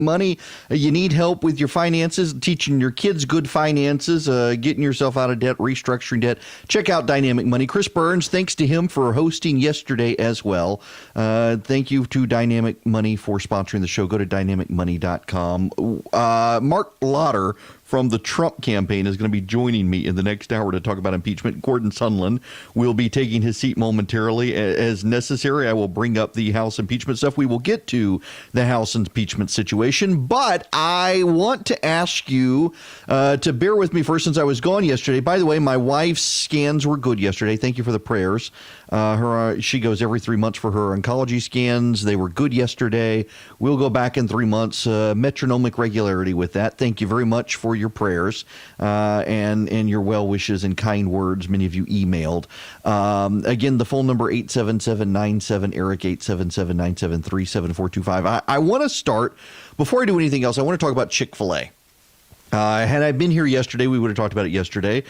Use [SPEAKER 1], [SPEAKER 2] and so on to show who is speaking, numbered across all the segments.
[SPEAKER 1] money, you need help with your finances, teaching your kids good finances, getting yourself out of debt, restructuring debt, check out Dynamic Money. Chris Burns, thanks to him for hosting yesterday as well. Thank you to Dynamic Money for sponsoring the show. Go to dynamicmoney.com. Mark Lauder from the Trump campaign is going to be joining me in the next hour to talk about impeachment. Gordon Sondland will be taking his seat momentarily as necessary. I will bring up the House impeachment stuff. We will get to the House impeachment situation, but I want to ask you to bear with me first since I was gone yesterday. By the way, my wife's scans were good yesterday. Thank you for the prayers. She goes every 3 months for her oncology scans. They were good yesterday. We'll go back in 3 months, metronomic regularity with that. Thank you very much for your prayers and your well wishes and kind words. Many of you emailed. Again, the phone number 877-97-ERIC, 877-973-7425. I want to start, before I do anything else, I want to talk about Chick-fil-A. Had I been here yesterday, we would have talked about it yesterday.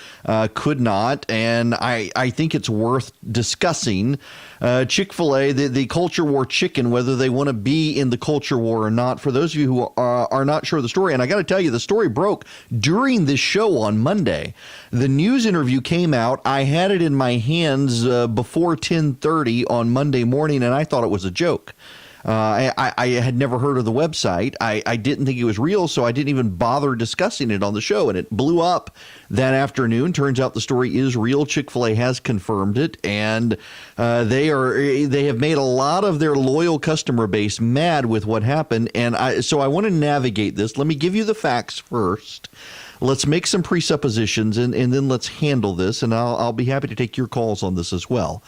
[SPEAKER 1] Could not, and I think it's worth discussing. Chick-fil-A, the culture war chicken, whether they want to be in the culture war or not. For those of you who are not sure of the story, and I got to tell you, the story broke during this show on Monday. The news interview came out. I had it in my hands before 10:30 on Monday morning, and I thought it was a joke. I had never heard of the website. I didn't think it was real, so I didn't even bother discussing it on the show. And it blew up that afternoon. Turns out the story is real. Chick-fil-A has confirmed it, and they have made a lot of their loyal customer base mad with what happened. And so I want to navigate this. Let me give you the facts first. Let's make some presuppositions, and then let's handle this. And I'll be happy to take your calls on this as well.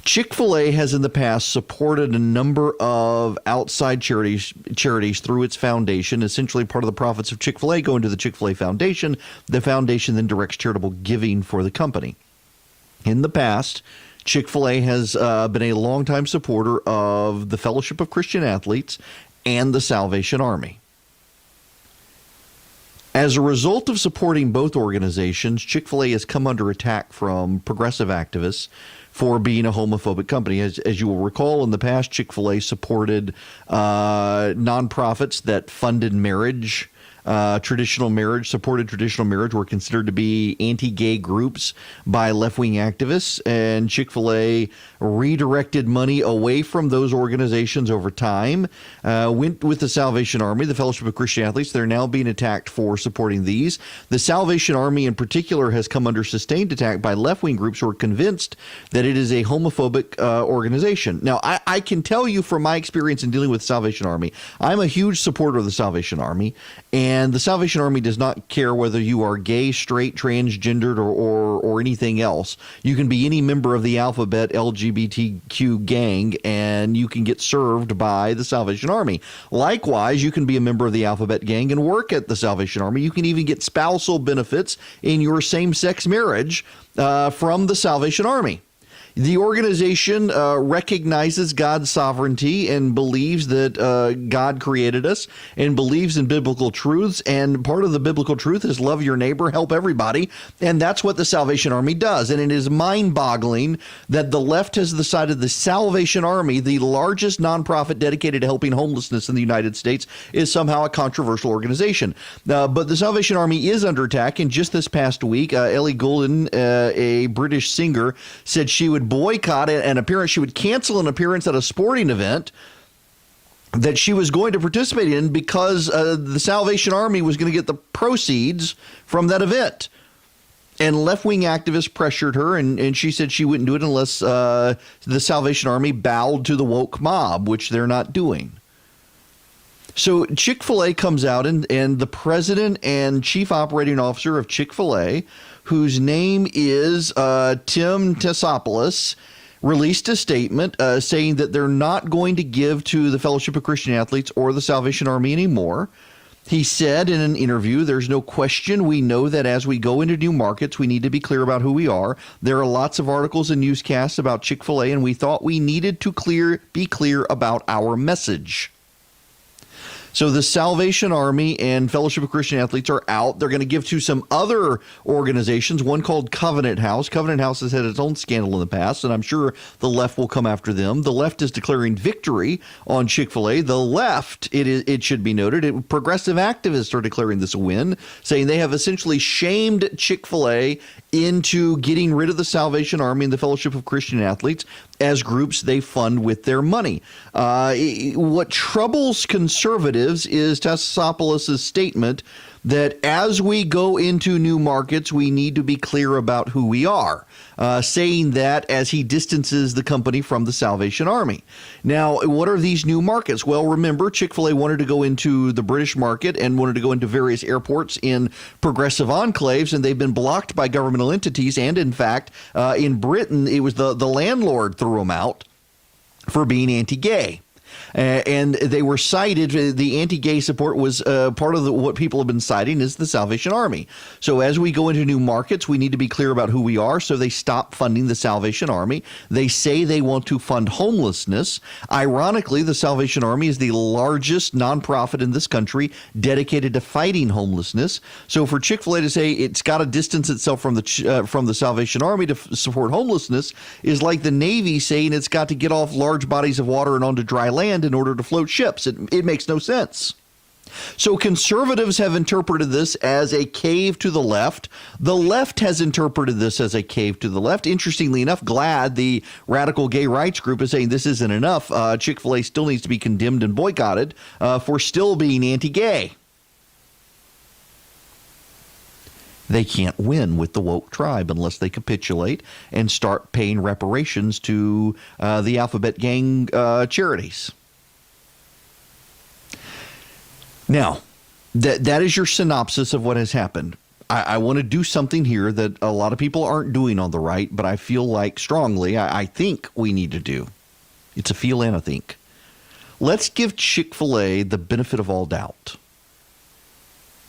[SPEAKER 1] Chick-fil-A has in the past supported a number of outside charities through its foundation. Essentially, part of the profits of Chick-fil-A go into the Chick-fil-A Foundation. The foundation then directs charitable giving for the company. In the past, Chick-fil-A has been a longtime supporter of the Fellowship of Christian Athletes and the Salvation Army. As a result of supporting both organizations, Chick-fil-A has come under attack from progressive activists for being a homophobic company. As you will recall, in the past, Chick-fil-A supported nonprofits that funded marriage, supported traditional marriage, were considered to be anti-gay groups by left-wing activists, and Chick-fil-A redirected money away from those organizations over time, went with the Salvation Army, the Fellowship of Christian Athletes. They're now being attacked for supporting these. The Salvation Army in particular has come under sustained attack by left-wing groups who are convinced that it is a homophobic organization. Now, I can tell you from my experience in dealing with the Salvation Army, I'm a huge supporter of the Salvation Army, and the Salvation Army does not care whether you are gay, straight, transgendered, or anything else. You can be any member of the alphabet LGBTQ gang, and you can get served by the Salvation Army. Likewise, you can be a member of the alphabet gang and work at the Salvation Army. You can even get spousal benefits in your same-sex marriage from the Salvation Army. The organization recognizes God's sovereignty and believes that God created us and believes in biblical truths. And part of the biblical truth is love your neighbor, help everybody. And that's what the Salvation Army does. And it is mind-boggling that the left has decided the Salvation Army, the largest nonprofit dedicated to helping homelessness in the United States, is somehow a controversial organization. But the Salvation Army is under attack. And just this past week, Ellie Goulding, a British singer, said she would boycott an appearance. She would cancel an appearance at a sporting event that she was going to participate in because the Salvation Army was going to get the proceeds from that event. And left-wing activists pressured her, and she said she wouldn't do it unless the Salvation Army bowed to the woke mob, which they're not doing. So Chick-fil-A comes out, and the president and chief operating officer of Chick-fil-A, whose name is Tim Tassopoulos, released a statement saying that they're not going to give to the Fellowship of Christian Athletes or the Salvation Army anymore. He said in an interview, "There's no question. We know that as we go into new markets, we need to be clear about who we are. There are lots of articles and newscasts about Chick-fil-A, and we thought we needed to be clear about our message." So the Salvation Army and Fellowship of Christian Athletes are out. They're going to give to some other organizations, one called Covenant House. Covenant House has had its own scandal in the past, and I'm sure the left will come after them. The left is declaring victory on Chick-fil-A. The left, it should be noted, progressive activists are declaring this a win, saying they have essentially shamed Chick-fil-A into getting rid of the Salvation Army and the Fellowship of Christian Athletes as groups they fund with their money. What troubles conservatives is Tassopoulos' statement that as we go into new markets, we need to be clear about who we are, saying that as he distances the company from the Salvation Army. Now, what are these new markets? Well, remember, Chick-fil-A wanted to go into the British market and wanted to go into various airports in progressive enclaves, and they've been blocked by governmental entities. And in fact, in Britain, it was the landlord threw them out for being anti-gay. And they were cited, the anti-gay support was part of what people have been citing is the Salvation Army. So as we go into new markets, we need to be clear about who we are. So they stop funding the Salvation Army. They say they want to fund homelessness. Ironically, the Salvation Army is the largest nonprofit in this country dedicated to fighting homelessness. So for Chick-fil-A to say it's got to distance itself from the Salvation Army to support homelessness is like the Navy saying it's got to get off large bodies of water and onto dry land in order to float ships. It makes no sense. So conservatives have interpreted this as a cave to the left. The left has interpreted this as a cave to the left. Interestingly enough, GLAAD, the radical gay rights group, is saying this isn't enough. Chick-fil-A still needs to be condemned and boycotted for still being anti-gay. They can't win with the woke tribe unless they capitulate and start paying reparations to the Alphabet Gang charities. Now, that is your synopsis of what has happened. I want to do something here that a lot of people aren't doing on the right, but I feel like strongly, I think we need to do. It's a feel and a think. Let's give Chick-fil-A the benefit of all doubt.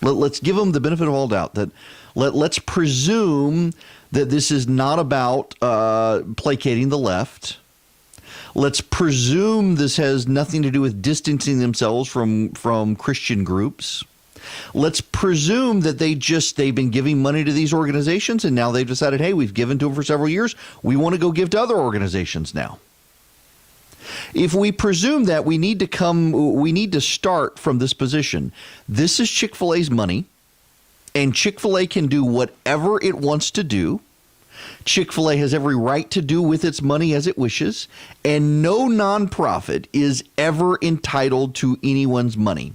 [SPEAKER 1] Let's give them the benefit of all doubt. That let's presume that this is not about placating the left. Let's presume this has nothing to do with distancing themselves from Christian groups. Let's presume that they've been giving money to these organizations, and now they've decided, hey, we've given to them for several years. We want to go give to other organizations now. If we presume that, we need to start from this position. This is Chick-fil-A's money, and Chick-fil-A can do whatever it wants to do. Chick-fil-A has every right to do with its money as it wishes, and no nonprofit is ever entitled to anyone's money.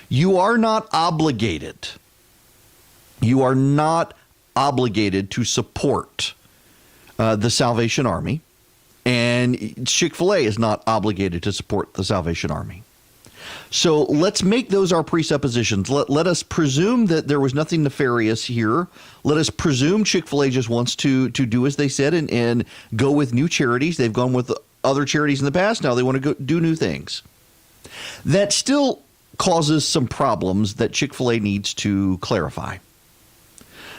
[SPEAKER 1] You are not obligated. You are not obligated to support the Salvation Army, and Chick-fil-A is not obligated to support the Salvation Army. So let's make those our presuppositions. Let us presume that there was nothing nefarious here. Let us presume Chick-fil-A just wants to do as they said and go with new charities. They've gone with other charities in the past. Now they want to go do new things. That still causes some problems that Chick-fil-A needs to clarify.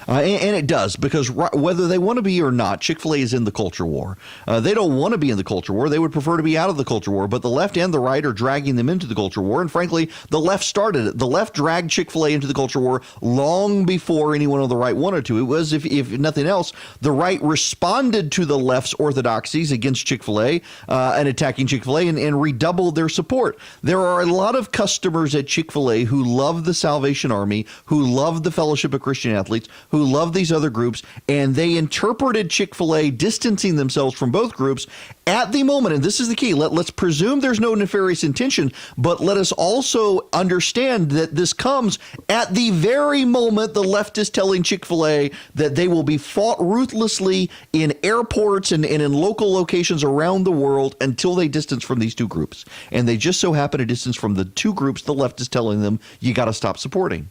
[SPEAKER 1] And it does, because whether they want to be or not, Chick-fil-A is in the culture war. They don't want to be in the culture war. They would prefer to be out of the culture war. But the left and the right are dragging them into the culture war. And frankly, the left started it. The left dragged Chick-fil-A into the culture war long before anyone on the right wanted to. It was, if nothing else, the right responded to the left's orthodoxies against Chick-fil-A and attacking Chick-fil-A and redoubled their support. There are a lot of customers at Chick-fil-A who love the Salvation Army, who love the Fellowship of Christian Athletes, who love these other groups, and they interpreted Chick-fil-A distancing themselves from both groups at the moment. And this is the key. Let's presume there's no nefarious intention, but let us also understand that this comes at the very moment the left is telling Chick-fil-A that they will be fought ruthlessly in airports and in local locations around the world until they distance from these two groups. And they just so happen to distance from the two groups the left is telling them you got to stop supporting.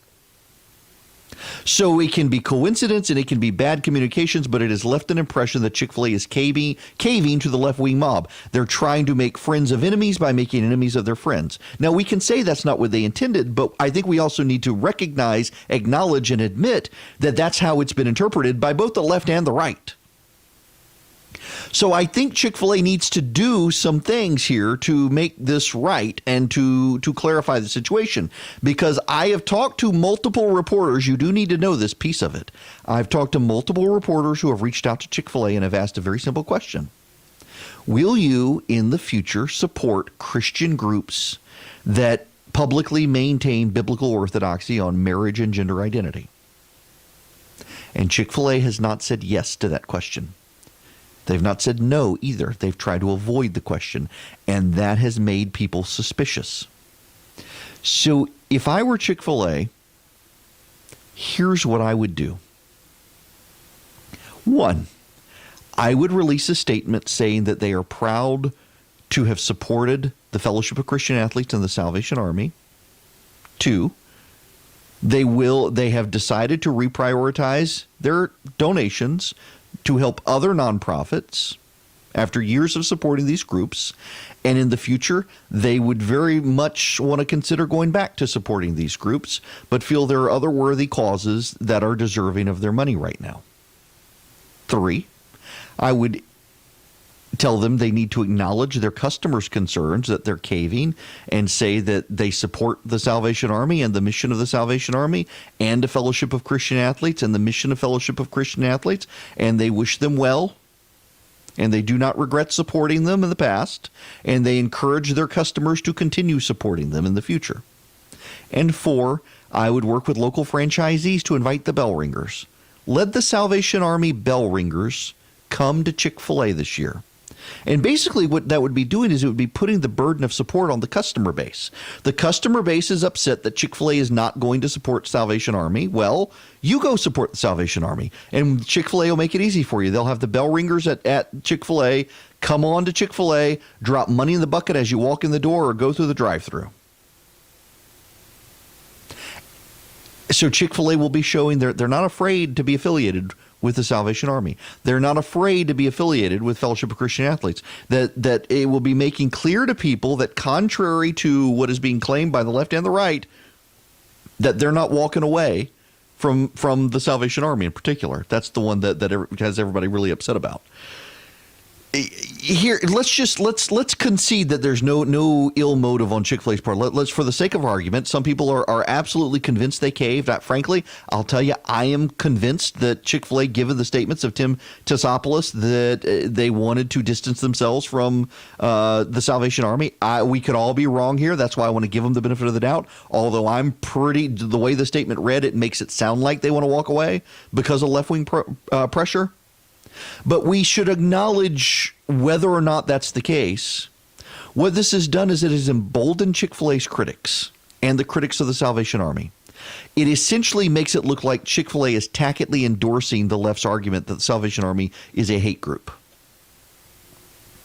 [SPEAKER 1] So it can be coincidence and it can be bad communications, but it has left an impression that Chick-fil-A is caving to the left-wing mob. They're trying to make friends of enemies by making enemies of their friends. Now, we can say that's not what they intended, but I think we also need to recognize, acknowledge, and admit that that's how it's been interpreted by both the left and the right. So I think Chick-fil-A needs to do some things here to make this right and to clarify the situation, because I have talked to multiple reporters. You do need to know this piece of it. I've talked to multiple reporters who have reached out to Chick-fil-A and have asked a very simple question. Will you in the future support Christian groups that publicly maintain biblical orthodoxy on marriage and gender identity? And Chick-fil-A has not said yes to that question. They've not said no either. They've tried to avoid the question, and that has made people suspicious. So if I were Chick-fil-A, here's what I would do. One, I would release a statement saying that they are proud to have supported the Fellowship of Christian Athletes and the Salvation Army. Two, they have decided to reprioritize their donations to help other nonprofits after years of supporting these groups. And in the future, they would very much want to consider going back to supporting these groups, but feel there are other worthy causes that are deserving of their money right now. Three, I would tell them they need to acknowledge their customers' concerns that they're caving and say that they support the Salvation Army and the mission of the Salvation Army and the Fellowship of Christian Athletes and the mission of Fellowship of Christian Athletes, and they wish them well, and they do not regret supporting them in the past, and they encourage their customers to continue supporting them in the future. And four, I would work with local franchisees to invite the bell ringers. Let the Salvation Army bell ringers come to Chick-fil-A this year. And basically what that would be doing is it would be putting the burden of support on the customer base. The customer base is upset that Chick-fil-A is not going to support Salvation Army. Well, you go support the Salvation Army, and Chick-fil-A will make it easy for you. They'll have the bell ringers at Chick-fil-A come on to Chick-fil-A, drop money in the bucket as you walk in the door or go through the drive-thru. So Chick-fil-A will be showing they're not afraid to be affiliated with the Salvation Army. They're not afraid to be affiliated with Fellowship of Christian Athletes. That it will be making clear to people that, contrary to what is being claimed by the left and the right, that they're not walking away from the Salvation Army in particular. That's the one that has everybody really upset about. Here, let's concede that there's no ill motive on Chick-fil-A's part. Let's, for the sake of argument, some people are absolutely convinced they caved. Frankly, I'll tell you, I am convinced that Chick-fil-A, given the statements of Tim Tassopoulos, that they wanted to distance themselves from the Salvation Army. We could all be wrong here. That's why I want to give them the benefit of the doubt. Although the way the statement read, it makes it sound like they want to walk away because of left-wing pressure. But we should acknowledge whether or not that's the case. What this has done is it has emboldened Chick-fil-A's critics and the critics of the Salvation Army. It essentially makes it look like Chick-fil-A is tacitly endorsing the left's argument that the Salvation Army is a hate group.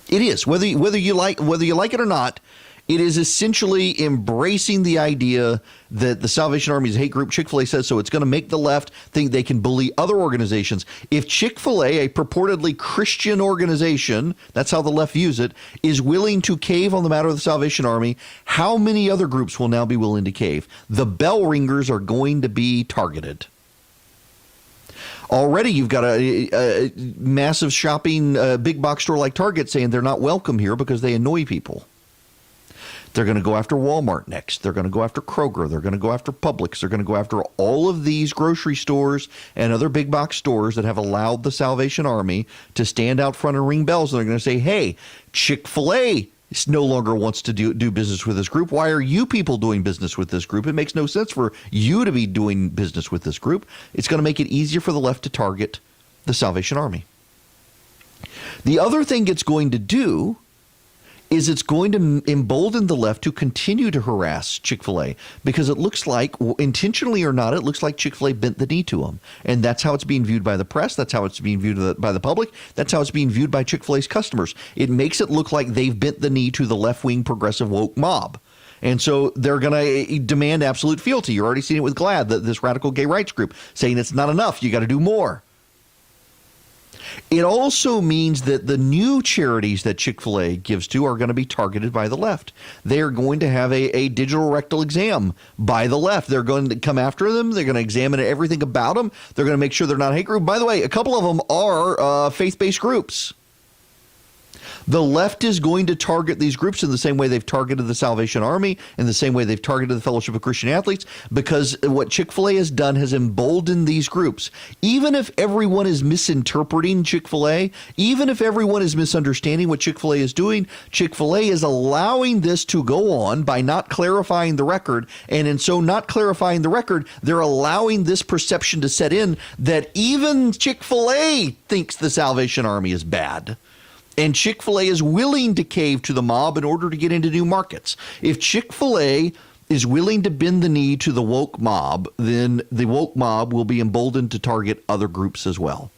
[SPEAKER 1] It is, whether you like it or not. It is essentially embracing the idea that the Salvation Army is a hate group. Chick-fil-A says so. It's going to make the left think they can bully other organizations. If Chick-fil-A, a purportedly Christian organization, that's how the left views it, is willing to cave on the matter of the Salvation Army, how many other groups will now be willing to cave? The bell ringers are going to be targeted. Already you've got a massive shopping big box store like Target saying they're not welcome here because they annoy people. They're going to go after Walmart next. They're going to go after Kroger. They're going to go after Publix. They're going to go after all of these grocery stores and other big box stores that have allowed the Salvation Army to stand out front and ring bells. And they're going to say, hey, Chick-fil-A no longer wants to do business with this group. Why are you people doing business with this group? It makes no sense for you to be doing business with this group. It's going to make it easier for the left to target the Salvation Army. The other thing it's going to do is it's going to embolden the left to continue to harass Chick-fil-A, because it looks like, intentionally or not, it looks like Chick-fil-A bent the knee to them. And that's how it's being viewed by the press. That's how it's being viewed by the public. That's how it's being viewed by Chick-fil-A's customers. It makes it look like they've bent the knee to the left-wing progressive woke mob. And so they're going to demand absolute fealty. You're already seeing it with GLAAD, this radical gay rights group, saying it's not enough. You got to do more. It also means that the new charities that Chick-fil-A gives to are going to be targeted by the left. They are going to have a digital rectal exam by the left. They're going to come after them. They're going to examine everything about them. They're going to make sure they're not a hate group. By the way, a couple of them are faith-based groups. The left is going to target these groups in the same way they've targeted the Salvation Army, in the same way they've targeted the Fellowship of Christian Athletes, because what Chick-fil-A has done has emboldened these groups. Even if everyone is misinterpreting Chick-fil-A, even if everyone is misunderstanding what Chick-fil-A is doing, Chick-fil-A is allowing this to go on by not clarifying the record, and in so not clarifying the record, they're allowing this perception to set in that even Chick-fil-A thinks the Salvation Army is bad. And Chick-fil-A is willing to cave to the mob in order to get into new markets. If Chick-fil-A is willing to bend the knee to the woke mob, then the woke mob will be emboldened to target other groups as well.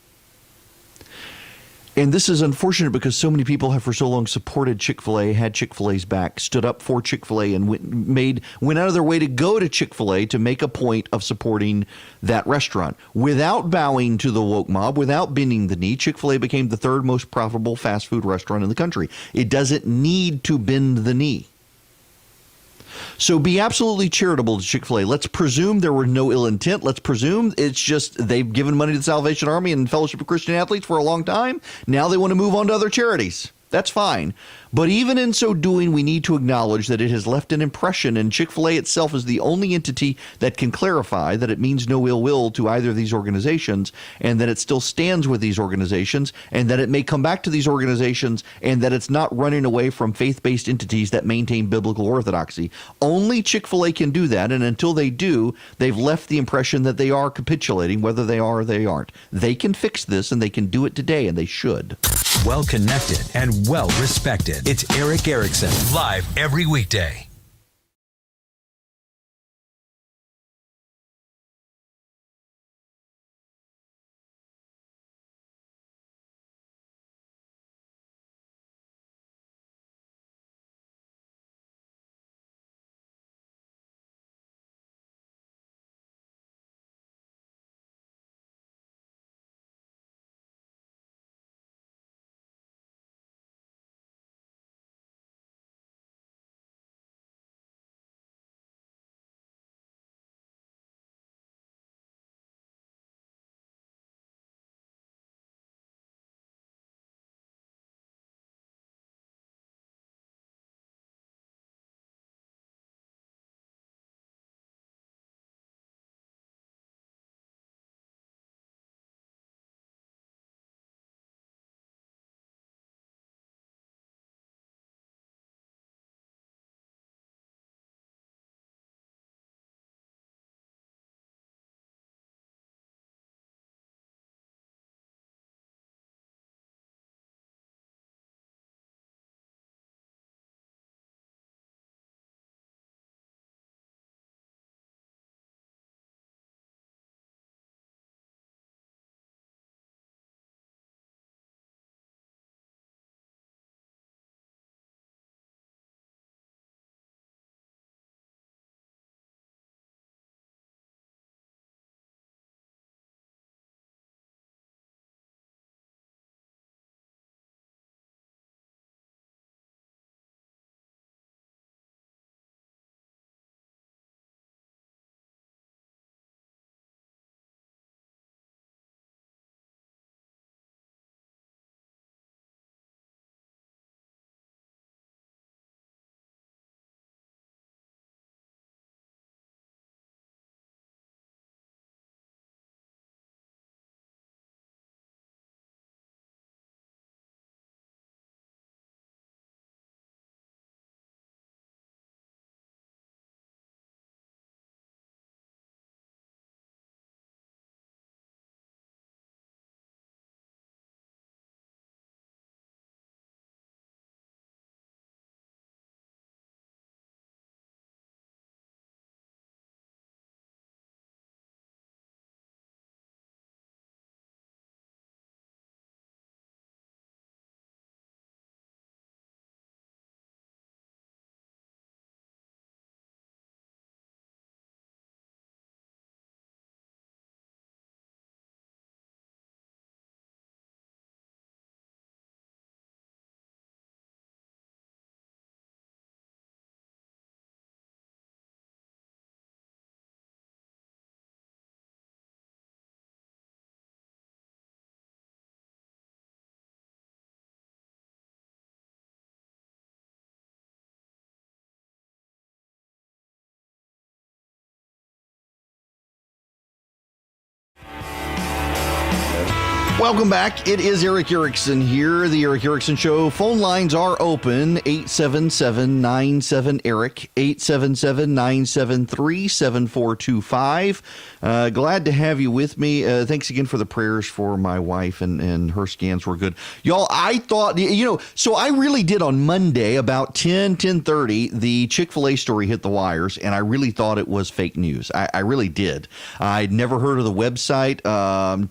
[SPEAKER 1] And this is unfortunate because so many people have for so long supported Chick-fil-A, had Chick-fil-A's back, stood up for Chick-fil-A, and went out of their way to go to Chick-fil-A to make a point of supporting that restaurant. Without bowing to the woke mob, without bending the knee, Chick-fil-A became the third most profitable fast food restaurant in the country. It doesn't need to bend the knee. So be absolutely charitable to Chick-fil-A. Let's presume there were no ill intent. Let's presume it's just they've given money to the Salvation Army and Fellowship of Christian Athletes for a long time. Now they want to move on to other charities. That's fine. But even in so doing, we need to acknowledge that it has left an impression, and Chick-fil-A itself is the only entity that can clarify that it means no ill will to either of these organizations, and that it still stands with these organizations, and that it may come back to these organizations, and that it's not running away from faith-based entities that maintain biblical orthodoxy. Only Chick-fil-A can do that, and until they do, they've left the impression that they are capitulating, whether they are or they aren't. They can fix this, and they can do it today, and they should.
[SPEAKER 2] Well connected and well respected. It's Erick Erickson, live every weekday.
[SPEAKER 1] Welcome back. It is Erick Erickson here, the Erick Erickson Show. Phone lines are open, 877-97-ERIC, 877-973-7425. Glad to have you with me. Thanks again for the prayers for my wife, and her scans were good. Y'all, I thought, so I really did on Monday about 10:30, the Chick-fil-A story hit the wires, and I really thought it was fake news. I really did. I'd never heard of the website.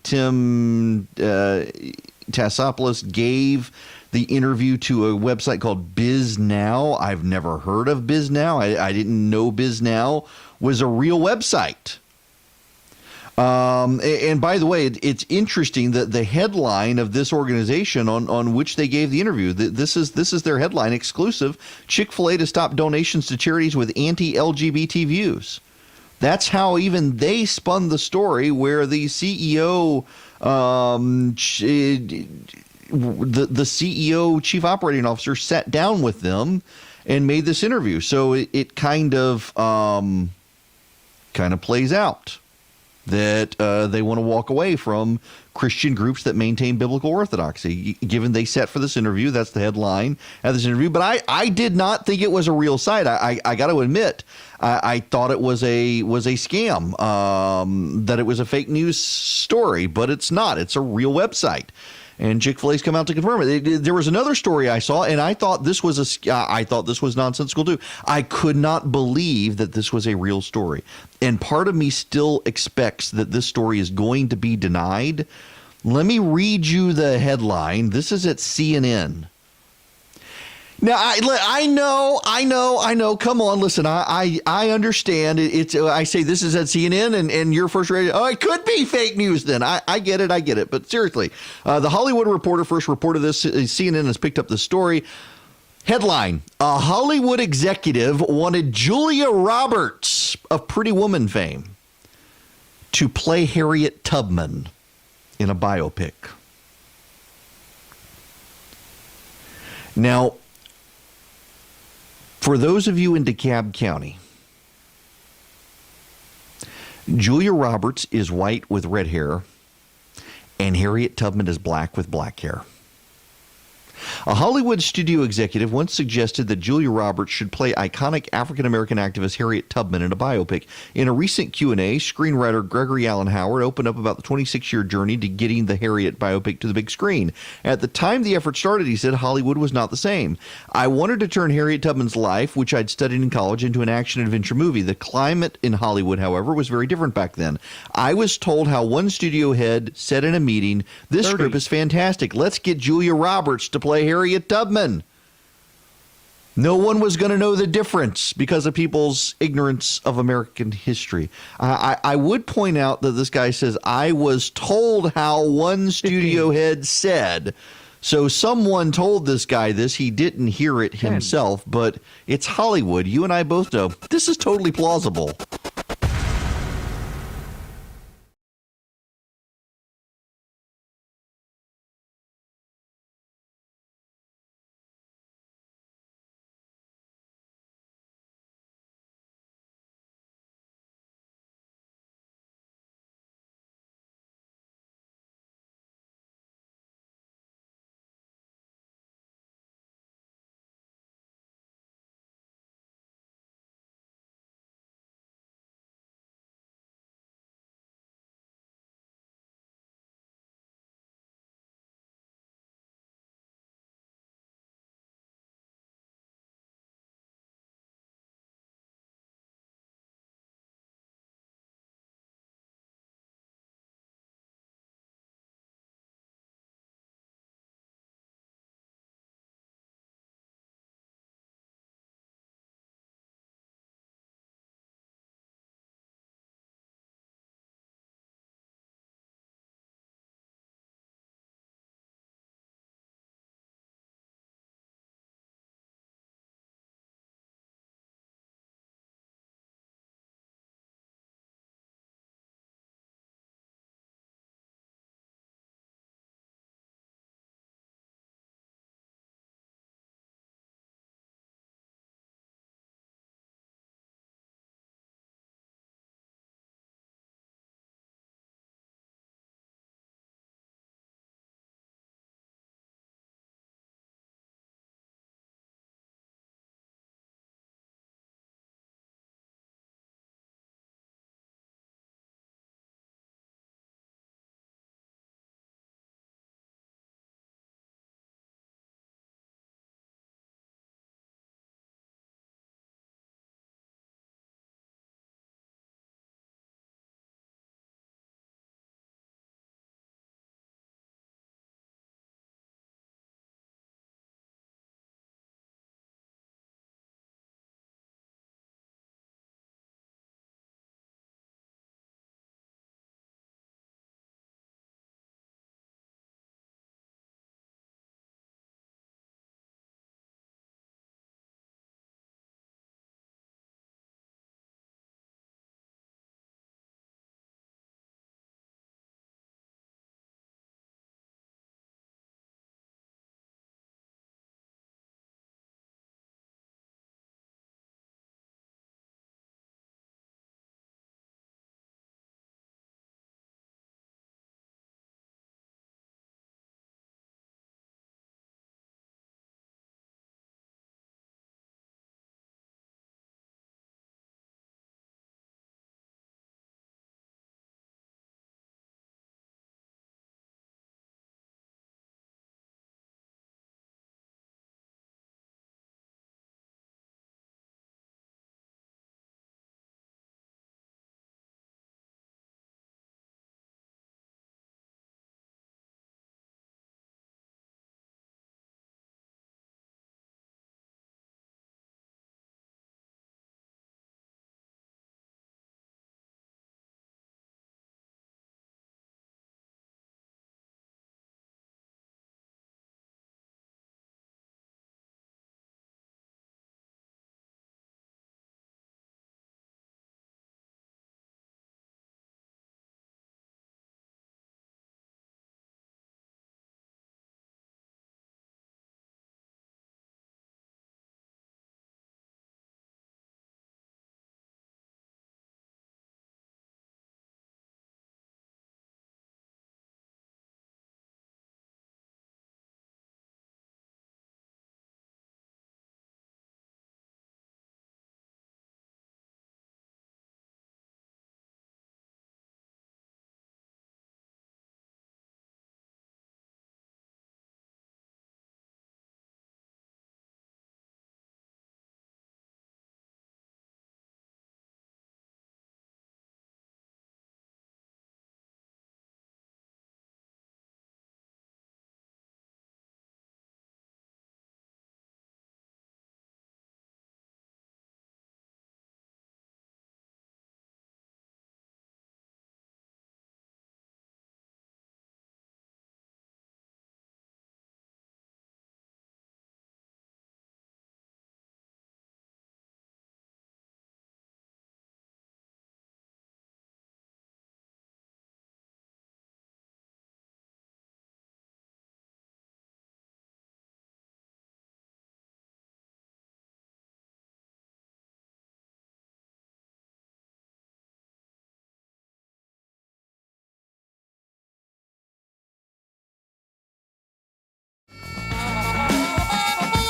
[SPEAKER 1] Tim Tassopoulos gave the interview to a website called BizNow. I've never heard of BizNow. I didn't know BizNow was a real website. And by the way, it's interesting that the headline of this organization on which they gave the interview, this is their headline exclusive: Chick-fil-A to stop donations to charities with anti-LGBT views. That's how even they spun the story, where the CEO, the CEO, chief operating officer, sat down with them and made this interview. So it kind of plays out that they want to walk away from Christian groups that maintain biblical orthodoxy. Given they set for this interview, that's the headline of this interview. But I did not think it was a real site. I got to admit, I thought it was a scam, that it was a fake news story, but it's not. It's a real website. And Chick-fil-A's come out to confirm it. There was another story I saw, and I thought this was nonsensical too. I could not believe that this was a real story. And part of me still expects that this story is going to be denied. Let me read you the headline. This is at CNN. Now, I know. Come on, listen. I understand. I say this is at CNN, and your first reaction, it could be fake news. Then I get it. But seriously, the Hollywood Reporter first reported this. CNN has picked up the story. Headline: A Hollywood executive wanted Julia Roberts of Pretty Woman fame to play Harriet Tubman in a biopic. Now, for those of you in DeKalb County, Julia Roberts is white with red hair, and Harriet Tubman is black with black hair. A Hollywood studio executive once suggested that Julia Roberts should play iconic African-American activist Harriet Tubman in a biopic. In a recent Q&A, screenwriter Gregory Allen Howard opened up about the 26-year journey to getting the Harriet biopic to the big screen. At the time the effort started, he said, Hollywood was not the same. I wanted to turn Harriet Tubman's life, which I'd studied in college, into an action-adventure movie. The climate in Hollywood, however, was very different back then. I was told how one studio head said in a meeting, this script is fantastic. Let's get Julia Roberts to play Harriet Tubman. No one was going to know the difference because of people's ignorance of American history. I would point out that this guy says, I was told how one studio head said. So someone told this guy this. He didn't hear it himself, but it's Hollywood. You and I both know this is totally plausible.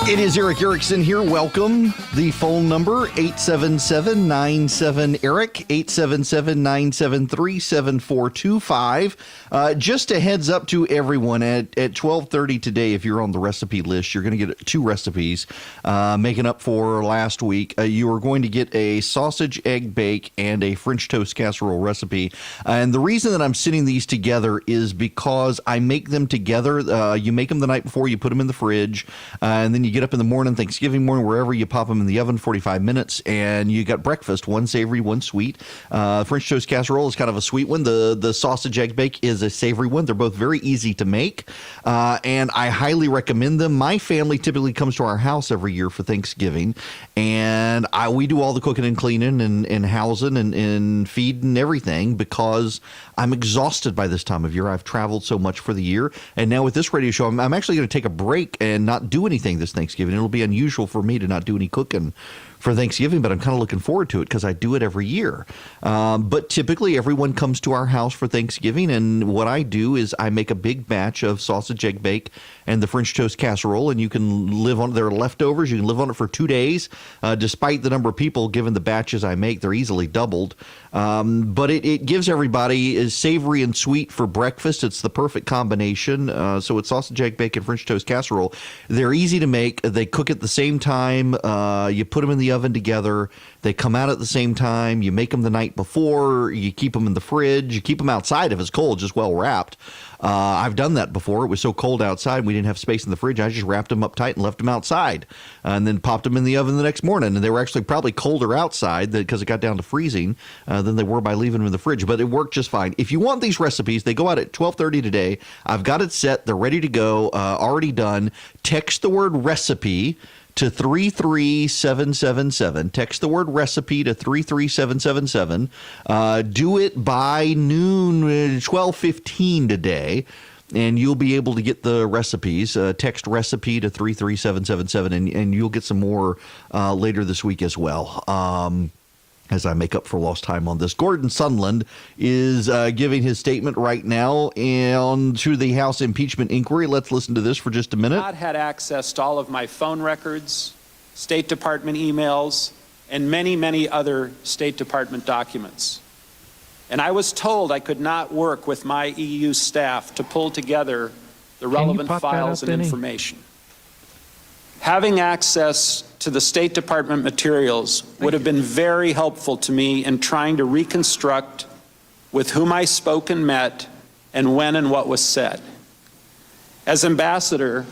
[SPEAKER 1] It is Erick Erickson here. Welcome. The phone number, 877-97-ERIC, 877-973-7425. Just a heads up to everyone, at 12:30 today, if you're on the recipe list, you're going to get 2 recipes making up for last week. You are going to get a sausage, egg bake, and a French toast casserole recipe. And the reason that I'm sending these together is because I make them together. You make them the night before, you put them in the fridge, and then you get up in the morning, Thanksgiving morning, wherever, you pop them in the oven, 45 minutes, and you got breakfast, one savory, one sweet. French toast casserole is kind of a sweet one. The sausage egg bake is a savory one. They're both very easy to make, and I highly recommend them. My family typically comes to our house every year for Thanksgiving, and we do all the cooking and cleaning and housing and feeding everything because I'm exhausted by this time of year. I've traveled so much for the year, and now with this radio show, I'm actually going to take a break and not do anything this Thanksgiving. It'll be unusual for me to not do any cooking for Thanksgiving, but I'm kind of looking forward to it because I do it every year. But typically everyone comes to our house for Thanksgiving, and what I do is I make a big batch of sausage, egg bake, and the French toast casserole, and you can live on their leftovers. You can live on it for 2 days. Despite the number of people, given the batches I make, they're easily doubled. But it gives everybody is savory and sweet for breakfast. It's the perfect combination. So it's sausage, egg, bake, and French toast casserole. They're easy to make. They cook at the same time. You put them in the oven together. They come out at the same time. You make them the night before. You keep them in the fridge. You keep them outside if it's cold, just well wrapped. I've done that before. It was so cold outside, we didn't have space in the fridge. I just wrapped them up tight and left them outside, and then popped them in the oven the next morning. And they were actually probably colder outside because it got down to freezing than they were by leaving them in the fridge. But it worked just fine. If you want these recipes, they go out at 12:30 today. I've got it set. They're ready to go. Already done. Text the word recipe to 33777. Text the word recipe to 33777. Do it by noon, 12:15 today, and you'll be able to get the recipes. Text recipe to 33777, and you'll get some more later this week as well. As I make up for lost time on this. Gordon Sunland is giving his statement right now to the House impeachment inquiry. Let's listen to this for just a minute.
[SPEAKER 3] I had access to all of my phone records, State Department emails, and many, many other State Department documents. And I was told I could not work with my EU staff to pull together the relevant files and information. Having access to the State Department materials would have been very helpful to me in trying to reconstruct with whom I spoke and met and when and what was said. As ambassador,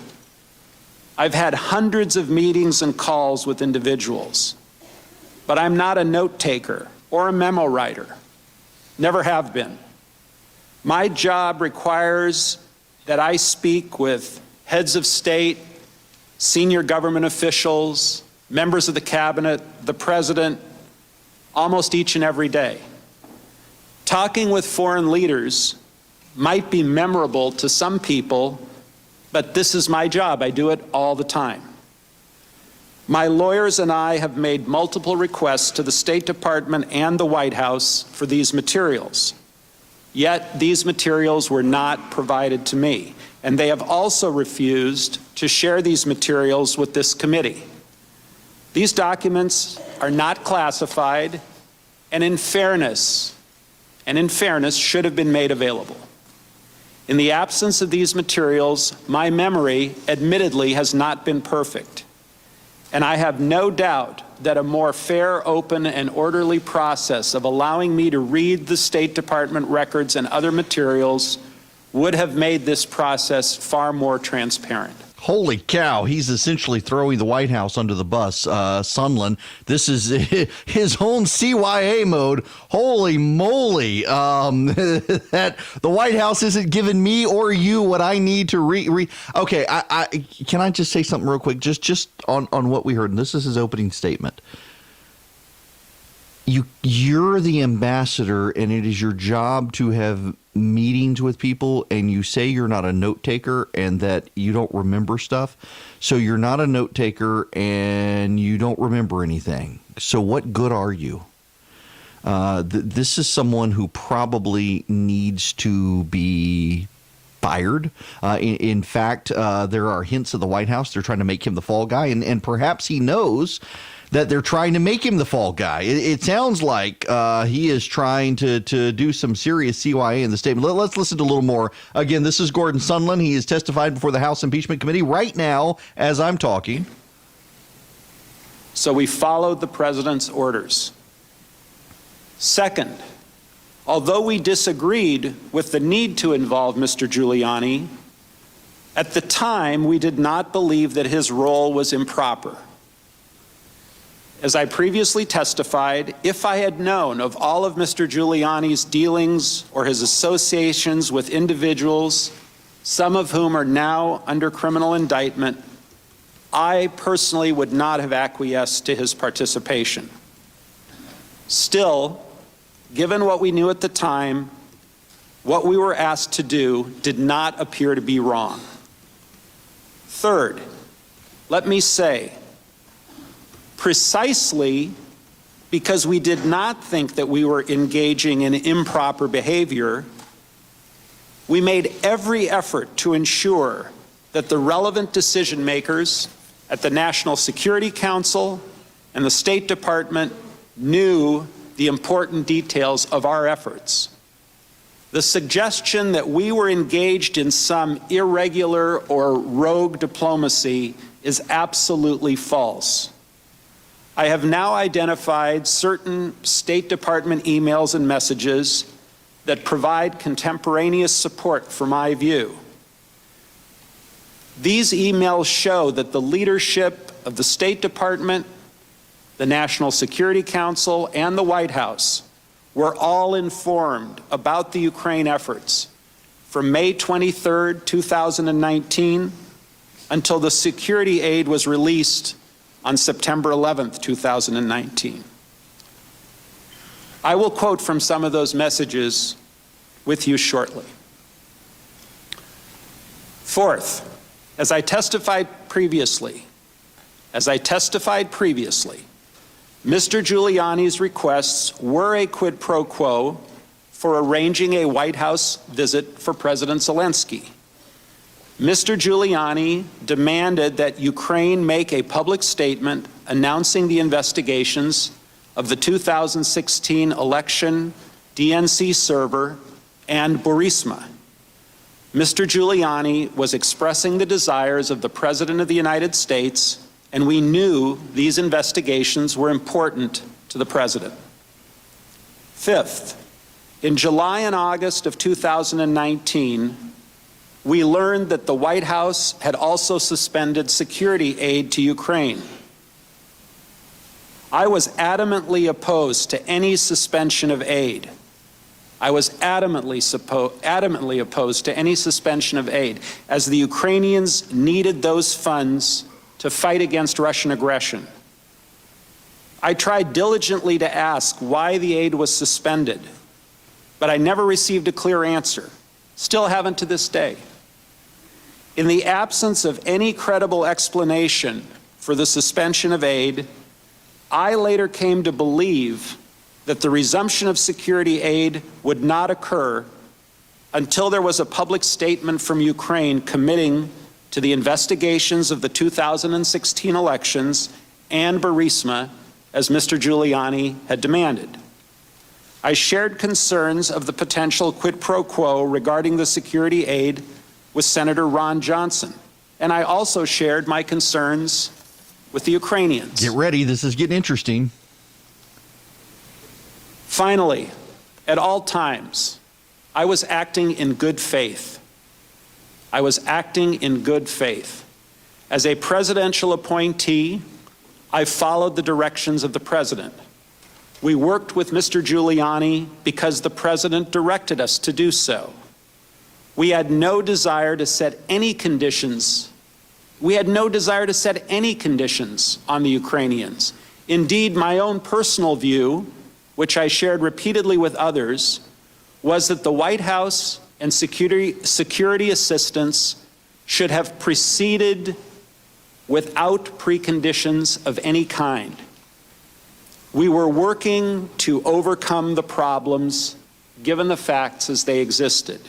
[SPEAKER 3] I've had hundreds of meetings and calls with individuals, but I'm not a note taker or a memo writer. Never have been. My job requires that I speak with heads of state, senior government officials, members of the cabinet, the president, almost each and every day. Talking with foreign leaders might be memorable to some people, but this is my job. I do it all the time. My lawyers and I have made multiple requests to the State Department and the White House for these materials. Yet these materials were not provided to me, and they have also refused to share these materials with this committee. These documents are not classified, and in fairness, should have been made available. In the absence of these materials, my memory, admittedly, has not been perfect, and I have no doubt that a more fair, open, and orderly process of allowing me to read the State Department records and other materials would have made this process far more transparent.
[SPEAKER 1] Holy cow, he's essentially throwing the White House under the bus. Sunland, this is his own CYA mode. Holy moly. That the White House isn't giving me or you what I need to read. Okay, can I just say something real quick? Just on what we heard, and this is his opening statement. You're the ambassador, and it is your job to have meetings with people, and you say you're not a note taker and that you don't remember stuff. So you're not a note taker and you don't remember anything. So what good are you? This is someone who probably needs to be fired. In fact, there are hints of the White House they're trying to make him the fall guy, and perhaps he knows that they're trying to make him the fall guy. It sounds like he is trying to do some serious CYA in the statement. Let's listen to a little more. Again, this is Gordon Sondland. He is testified before the House Impeachment Committee right now as I'm talking.
[SPEAKER 3] So we followed the president's orders. Second, although we disagreed with the need to involve Mr. Giuliani, at the time we did not believe that his role was improper. As I previously testified, if I had known of all of Mr. Giuliani's dealings or his associations with individuals, some of whom are now under criminal indictment, I personally would not have acquiesced to his participation. Still, given what we knew at the time, what we were asked to do did not appear to be wrong. Third, let me say, precisely because we did not think that we were engaging in improper behavior, we made every effort to ensure that the relevant decision makers at the National Security Council and the State Department knew the important details of our efforts. The suggestion that we were engaged in some irregular or rogue diplomacy is absolutely false. I have now identified certain State Department emails and messages that provide contemporaneous support for my view. These emails show that the leadership of the State Department, the National Security Council, and the White House were all informed about the Ukraine efforts from May 23, 2019 until the security aid was released on September 11, 2019. I will quote from some of those messages with you shortly. Fourth, as I testified previously, Mr. Giuliani's requests were a quid pro quo for arranging a White House visit for President Zelensky. Mr. Giuliani demanded that Ukraine make a public statement announcing the investigations of the 2016 election DNC server and Burisma. Mr. Giuliani was expressing the desires of the President of the United States, and we knew these investigations were important to the President. Fifth, in July and August of 2019, we learned that the White House had also suspended security aid to Ukraine. I was adamantly opposed to any suspension of aid. I was adamantly opposed to any suspension of aid, as the Ukrainians needed those funds to fight against Russian aggression. I tried diligently to ask why the aid was suspended, but I never received a clear answer. Still haven't to this day. In the absence of any credible explanation for the suspension of aid, I later came to believe that the resumption of security aid would not occur until there was a public statement from Ukraine committing to the investigations of the 2016 elections and Burisma, as Mr. Giuliani had demanded. I shared concerns of the potential quid pro quo regarding the security aid with Senator Ron Johnson, and I also shared my concerns with the Ukrainians.
[SPEAKER 1] Get ready, this is getting interesting.
[SPEAKER 3] Finally, at all times, I was acting in good faith. As a presidential appointee, I followed the directions of the president. We worked with Mr. Giuliani because the president directed us to do so. We had no desire to set any conditions. On the Ukrainians. Indeed, my own personal view, which I shared repeatedly with others, was that the White House and security assistance should have proceeded without preconditions of any kind. We were working to overcome the problems given the facts as they existed.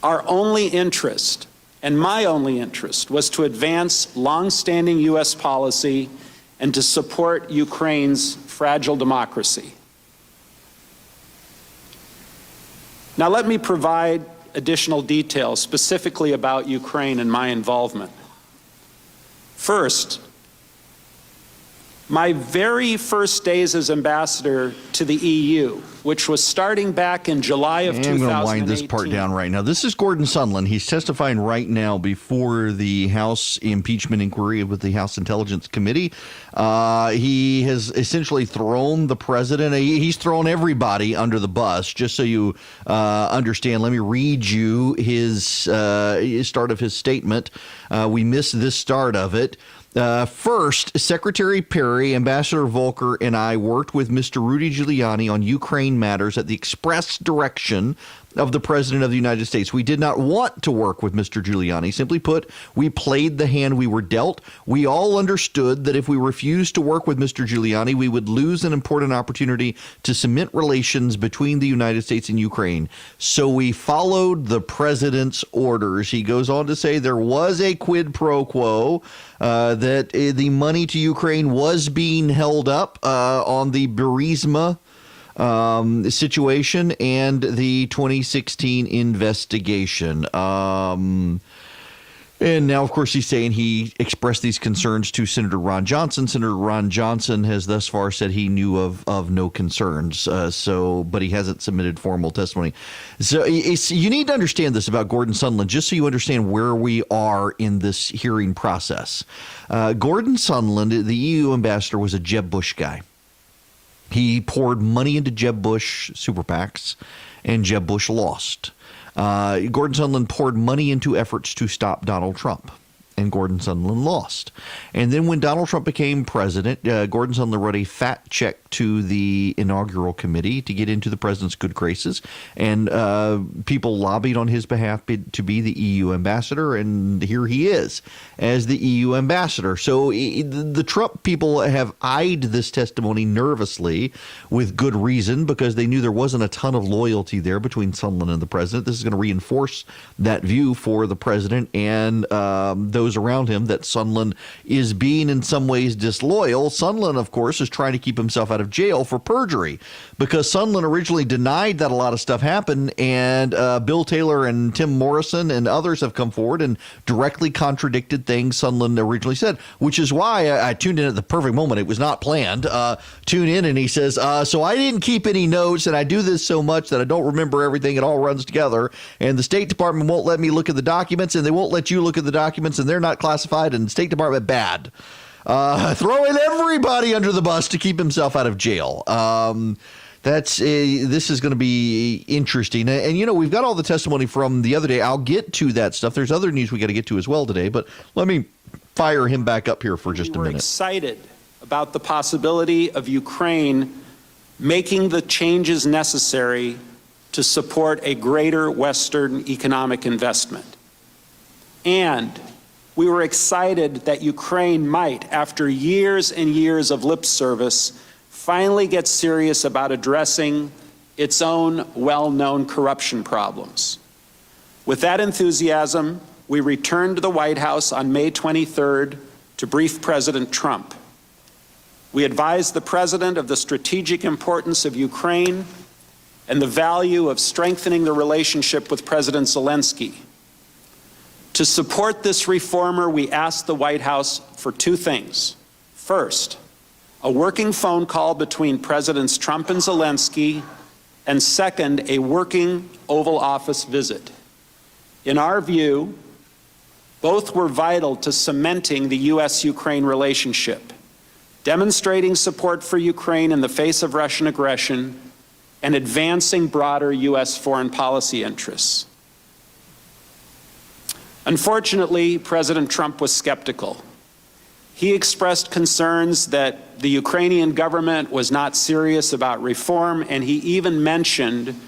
[SPEAKER 3] Our only interest, and my only interest, was to advance long-standing U.S. policy and to support Ukraine's fragile democracy. Now let me provide additional details specifically about Ukraine and my involvement. First, my very first days as ambassador to the EU, which was starting back in July of 2018.
[SPEAKER 1] I'm going to wind this part down right now. This is Gordon Sondland. He's testifying right now before the House impeachment inquiry with the House Intelligence Committee. He has essentially thrown the president. He's thrown everybody under the bus. Just so you understand, let me read you his start of his statement. We missed this start of it. First, Secretary Perry, Ambassador Volker, and I worked with Mr. Rudy Giuliani on Ukraine matters at the express direction of the President of the United States. We did not want to work with Mr. Giuliani. Simply put, we played the hand we were dealt. We all understood that if we refused to work with Mr. Giuliani, we would lose an important opportunity to cement relations between the United States and Ukraine. So we followed the president's orders. He goes on to say there was a quid pro quo, that the money to Ukraine was being held up on the Burisma situation and the 2016 investigation. And now, of course, he's saying he expressed these concerns to Senator Ron Johnson. Senator Ron Johnson has thus far said he knew of no concerns. But he hasn't submitted formal testimony. So you need to understand this about Gordon Sondland, just so you understand where we are in this hearing process. Gordon Sondland, the EU ambassador, was a Jeb Bush guy. He poured money into Jeb Bush super PACs, and Jeb Bush lost. Gordon Sondland poured money into efforts to stop Donald Trump, and Gordon Sondland lost. And then when Donald Trump became president, Gordon Sondland wrote a fat check to the inaugural committee to get into the president's good graces, and people lobbied on his behalf to be the EU ambassador, and here he is as the EU ambassador. So the Trump people have eyed this testimony nervously with good reason, because they knew there wasn't a ton of loyalty there between Sondland and the president. This is going to reinforce that view for the president and those around him, that Sondland is being in some ways disloyal. Sondland, of course, is trying to keep himself out of jail for perjury, because Sondland originally denied that a lot of stuff happened, and Bill Taylor and Tim Morrison and others have come forward and directly contradicted things Sondland originally said, which is why I tuned in at the perfect moment. It was not planned. Tune in, and he says, so I didn't keep any notes, and I do this so much that I don't remember everything. It all runs together, and the State Department won't let me look at the documents, and they won't let you look at the documents, and they're not classified, and the State Department bad. Throwing everybody under the bus to keep himself out of jail. This is going to be interesting. And, you know, we've got all the testimony from the other day. I'll get to that stuff. There's other news we got to get to as well today, but let me fire him back up here for just a minute.
[SPEAKER 3] We're excited about the possibility of Ukraine making the changes necessary to support a greater Western economic investment. And we were excited that Ukraine might, after years and years of lip service, finally get serious about addressing its own well-known corruption problems. With that enthusiasm, we returned to the White House on May 23rd to brief President Trump. We advised the president of the strategic importance of Ukraine and the value of strengthening the relationship with President Zelensky. To support this reformer, we asked the White House for two things. First, a working phone call between Presidents Trump and Zelensky, and second, a working Oval Office visit. In our view, both were vital to cementing the U.S.-Ukraine relationship, demonstrating support for Ukraine in the face of Russian aggression, and advancing broader U.S. foreign policy interests. Unfortunately, President Trump was skeptical. He expressed concerns that the Ukrainian government was not serious about reform, and he even mentioned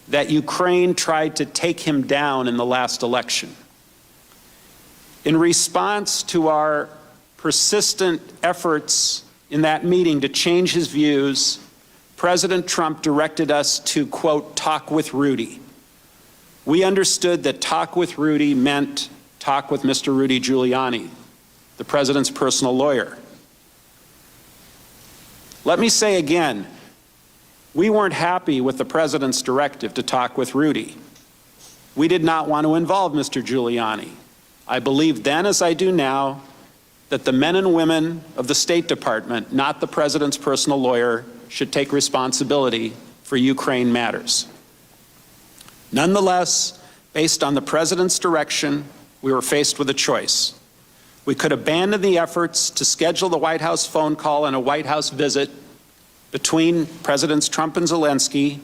[SPEAKER 3] that Ukraine tried to take him down in the last election. In response to our persistent efforts in that meeting to change his views, President Trump directed us to, quote, talk with Rudy. We understood that talk with Rudy meant talk with Mr. Rudy Giuliani, the president's personal lawyer. Let me say again, we weren't happy with the president's directive to talk with Rudy. We did not want to involve Mr. Giuliani. I believed then, as I do now, that the men and women of the State Department, not the president's personal lawyer, should take responsibility for Ukraine matters. Nonetheless, based on the president's direction, we were faced with a choice. We could abandon the efforts to schedule the White House phone call and a White House visit between Presidents Trump and Zelensky,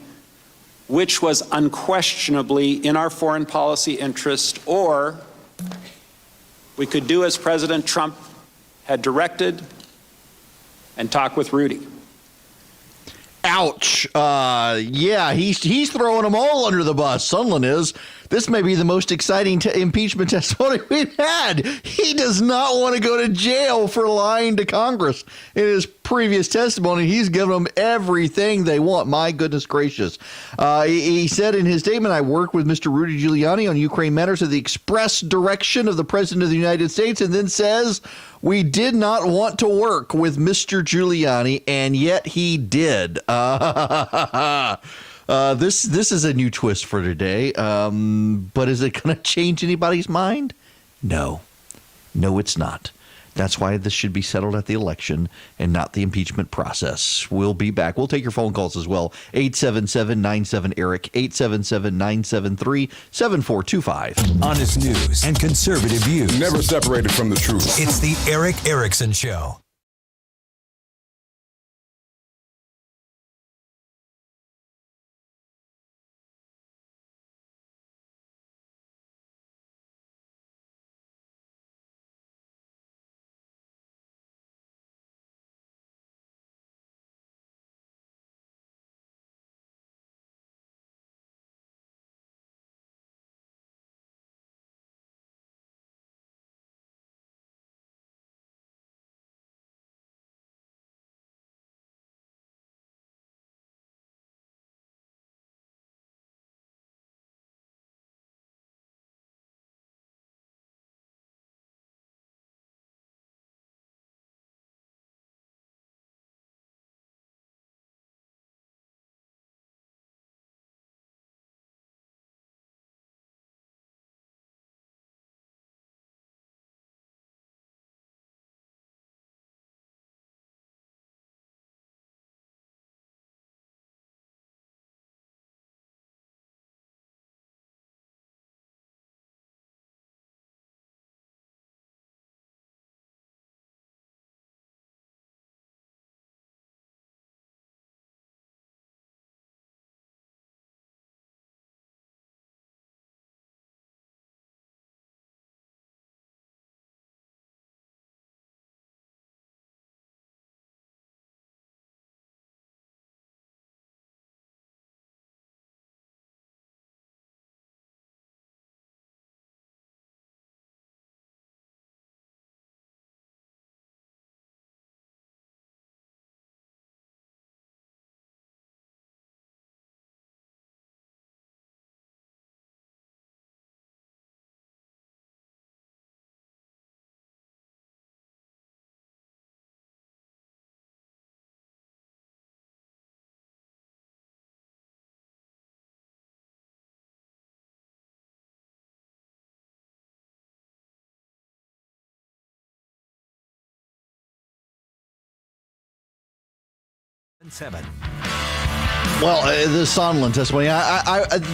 [SPEAKER 3] which was unquestionably in our foreign policy interest, or we could do as President Trump had directed and talk with Rudy.
[SPEAKER 1] Ouch. Yeah, he's throwing them all under the bus. Sondland is. This may be the most exciting impeachment testimony we've had. He does not want to go to jail for lying to Congress. In his previous testimony, he's given them everything they want. My goodness gracious. He said in his statement, I worked with Mr. Rudy Giuliani on Ukraine matters at the express direction of the President of the United States, and then says, we did not want to work with Mr. Giuliani, and yet he did. This is a new twist for today, but is it going to change anybody's mind? No. No, it's not. That's why this should be settled at the election and not the impeachment process. We'll be back. We'll take your phone calls as well. 877-97-ERIC, 877-973-7425.
[SPEAKER 2] Honest news and conservative views.
[SPEAKER 4] Never separated from the truth.
[SPEAKER 2] It's the Erick Erickson Show. Seven.
[SPEAKER 1] Well, the Sondland testimony,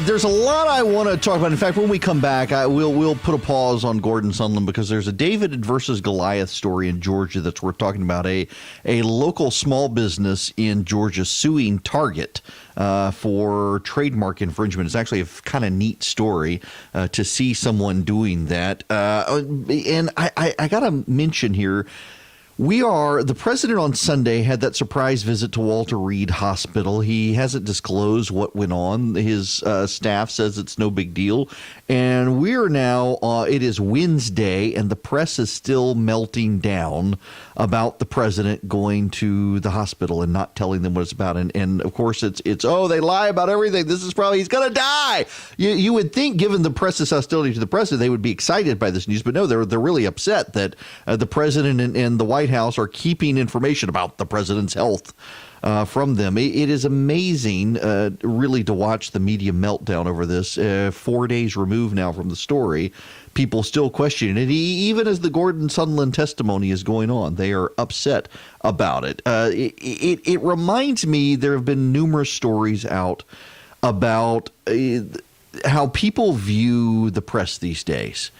[SPEAKER 1] there's a lot I want to talk about. In fact, when we come back, we'll put a pause on Gordon Sondland because there's a David versus Goliath story in Georgia that's worth talking about. A local small business in Georgia suing Target for trademark infringement. It's actually a kind of neat story to see someone doing that. And I got to mention here, The president on Sunday had that surprise visit to Walter Reed Hospital. He hasn't disclosed what went on. His staff says it's no big deal. And we are now, it is Wednesday, and the press is still melting down about the president going to the hospital and not telling them what it's about. And of course, it's oh, they lie about everything. This is probably, he's going to die. You would think, given the press's hostility to the president, they would be excited by this news. But no, they're really upset that the president and the White House are keeping information about the president's health from them. It is amazing, really, to watch the media meltdown over this. 4 days removed now from the story, people still questioning it. Even as the Gordon Sondland testimony is going on, they are upset about it. It reminds me, there have been numerous stories out about how people view the press these days,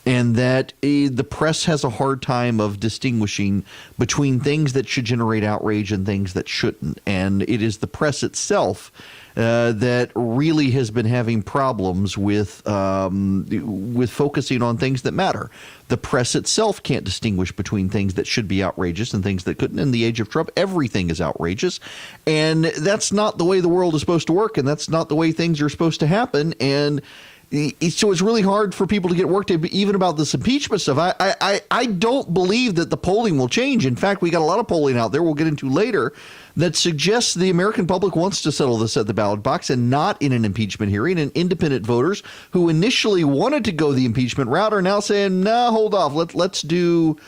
[SPEAKER 1] and that the press has a hard time of distinguishing between things that should generate outrage and things that shouldn't. And it is the press itself that really has been having problems with focusing on things that matter. The press itself can't distinguish between things that should be outrageous and things that couldn't. In the age of Trump, everything is outrageous. And that's not the way the world is supposed to work, and that's not the way things are supposed to happen. And so it's really hard for people to get worked up even about this impeachment stuff. I don't believe that the polling will change. In fact, we got a lot of polling out there we'll get into later that suggests the American public wants to settle this at the ballot box and not in an impeachment hearing. And independent voters who initially wanted to go the impeachment route are now saying, "No, hold off. Let's do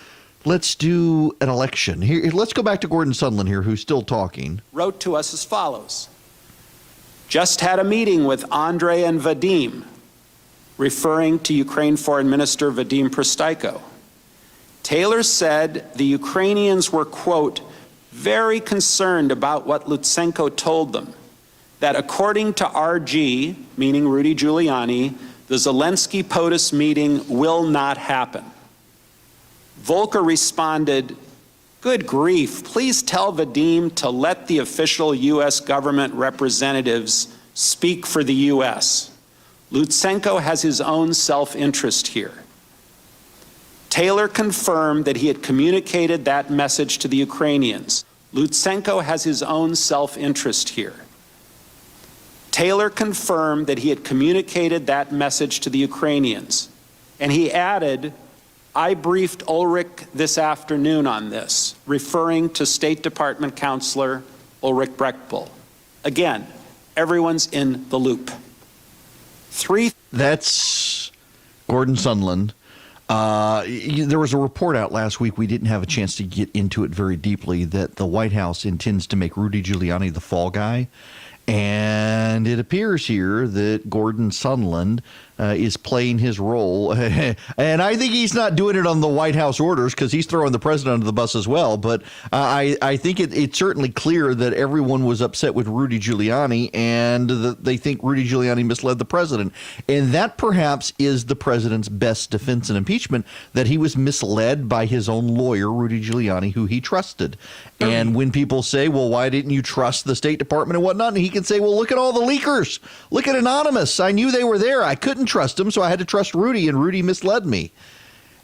[SPEAKER 1] an election." Here, let's go back to Gordon Sondland here, who's still talking.
[SPEAKER 3] Wrote to us as follows: "Just had a meeting with Andrei and Vadim," referring to Ukraine Foreign Minister Vadim Prystaiko. "Taylor said the Ukrainians were, quote, very concerned about what Lutsenko told them, that according to RG," meaning Rudy Giuliani, "the Zelensky-POTUS meeting will not happen." Volker responded, "Good grief, please tell Vadim to let the official U.S. government representatives speak for the U.S. Lutsenko has his own self-interest here." Taylor confirmed that he had communicated that message to the Ukrainians. Lutsenko has his own self-interest here. Taylor confirmed that he had communicated that message to the Ukrainians. And he added, "I briefed Ulrich this afternoon on this," referring to State Department Counselor Ulrich Brechtbull. Again, everyone's in the loop.
[SPEAKER 1] That's Gordon Sondland. There was a report out last week, we didn't have a chance to get into it very deeply, that the White House intends to make Rudy Giuliani the fall guy. And it appears here that Gordon Sondland is playing his role. And I think he's not doing it on the White House orders, because he's throwing the president under the bus as well. But I think it's certainly clear that everyone was upset with Rudy Giuliani, and that they think Rudy Giuliani misled the president. And that perhaps is the president's best defense in impeachment, that he was misled by his own lawyer, Rudy Giuliani, who he trusted. And when people say, well, why didn't you trust the State Department and whatnot? And he can say, well, look at all the leakers. Look at Anonymous. I knew they were there. I couldn't trust him, so I had to trust Rudy, and Rudy misled me.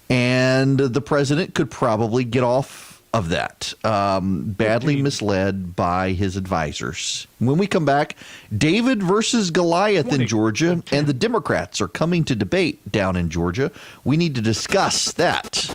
[SPEAKER 1] And the president could probably get off of that, badly misled by his advisors. When we come back, David versus Goliath in Georgia, and the Democrats are coming to debate down in Georgia. We need to discuss that.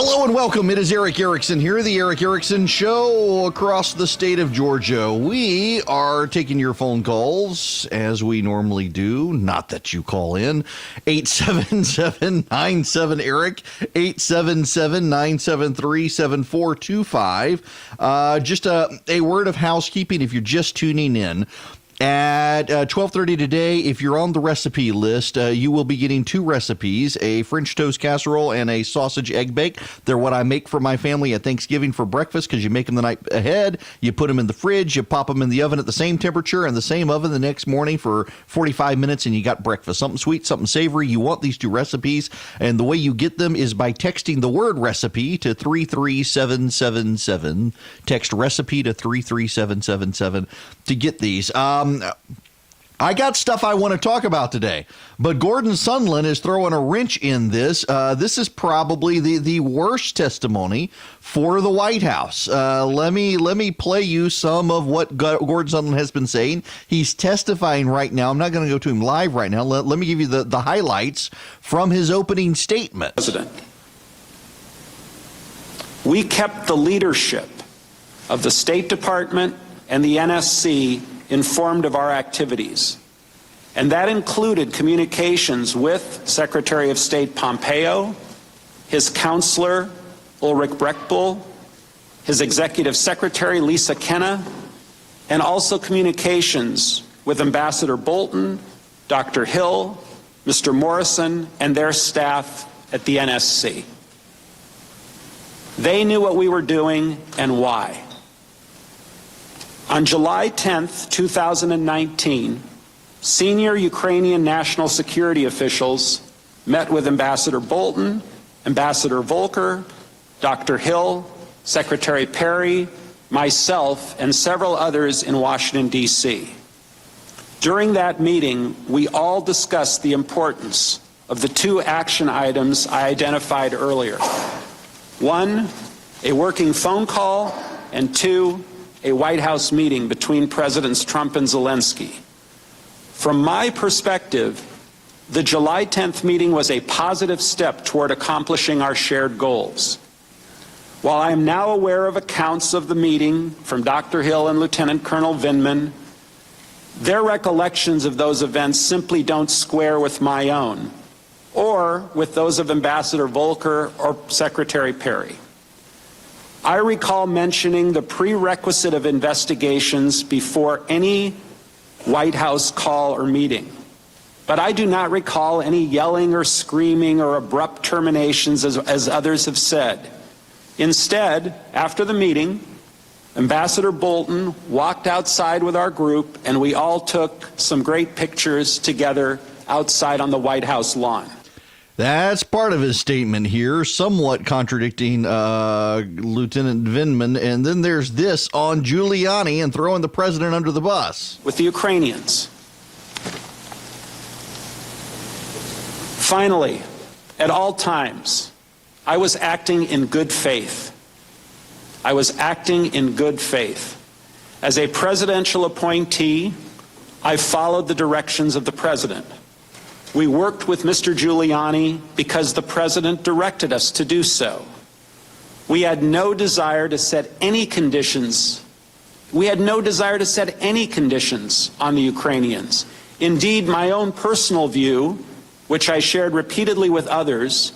[SPEAKER 1] Hello and welcome. It is Erick Erickson here, the Erick Erickson Show across the state of Georgia. We are taking your phone calls as we normally do. Not that you call in. 877-97-ERIC, 877-973-7425. Just a word of housekeeping if you're just tuning in. At 12:30 today, if you're on the recipe list, you will be getting two recipes, a French toast casserole and a sausage egg bake. They're what I make for my family at Thanksgiving for breakfast because you make them the night ahead. You put them in the fridge, you pop them in the oven at the same temperature and the same oven the next morning for 45 minutes, and you got breakfast. Something sweet, something savory. You want these two recipes, and the way you get them is by texting the word recipe to 33777. Text recipe to 33777 to get these. I got stuff I want to talk about today, but Gordon Sondland is throwing a wrench in this. This is probably the worst testimony for the White House. Let me play you some of what Gordon Sondland has been saying. He's testifying right now. I'm not going to go to him live right now. Let me give you the highlights from his opening statement.
[SPEAKER 3] President, we kept the leadership of the State Department and the NSC informed of our activities, and that included communications with Secretary of State Pompeo, his counselor Ulrich Brechtbull, his executive secretary Lisa Kenna, and also communications with Ambassador Bolton, Dr. Hill, Mr. Morrison, and their staff at the NSC. They knew what we were doing and why. On July 10th, 2019, senior Ukrainian national security officials met with Ambassador Bolton, Ambassador Volker, Dr. Hill, Secretary Perry, myself, and several others in Washington, D.C. During that meeting, we all discussed the importance of the two action items I identified earlier. One, a working phone call, and two, a White House meeting between Presidents Trump and Zelensky. From my perspective, the July 10th meeting was a positive step toward accomplishing our shared goals. While I am now aware of accounts of the meeting from Dr. Hill and Lieutenant Colonel Vindman, their recollections of those events simply don't square with my own, or with those of Ambassador Volker or Secretary Perry. I recall mentioning the prerequisite of investigations before any White House call or meeting, but I do not recall any yelling or screaming or abrupt terminations as others have said. Instead, after the meeting, Ambassador Bolton walked outside with our group and we all took some great pictures together outside on the White House lawn.
[SPEAKER 1] That's part of his statement here, somewhat contradicting Lieutenant Vindman. And then there's this on Giuliani and throwing the president under the bus.
[SPEAKER 3] With the Ukrainians. Finally, at all times, I was acting in good faith. I was acting in good faith. As a presidential appointee, I followed the directions of the president. We worked with Mr. Giuliani because the president directed us to do so. We had no desire to set any conditions. We had no desire to set any conditions on the Ukrainians. Indeed, my own personal view, which I shared repeatedly with others,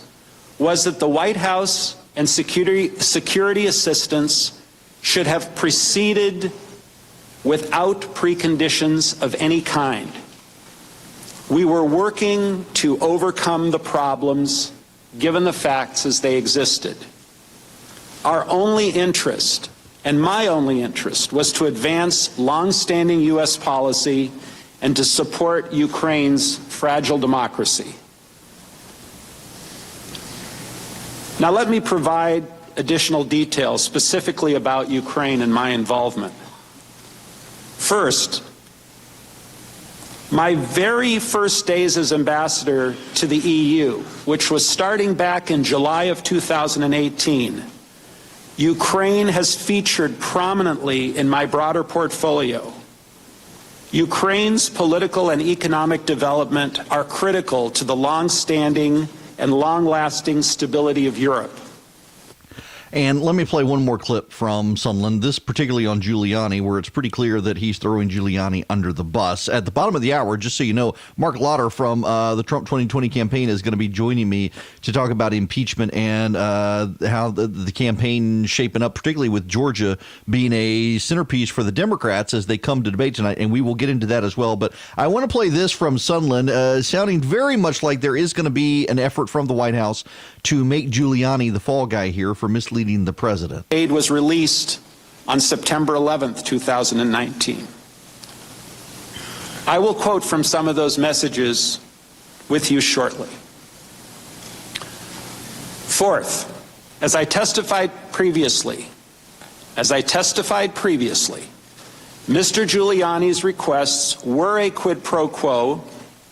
[SPEAKER 3] was that the White House and security assistance should have proceeded without preconditions of any kind. We were working to overcome the problems, given the facts as they existed. Our only interest, and my only interest, was to advance long-standing U.S. policy and to support Ukraine's fragile democracy. Now let me provide additional details specifically about Ukraine and my involvement. First, my very first days as ambassador to the EU, which was starting back in July of 2018, Ukraine has featured prominently in my broader portfolio. Ukraine's political and economic development are critical to the long-standing and long-lasting stability of Europe.
[SPEAKER 1] And let me play one more clip from Sunland, this particularly on Giuliani, where it's pretty clear that he's throwing Giuliani under the bus. At the bottom of the hour, just so you know, Mark Lauder from the Trump 2020 campaign is going to be joining me to talk about impeachment and how the campaign shaping up, particularly with Georgia being a centerpiece for the Democrats as they come to debate tonight. And we will get into that as well. But I want to play this from Sunland, sounding very much like there is going to be an effort from the White House to make Giuliani the fall guy here for misleading the president.
[SPEAKER 3] Aid was released on September 11th, 2019. I will quote from some of those messages with you shortly. Fourth, as I testified previously, Mr. Giuliani's requests were a quid pro quo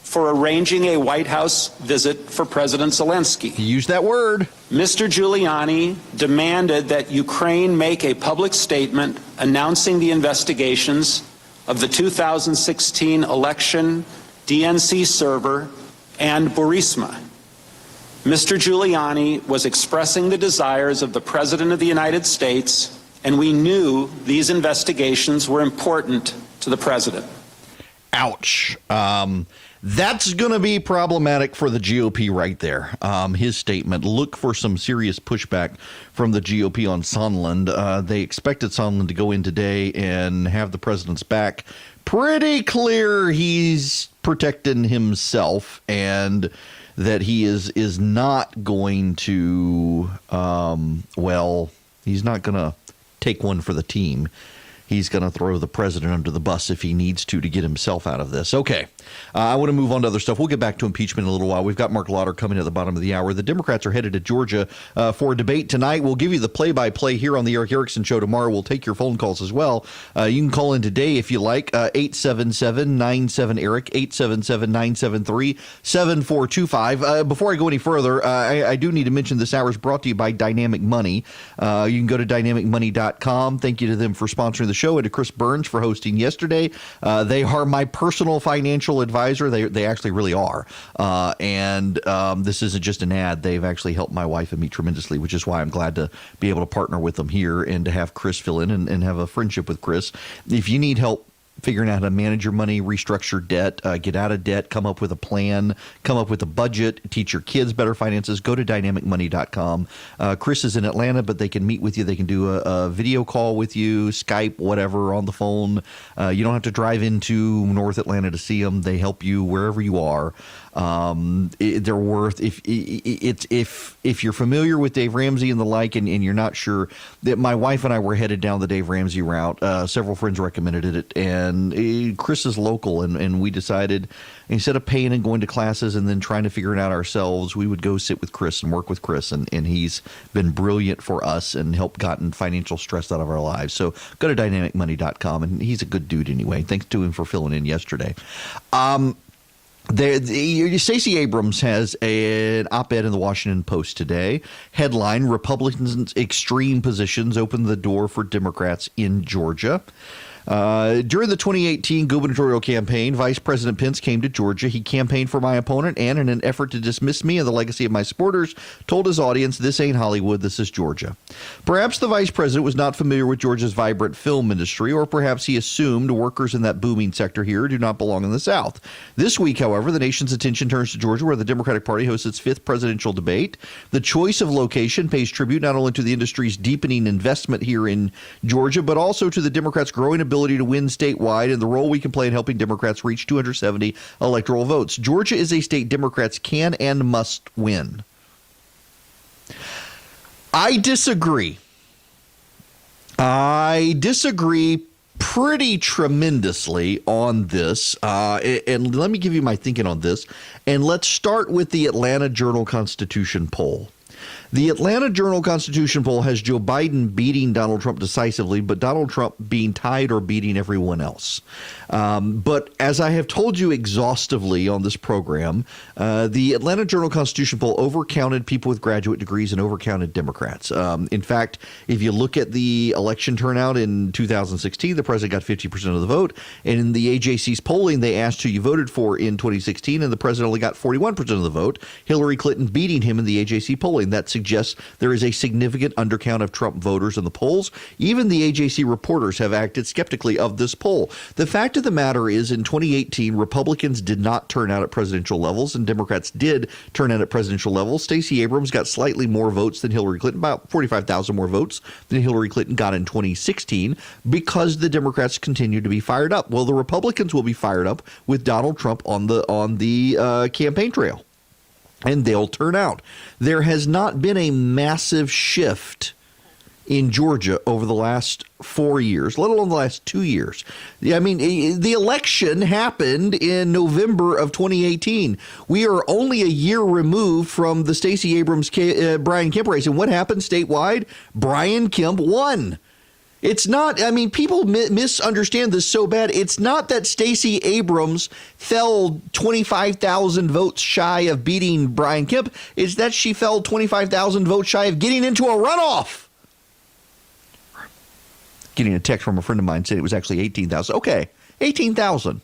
[SPEAKER 3] for arranging a White House visit for President Zelensky.
[SPEAKER 1] He used that word.
[SPEAKER 3] Mr. Giuliani demanded that Ukraine make a public statement announcing the investigations of the 2016 election, DNC server, and Burisma. Mr. Giuliani was expressing the desires of the President of the United States, and we knew these investigations were important to the President.
[SPEAKER 1] Ouch. That's going to be problematic for the GOP right there. His statement. Look for some serious pushback from the GOP on Sondland. They expected Sondland to go in today and have the president's back. Pretty clear he's protecting himself and that he is not going to, he's not going to take one for the team. He's going to throw the president under the bus if he needs to get himself out of this. Okay. I want to move on to other stuff. We'll get back to impeachment in a little while. We've got Mark Lauder coming at the bottom of the hour. The Democrats are headed to Georgia for a debate tonight. We'll give you the play-by-play here on the Erick Erickson Show tomorrow. We'll take your phone calls as well. You can call in today if you like, 877-97-ERIC, 877-973-7425. Before I go any further, I do need to mention this hour is brought to you by Dynamic Money. You can go to dynamicmoney.com. Thank you to them for sponsoring the show and to Chris Burns for hosting yesterday. They are my personal financial advisor. They actually really are. And this isn't just an ad. They've actually helped my wife and me tremendously, which is why I'm glad to be able to partner with them here and to have Chris fill in and have a friendship with Chris. If you need help figuring out how to manage your money, restructure debt, get out of debt, come up with a plan, come up with a budget, teach your kids better finances, go to dynamicmoney.com. Chris is in Atlanta, but they can meet with you. They can do a video call with you, Skype, whatever, on the phone. You don't have to drive into North Atlanta to see them. They help you wherever you are. They're worth if you're familiar with Dave Ramsey and the like, and you're not sure, that my wife and I were headed down the Dave Ramsey route. Several friends recommended it, and Chris is local, and we decided instead of paying and going to classes and then trying to figure it out ourselves, we would go sit with Chris and work with Chris, and he's been brilliant for us and helped gotten financial stress out of our lives. So go to dynamicmoney.com, and he's a good dude anyway. Thanks to him for filling in yesterday. Stacey Abrams has an op-ed in the Washington Post today. Headline: Republicans' extreme positions open the door for Democrats in Georgia. During the 2018 gubernatorial campaign, Vice President Pence came to Georgia. He campaigned for my opponent and, in an effort to dismiss me and the legacy of my supporters, told his audience, "This ain't Hollywood, this is Georgia." Perhaps the vice president was not familiar with Georgia's vibrant film industry, or perhaps he assumed workers in that booming sector here do not belong in the South. This week, however, the nation's attention turns to Georgia, where the Democratic Party hosts its fifth presidential debate. The choice of location pays tribute not only to the industry's deepening investment here in Georgia, but also to the Democrats' growing ability to win statewide and the role we can play in helping Democrats reach 270 electoral votes. Georgia is a state Democrats can and must win. I disagree. I disagree pretty tremendously on this. And let me give you my thinking on this. And let's start with the Atlanta Journal-Constitution poll. The Atlanta Journal-Constitution poll has Joe Biden beating Donald Trump decisively, but Donald Trump being tied or beating everyone else. But as I have told you exhaustively on this program, the Atlanta Journal-Constitution poll overcounted people with graduate degrees and overcounted Democrats. In fact, if you look at the election turnout in 2016, the president got 50% of the vote. And in the AJC's polling, they asked who you voted for in 2016, and the president only got 41% of the vote. Hillary Clinton beating him in the AJC polling. That suggests there is a significant undercount of Trump voters in the polls. Even the AJC reporters have acted skeptically of this poll. The fact of the matter is, in 2018, Republicans did not turn out at presidential levels, and Democrats did turn out at presidential levels. Stacey Abrams got slightly more votes than Hillary Clinton, about 45,000 more votes than Hillary Clinton got in 2016, because the Democrats continue to be fired up. Well, the Republicans will be fired up with Donald Trump on the campaign trail, and they'll turn out. There has not been a massive shift in Georgia over the last 4 years, let alone the last 2 years. I mean, the election happened in November of 2018. We are only a year removed from the Stacey Abrams Brian Kemp race. And what happened statewide? Brian Kemp won. It's not, I mean, people misunderstand this so bad. It's not that Stacey Abrams fell 25,000 votes shy of beating Brian Kemp. It's that she fell 25,000 votes shy of getting into a runoff. Getting a text from a friend of mine said it was actually 18,000. Okay, 18,000.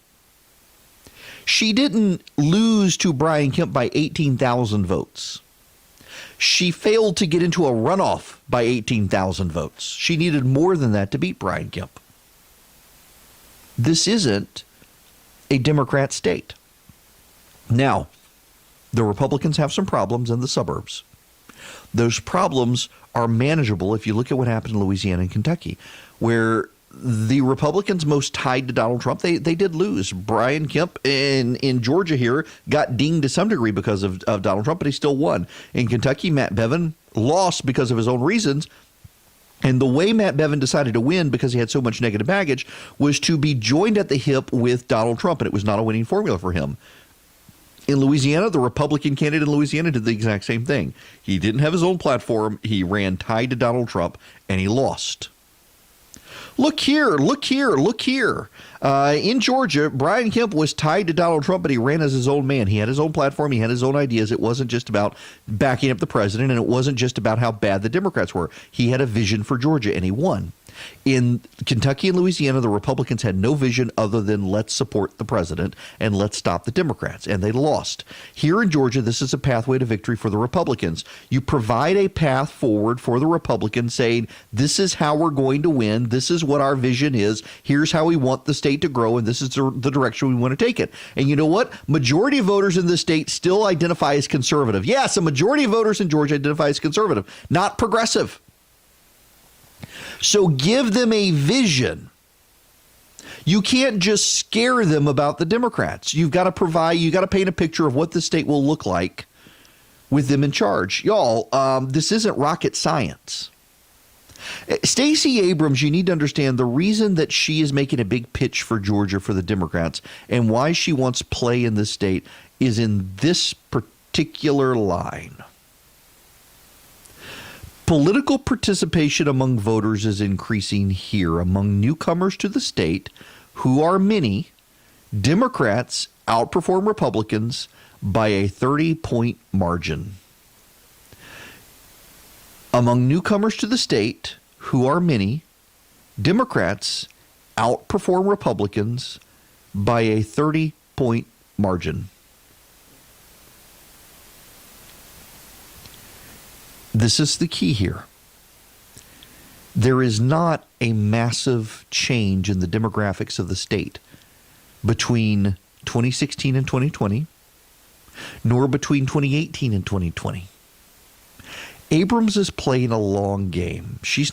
[SPEAKER 1] She didn't lose to Brian Kemp by 18,000 votes. She failed to get into a runoff by 18,000 votes. She needed more than that to beat Brian Kemp. This isn't a Democrat state. Now, the Republicans have some problems in the suburbs. Those problems are manageable if you look at what happened in Louisiana and Kentucky, where the Republicans most tied to Donald Trump, they did lose. Brian Kemp in Georgia here got dinged to some degree because of Donald Trump, but he still won. In Kentucky, Matt Bevin lost because of his own reasons. And the way Matt Bevin decided to win, because he had so much negative baggage, was to be joined at the hip with Donald Trump, and it was not a winning formula for him. In Louisiana, the Republican candidate in Louisiana did the exact same thing. He didn't have his own platform. He ran tied to Donald Trump, and he lost. Look here, look here, look here. In Georgia, Brian Kemp was tied to Donald Trump, but he ran as his own man. He had his own platform. He had his own ideas. It wasn't just about backing up the president, and it wasn't just about how bad the Democrats were. He had a vision for Georgia, and he won. In Kentucky and Louisiana, the Republicans had no vision other than let's support the president and let's stop the Democrats, and they lost. Here in Georgia, this is a pathway to victory for the Republicans. You provide a path forward for the Republicans, saying this is how we're going to win, this is what our vision is, here's how we want the state to grow, and this is the direction we want to take it. And you know what? Majority of voters in the state still identify as conservative. Yes, a majority of voters in Georgia identify as conservative, not progressive. So give them a vision. You can't just scare them about the Democrats. You've got to paint a picture of what the state will look like with them in charge. Y'all, this isn't rocket science. Stacey Abrams, you need to understand the reason that she is making a big pitch for Georgia for the Democrats and why she wants play in this state is in this particular line. Political participation among voters is increasing here. Among newcomers to the state, who are many, Democrats outperform Republicans by a 30-point margin. Among newcomers to the state, who are many, Democrats outperform Republicans by a 30-point margin. This is the key here. There is not a massive change in the demographics of the state between 2016 and 2020, nor between 2018 and 2020. Abrams is playing a long game. She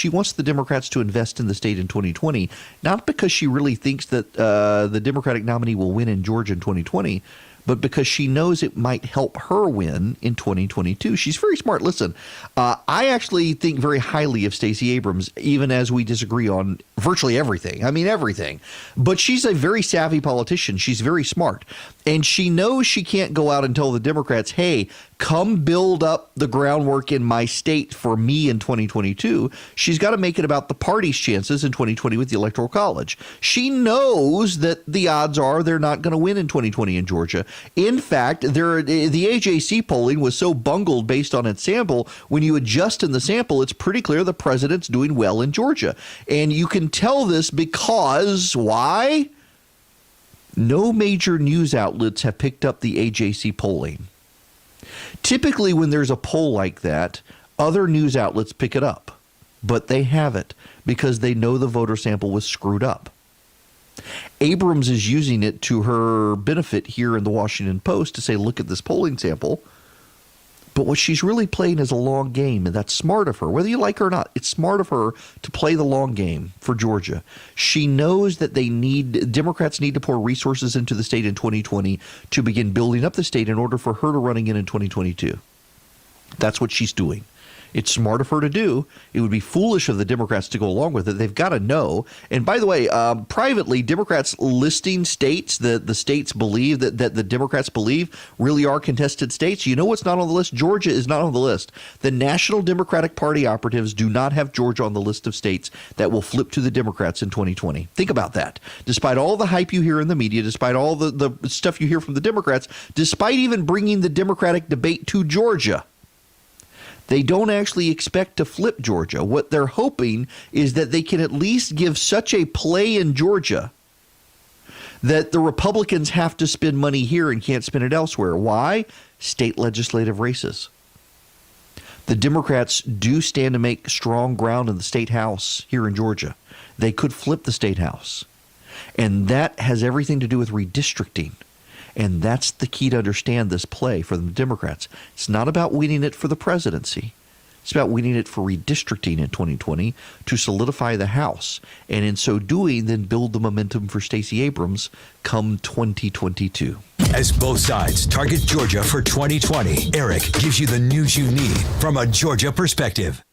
[SPEAKER 1] wants the Democrats to invest in the state in 2020, not because she really thinks that the Democratic nominee will win in Georgia in 2020, but because she knows it might help her win in 2022. She's very smart. Listen, I actually think very highly of Stacey Abrams, even as we disagree on virtually everything. I mean, everything. But she's a very savvy politician. She's very smart. And she knows she can't go out and tell the Democrats, hey, come build up the groundwork in my state for me in 2022. She's got to make it about the party's chances in 2020 with the Electoral College. She knows that the odds are they're not going to win in 2020 in Georgia. In fact, the AJC polling was so bungled based on its sample. When you adjust in the sample, it's pretty clear the president's doing well in Georgia. And you can tell this because, why? No major news outlets have picked up the AJC polling. Typically, when there's a poll like that, other news outlets pick it up, but they haven't because they know the voter sample was screwed up. Abrams is using it to her benefit here in the Washington Post to say, look at this polling sample. But what she's really playing is a long game, and that's smart of her. Whether you like her or not, it's smart of her to play the long game for Georgia. She knows that Democrats need to pour resources into the state in 2020 to begin building up the state in order for her to run again in 2022. That's what she's doing. It's smart of her to do. It would be foolish of the Democrats to go along with it. They've got to know. And by the way, privately, Democrats listing states that the states believe that the Democrats believe really are contested states. You know what's not on the list? Georgia is not on the list. The National Democratic Party operatives do not have Georgia on the list of states that will flip to the Democrats in 2020. Think about that. Despite all the hype you hear in the media, despite all the stuff you hear from the Democrats, despite even bringing the Democratic debate to Georgia, they don't actually expect to flip Georgia. What they're hoping is that they can at least give such a play in Georgia that the Republicans have to spend money here and can't spend it elsewhere. Why? State legislative races. The Democrats do stand to make strong ground in the state house here in Georgia. They could flip the state house. And that has everything to do with redistricting. And that's the key to understand this play for the Democrats. It's not about winning it for the presidency. It's about winning it for redistricting in 2020 to solidify the House. And in so doing, then build the momentum for Stacey Abrams come 2022.
[SPEAKER 2] As both sides target Georgia for 2020, Erick gives you the news you need from a Georgia perspective.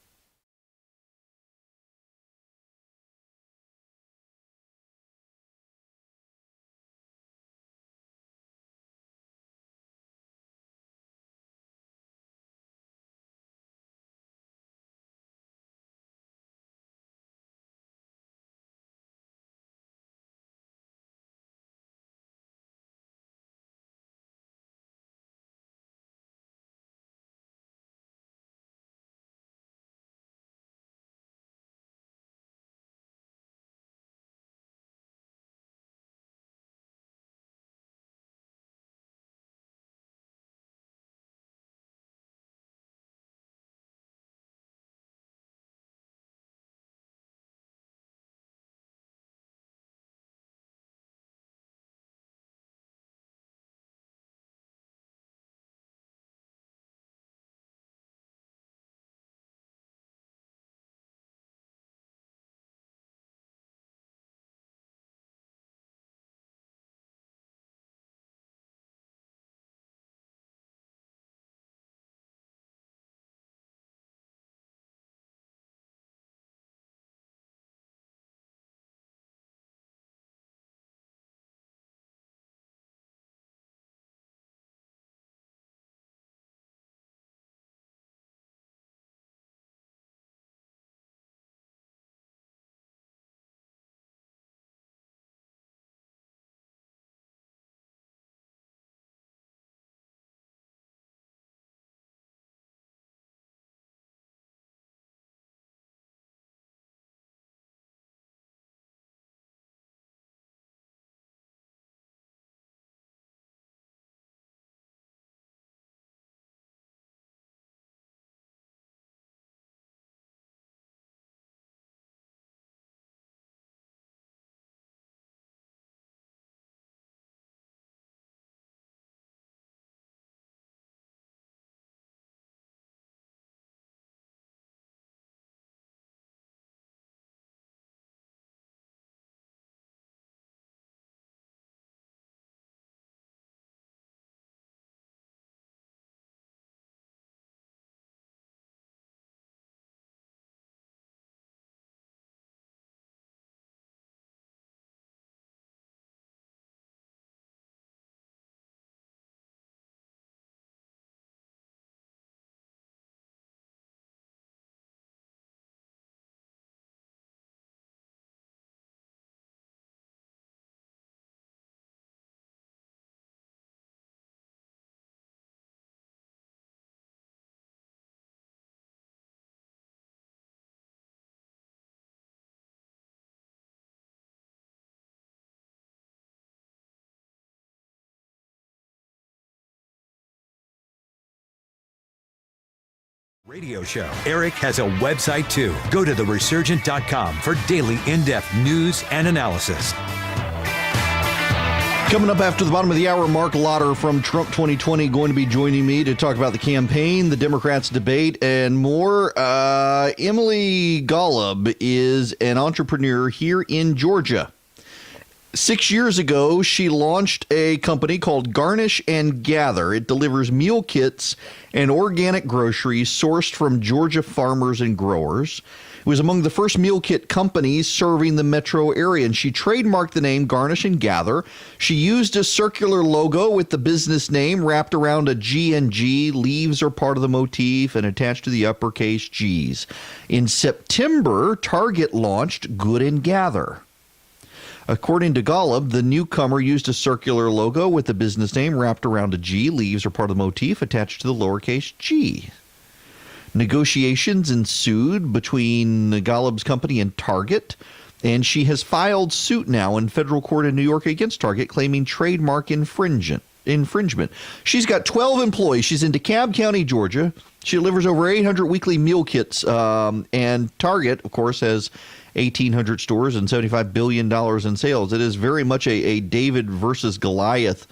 [SPEAKER 2] Radio show. Erick has a website too. Go to theresurgent.com for daily in-depth news and analysis.
[SPEAKER 1] Coming up after the bottom of the hour, Mark Lotter from Trump 2020 going to be joining me to talk about the campaign, the Democrats' debate, and more. Emily Golub is an entrepreneur here in Georgia. 6 years ago, she launched a company called Garnish and Gather. It delivers meal kits and organic groceries sourced from Georgia farmers and growers. It was among the first meal kit companies serving the metro area, and she trademarked the name Garnish and Gather. She used a circular logo with the business name wrapped around a G and G. Leaves are part of the motif and attached to the uppercase G's. In September, Target launched Good and Gather. According to Golub, the newcomer used a circular logo with the business name wrapped around a G. Leaves are part of the motif attached to the lowercase g. Negotiations ensued between Golub's company and Target, and she has filed suit now in federal court in New York against Target, claiming trademark infringement. She's got 12 employees. She's in DeKalb County, Georgia. She delivers over 800 weekly meal kits, and Target, of course, has 1,800 stores and $75 billion in sales. It is very much a David versus Goliath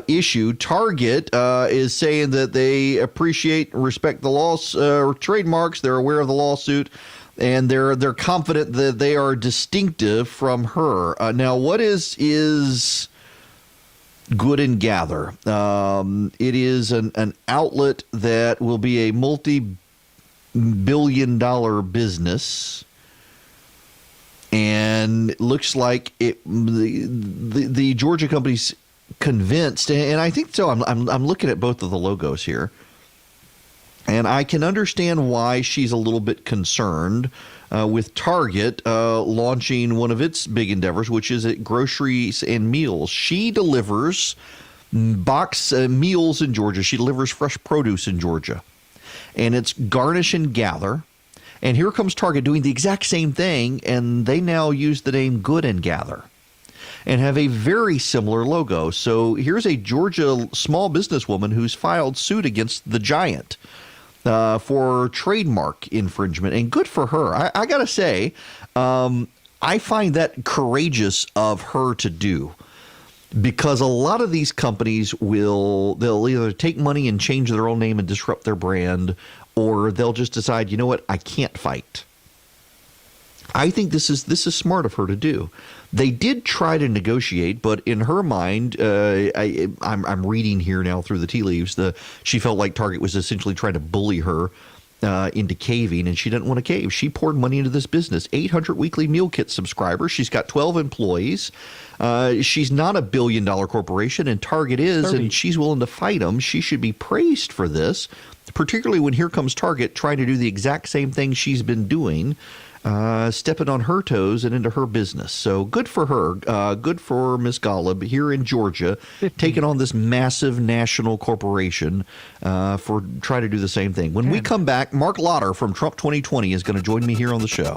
[SPEAKER 1] issue. Target is saying that they appreciate and respect the laws, trademarks. They're aware of the lawsuit, and they're confident that they are distinctive from her. Now, what is Good and Gather? It is an outlet that will be a multi-billion-dollar business. And it looks like the Georgia company's convinced, and I think so. I'm looking at both of the logos here, and I can understand why she's a little bit concerned with Target launching one of its big endeavors, which is at groceries and meals. She delivers box meals in Georgia. She delivers fresh produce in Georgia, and it's Garnish and Gather. And here comes Target doing the exact same thing, and they now use the name Good and Gather and have a very similar logo. So here's a Georgia small businesswoman who's filed suit against the giant for trademark infringement, and good for her. I got to say, I find that courageous of her to do, because a lot of these companies they'll either take money and change their own name and disrupt their brand, or they'll just decide, you know what, I can't fight. I think this is smart of her to do. They did try to negotiate, but in her mind, I'm reading here now through the tea leaves, she felt like Target was essentially trying to bully her into caving, and she didn't want to cave. She poured money into this business. 800 weekly meal kit subscribers. She's got 12 employees. She's not a billion-dollar corporation, and Target is,
[SPEAKER 4] 30.
[SPEAKER 1] and she's willing to fight them. She should be praised for this, particularly when here comes Target trying to do the exact same thing she's been doing, stepping on her toes and into her business. So good for her. Good for Miss Golub here in Georgia, taking on this massive national corporation for trying to do the same thing. When we come back, Mark Lotter from Trump 2020 is going to join me here on the show.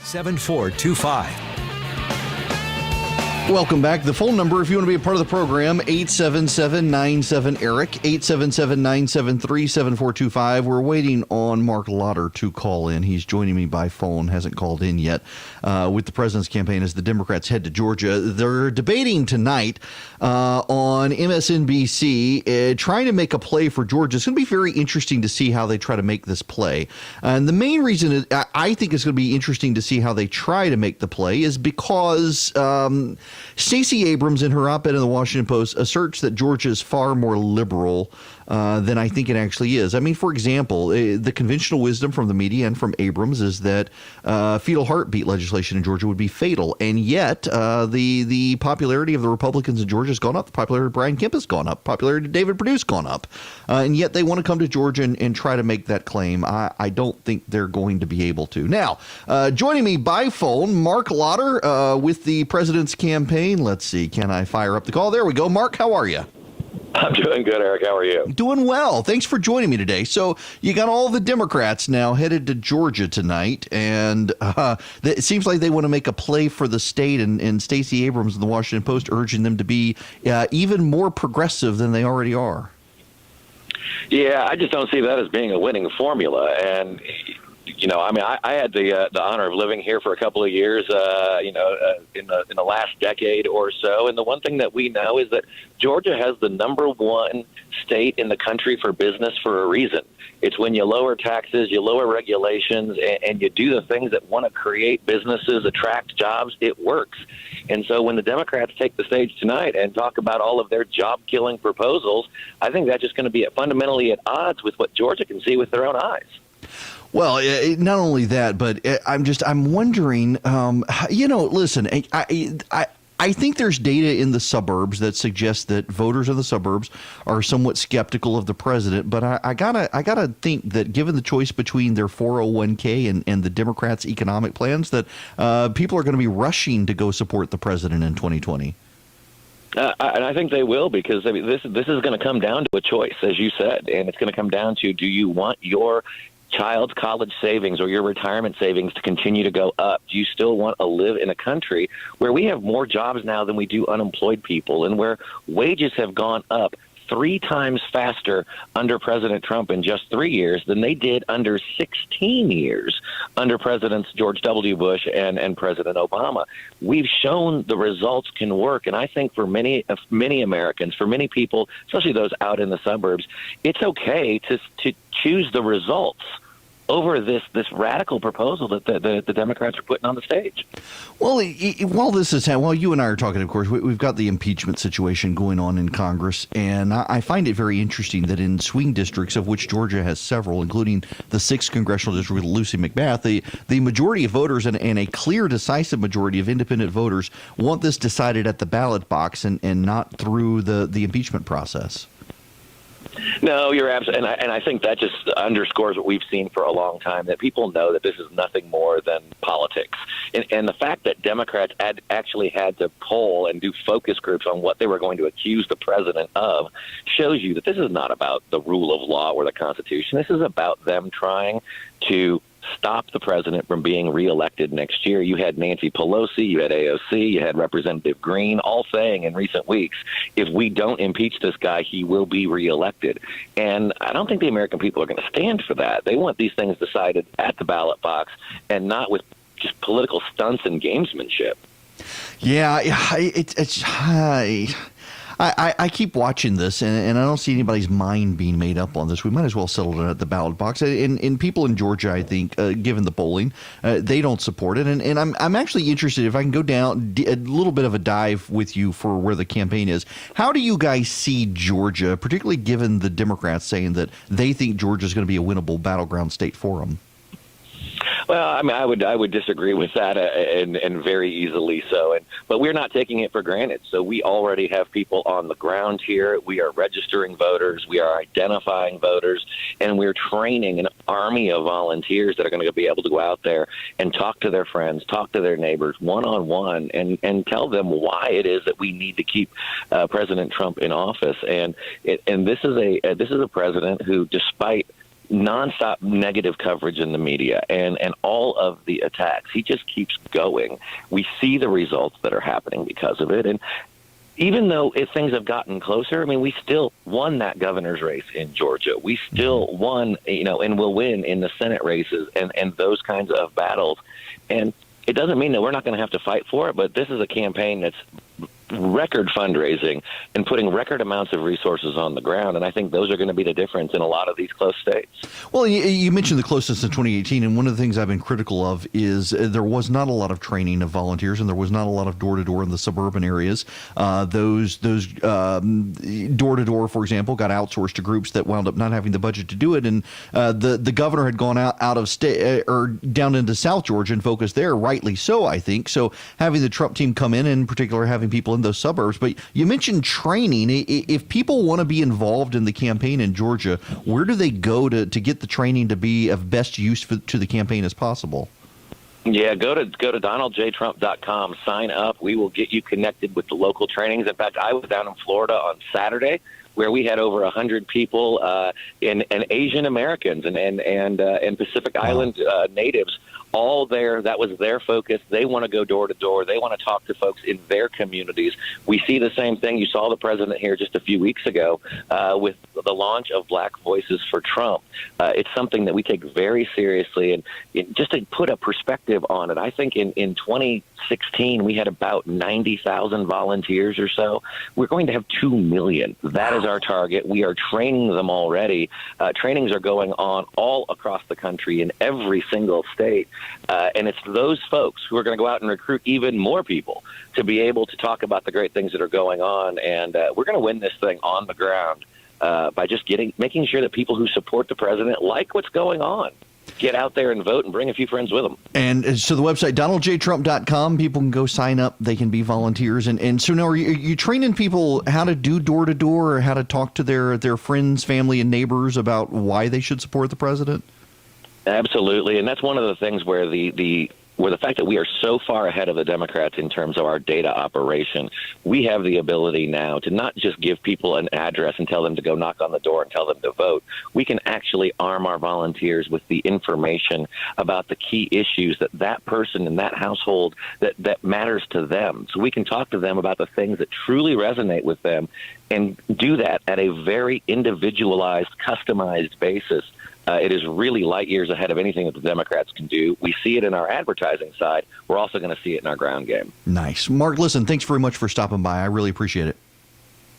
[SPEAKER 2] 7425.
[SPEAKER 1] Welcome back. The phone number, if you want to be a part of the program, 877-97-ERIC, 877-973-7425. We're waiting on Mark Lauder to call in. He's joining me by phone, hasn't called in yet, with the president's campaign as the Democrats head to Georgia. They're debating tonight on MSNBC, trying to make a play for Georgia. It's going to be very interesting to see how they try to make this play. And the main reason I think it's going to be interesting to see how they try to make the play is because Stacey Abrams, in her op-ed in the Washington Post, asserts that Georgia is far more liberal than I think it actually is. I mean, for example, the conventional wisdom from the media and from Abrams is that fetal heartbeat legislation in Georgia would be fatal, and yet the popularity of the Republicans in Georgia has gone up. The popularity of Brian Kemp has gone up. Popularity of David Perdue has gone up, and yet they want to come to Georgia and try to make that claim. I don't think they're going to be able to. Now, joining me by phone, Mark Lauder with the president's campaign. Let's see, can I fire up the call? There we go. Mark, how are you?
[SPEAKER 4] I'm doing good, Eric. How are you?
[SPEAKER 1] Doing well. Thanks for joining me today. So you got all the Democrats now headed to Georgia tonight, and it seems like they want to make a play for the state, and Stacey Abrams in the Washington Post urging them to be even more progressive than they already are.
[SPEAKER 4] Yeah, I just don't see that as being a winning formula. And, you know, I mean, I had the honor of living here for a couple of years, in the last decade or so. And the one thing that we know is that Georgia has the #1 state in the country for business for a reason. It's when you lower taxes, you lower regulations, and you do the things that want to create businesses, attract jobs, it works. And so when the Democrats take the stage tonight and talk about all of their job-killing proposals, I think that's just going to be fundamentally at odds with what Georgia can see with their own eyes.
[SPEAKER 1] Well, not only that, but I'm wondering, listen, I think there's data in the suburbs that suggests that voters in the suburbs are somewhat skeptical of the president. But I gotta think that given the choice between their 401k and the Democrats' economic plans, that people are going to be rushing to go support the president in 2020.
[SPEAKER 4] And I think they will, because I mean, this is going to come down to a choice, as you said, and it's going to come down to, do you want your child's college savings or your retirement savings to continue to go up? Do you still want to live in a country where we have more jobs now than we do unemployed people, and where wages have gone up 3 times faster under President Trump in just 3 years than they did under 16 years under Presidents George W. Bush and President Obama? We've shown the results can work, and I think for many Americans, for many people, especially those out in the suburbs, it's okay to choose the results over this radical proposal that the Democrats are putting on the stage. Well,
[SPEAKER 1] while you and I are talking, of course, we've got the impeachment situation going on in Congress, and I find it very interesting that in swing districts, of which Georgia has several, including the 6th congressional district with Lucy McBath, the majority of voters and a clear, decisive majority of independent voters want this decided at the ballot box and not through the impeachment process.
[SPEAKER 4] No, you're absolutely, and I think that just underscores what we've seen for a long time, that people know that this is nothing more than politics. And the fact that Democrats actually had to poll and do focus groups on what they were going to accuse the president of shows you that this is not about the rule of law or the Constitution. This is about them trying to stop the president from being reelected next year. You had Nancy Pelosi, you had AOC, you had Representative Green, all saying in recent weeks, if we don't impeach this guy, he will be reelected. And I don't think the American people are going to stand for that. They want these things decided at the ballot box and not with just political stunts and gamesmanship.
[SPEAKER 1] Yeah, I keep watching this, and I don't see anybody's mind being made up on this. We might as well settle it at the ballot box. And people in Georgia, I think, given the polling, they don't support it. And I'm actually interested, if I can go down a little bit of a dive with you for where the campaign is. How do you guys see Georgia, particularly given the Democrats saying that they think Georgia is going to be a winnable battleground state for them?
[SPEAKER 4] Well, I mean, I would disagree with that, and very easily so. But we're not taking it for granted. So we already have people on the ground here. We are registering voters. We are identifying voters, and we're training an army of volunteers that are going to be able to go out there and talk to their friends, talk to their neighbors one-on-one, and tell them why it is that we need to keep President Trump in office. And this is a president who, despite nonstop negative coverage in the media and all of the attacks. He just keeps going. We see the results that are happening because of it. And even though things have gotten closer, I mean, we still won that governor's race in Georgia. We still won, and will win in the Senate races and those kinds of battles. And it doesn't mean that we're not going to have to fight for it, but this is a campaign that's record fundraising and putting record amounts of resources on the ground. And I think those are going to be the difference in a lot of these close states.
[SPEAKER 1] Well, you mentioned the closeness in 2018, and one of the things I've been critical of is there was not a lot of training of volunteers, and there was not a lot of door-to-door in the suburban areas. Those door-to-door, for example, got outsourced to groups that wound up not having the budget to do it. And the governor had gone out of state or down into South Georgia and focused there, rightly so, I think. So having the Trump team come in particular, having people in those suburbs. But you mentioned training. If people want to be involved in the campaign in Georgia, where do they go to get the training to be of best use to the campaign as possible?
[SPEAKER 4] Yeah, go to donaldjtrump.com, sign up. We will get you connected with the local trainings. In fact, I was down in Florida on Saturday, where we had over 100 people and Asian Americans and Pacific Island natives all there. That was their focus. They want to go door to door. They want to talk to folks in their communities. We see the same thing. You saw the president here just a few weeks ago with the launch of Black Voices for Trump. It's something that we take very seriously. And just to put a perspective on it, I think in 2016 we had about 90,000 volunteers or so. We're going to have 2 million. That is our target. We are training them already. Trainings are going on all across the country in every single state. And it's those folks who are going to go out and recruit even more people to be able to talk about the great things that are going on. And we're going to win this thing on the ground by just making sure that people who support the president like what's going on. Get out there and vote and bring a few friends with them. And
[SPEAKER 1] so the website, donaldjtrump.com, people can go sign up. They can be volunteers. And so now are you training people how to do door-to-door or how to talk to their friends, family, and neighbors about why they should support the president? Absolutely. And that's one of the things where the fact that we are so far ahead of the Democrats in terms of our data operation, we have the ability now to not just give people an address and tell them to go knock on the door and tell them to vote. We can actually arm our volunteers with the information about the key issues that person in that household that matters to them. So we can talk to them about the things that truly resonate with them and do that at a very individualized, customized basis. It is really light years ahead of anything that the Democrats can do. We see it in our advertising side. We're also going to see it in our ground game. Nice. Mark, listen, thanks very much for stopping by. I really appreciate it.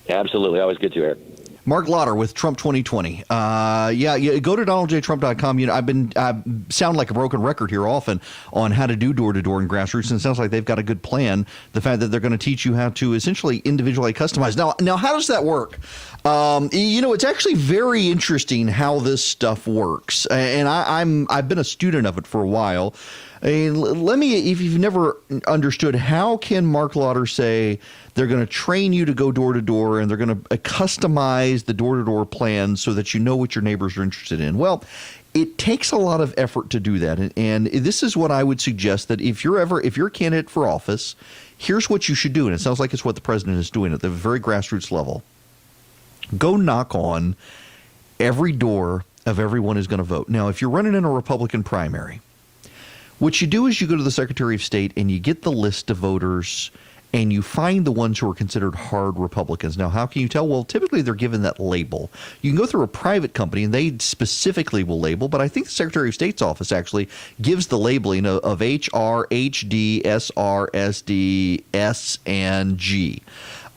[SPEAKER 1] Absolutely. Always good to hear. Mark Lauder with Trump 2020. Go to donaldjtrump.com. I sound like a broken record here often on how to do door-to-door and grassroots, and it sounds like they've got a good plan. The fact that they're going to teach you how to essentially individually customize. Now, how does that work? It's actually very interesting how this stuff works, and I've been a student of it for a while. Let me, if you've never understood, how can Mark Lauder say they're going to train you to go door to door and they're going to customize the door to door plan so that you know what your neighbors are interested in? Well, it takes a lot of effort to do that. And this is what I would suggest, that if you're a candidate for office, here's what you should do. And it sounds like it's what the president is doing at the very grassroots level. Go knock on every door of everyone who's going to vote. Now, if you're running in a Republican primary, what you do is you go to the Secretary of State and you get the list of voters and you find the ones who are considered hard Republicans. Now, how can you tell? Well, typically they're given that label. You can go through a private company and they specifically will label, but I think the Secretary of State's office actually gives the labeling of HR, HD, SR, SD, S, and G.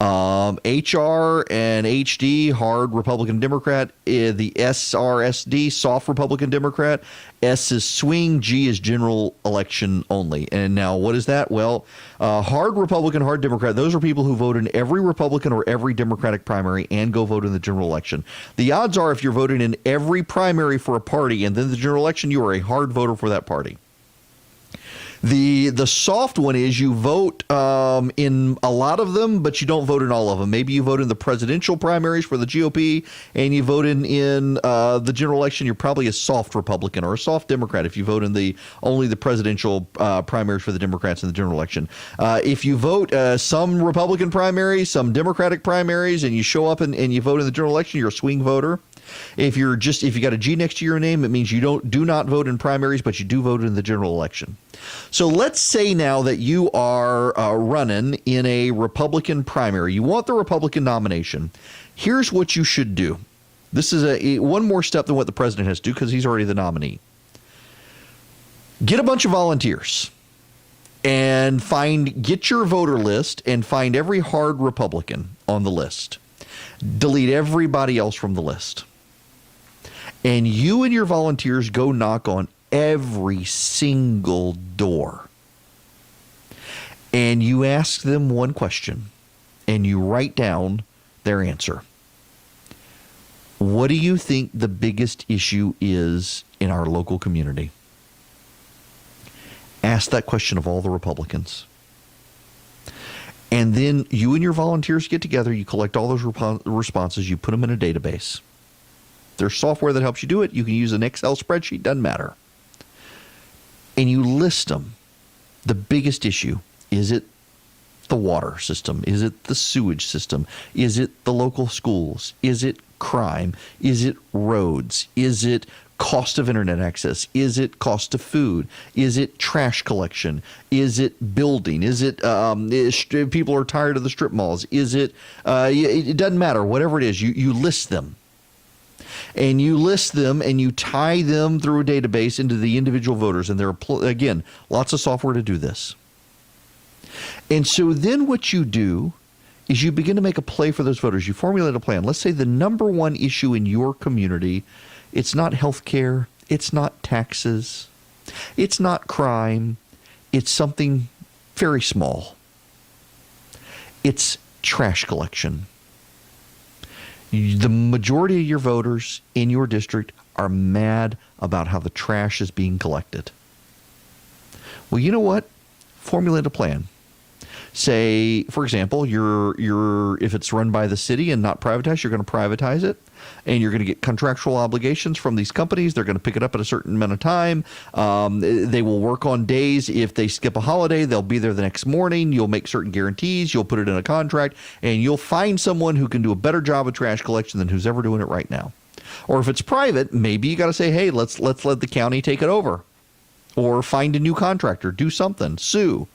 [SPEAKER 1] HR and HD, hard Republican Democrat. The SRSD, soft Republican Democrat. S is swing. G is general election only. And now what is that? Well, hard Republican, hard Democrat. Those are people who vote in every Republican or every Democratic primary and go vote in the general election. The odds are if you're voting in every primary for a party and then the general election, you are a hard voter for that party. The soft one is you vote in a lot of them, but you don't vote in all of them. Maybe you vote in the presidential primaries for the GOP, and you vote in the general election. You're probably a soft Republican or a soft Democrat if you vote in only the presidential primaries for the Democrats in the general election. If you vote some Republican primaries, some Democratic primaries, and you show up and you vote in the general election, you're a swing voter. If you got a G next to your name, it means you do not vote in primaries, but you do vote in the general election. So let's say now that you are running in a Republican primary. You want the Republican nomination. Here's what you should do. This is one more step than what the president has to do because he's already the nominee. Get a bunch of volunteers and get your voter list and find every hard Republican on the list. Delete everybody else from the list. And you and your volunteers go knock on every single door. And you ask them one question and you write down their answer. What do you think the biggest issue is in our local community? Ask that question of all the Republicans. And then you and your volunteers get together, you collect all those responses, you put them in a database. There's software that helps you do it. You can use an Excel spreadsheet, doesn't matter. And you list them. The biggest issue, is it the water system? Is it the sewage system? Is it the local schools? Is it crime? Is it roads? Is it cost of internet access? Is it cost of food? Is it trash collection? Is it building? Is it people are tired of the strip malls? Is it it doesn't matter. Whatever it is, you list them. And you list them and you tie them through a database into the individual voters. And there are, again, lots of software to do this. And so then what you do is you begin to make a play for those voters. You formulate a plan. Let's say the number one issue in your community, it's not health care, it's not taxes, it's not crime, it's something very small. It's trash collection. The majority of your voters in your district are mad about how the trash is being collected. Well, you know what? Formulate a plan. Say, for example, if it's run by the city and not privatized, you're going to privatize it, and you're going to get contractual obligations from these companies. They're going to pick it up at a certain amount of time. They will work on days. If they skip a holiday, they'll be there the next morning. You'll make certain guarantees. You'll put it in a contract, and you'll find someone who can do a better job of trash collection than who's ever doing it right now. Or if it's private, maybe you got to say, hey, let's let the county take it over, or find a new contractor, do something, sue.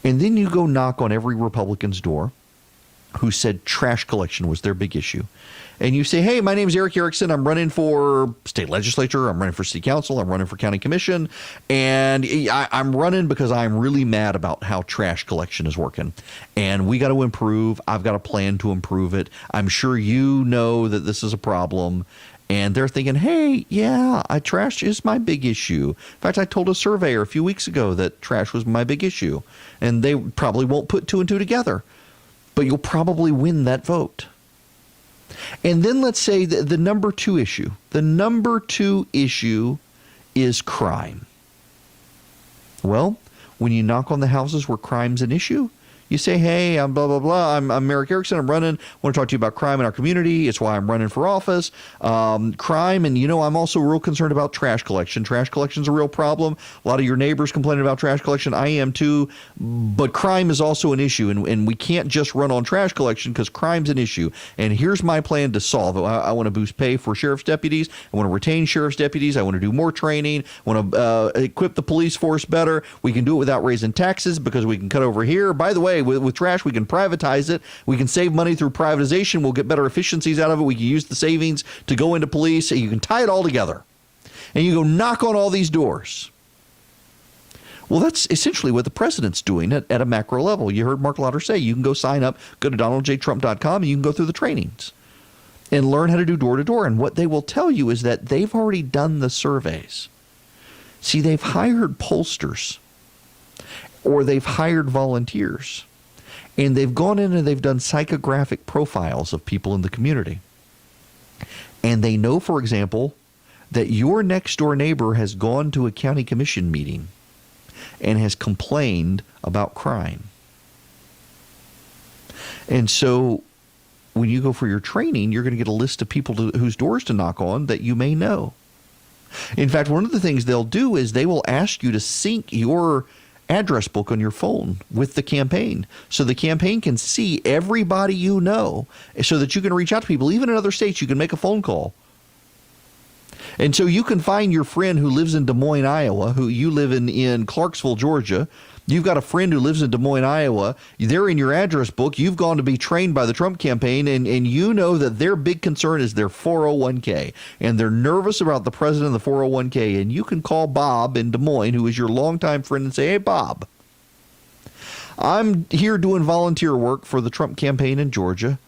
[SPEAKER 1] And then you go knock on every Republican's door who said trash collection was their big issue. And you say, hey, my name is Erick Erickson. I'm running for state legislature. I'm running for city council. I'm running for county commission. And I'm running because I'm really mad about how trash collection is working. And we got to improve. I've got a plan to improve it. I'm sure you know that this is a problem. And they're thinking, hey, yeah, trash is my big issue. In fact, I told a surveyor a few weeks ago that trash was my big issue. And they probably won't put two and two together. But you'll probably win that vote. And then let's say the number two issue. The number two issue is crime. Well, when you knock on the houses where crime's an issue, you say, hey, I'm blah, blah, blah. I'm Erick Erickson. I'm running. I want to talk to you about crime in our community. It's why I'm running for office. Crime. And, I'm also real concerned about trash collection. Trash collection is a real problem. A lot of your neighbors complaining about trash collection. I am too. But crime is also an issue. And we can't just run on trash collection because crime's an issue. And here's my plan to solve it. I want to boost pay for sheriff's deputies. I want to retain sheriff's deputies. I want to do more training. I want to equip the police force better. We can do it without raising taxes because we can cut over here. By the way, with trash, we can privatize it. We can save money through privatization. We'll get better efficiencies out of it. We can use the savings to go into police. You can tie it all together. And you go knock on all these doors. Well, that's essentially what the president's doing at a macro level. You heard Mark Lauder say you can go sign up, go to donaldjtrump.com, and you can go through the trainings and learn how to do door-to-door. And what they will tell you is that they've already done the surveys. See, they've hired pollsters or they've hired volunteers. And they've gone in and they've done psychographic profiles of people in the community. And they know, for example, that your next door neighbor has gone to a county commission meeting and has complained about crime. And so when you go for your training, you're going to get a list of people whose doors to knock on that you may know. In fact, one of the things they'll do is they will ask you to sync your address book on your phone with the campaign, so the campaign can see everybody you know, so that you can reach out to people. Even in other states, you can make a phone call. And so you can find your friend who lives in Des Moines, Iowa, who you live in Clarksville, Georgia. You've got a friend who lives in Des Moines, Iowa. They're in your address book. You've gone to be trained by the Trump campaign, and you know that their big concern is their 401k. And they're nervous about the president of the 401k. And you can call Bob in Des Moines, who is your longtime friend, and say, hey, Bob, I'm here doing volunteer work for the Trump campaign in Georgia.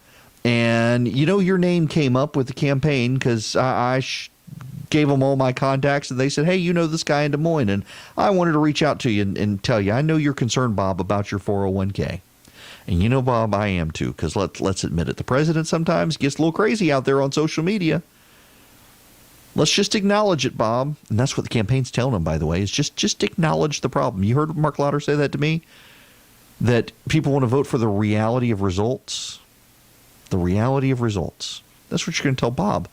[SPEAKER 1] And, you know, your name came up with the campaign because I gave them all my contacts, and they said, hey, you know this guy in Des Moines, and I wanted to reach out to you and tell you, I know you're concerned, Bob, about your 401k. And you know, Bob, I am too, because let's admit it. The president sometimes gets a little crazy out there on social media. Let's just acknowledge it, Bob. And that's what the campaign's telling him, by the way, is just acknowledge the problem. You heard Mark Lauder say that to me, that people want to vote for the reality of results. The reality of results. That's what you're going to tell Bob.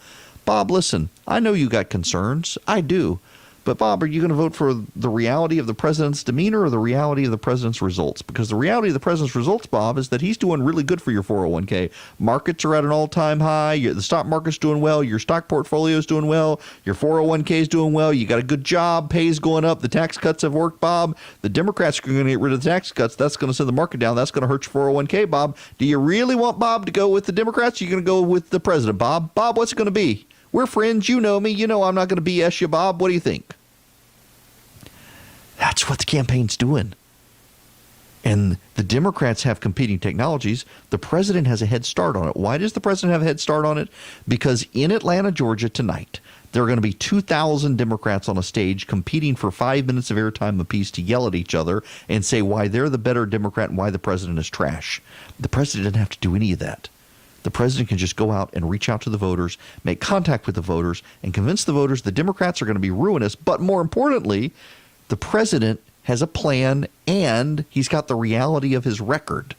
[SPEAKER 1] Bob, listen, I know you got concerns. I do. But, Bob, are you going to vote for the reality of the president's demeanor or the reality of the president's results? Because the reality of the president's results, Bob, is that he's doing really good for your 401k. Markets are at an all-time high. The stock market's doing well. Your stock portfolio's doing well. Your 401k is doing well. You got a good job. Pay's going up. The tax cuts have worked, Bob. The Democrats are going to get rid of the tax cuts. That's going to send the market down. That's going to hurt your 401k, Bob. Do you really want Bob to go with the Democrats? Or are you going to go with the president, Bob? Bob, what's it going to be? We're friends. You know me. You know I'm not going to BS you, Bob. What do you think? That's what the campaign's doing. And the Democrats have competing technologies. The president has a head start on it. Why does the president have a head start on it? Because in Atlanta, Georgia tonight, there are going to be 2,000 Democrats on a stage competing for 5 minutes of airtime apiece to yell at each other and say why they're the better Democrat and why the president is trash. The president doesn't have to do any of that. The president can just go out and reach out to the voters, make contact with the voters, and convince the voters the Democrats are going to be ruinous. But more importantly, the president has a plan, and he's got the reality of his record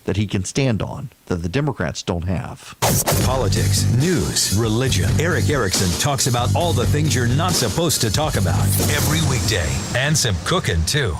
[SPEAKER 1] that he can stand on that the Democrats don't have.
[SPEAKER 2] Politics, news, religion. Erick Erickson talks about all the things you're not supposed to talk about every weekday, and some cooking, too.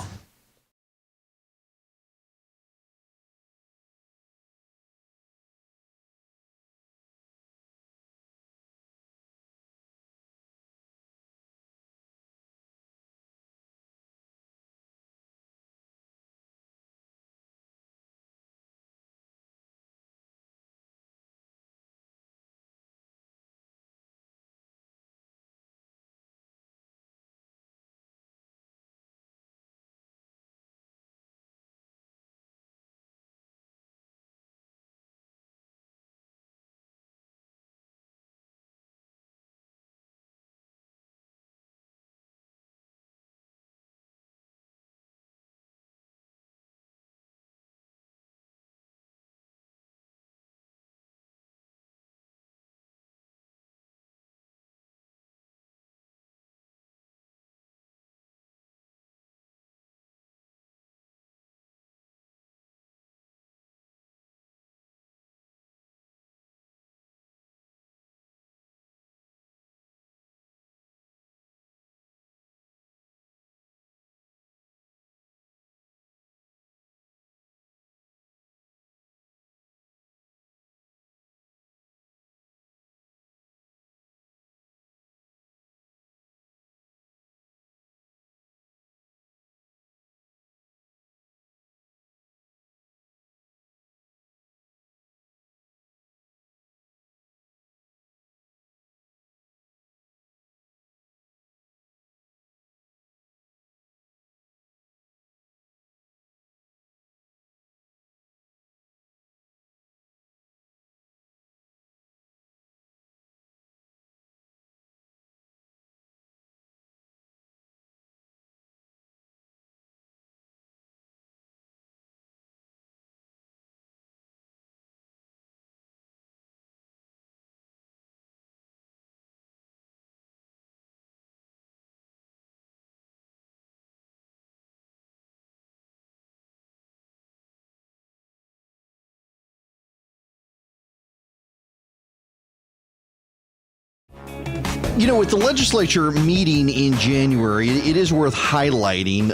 [SPEAKER 1] You know, with the legislature meeting in January, it is worth highlighting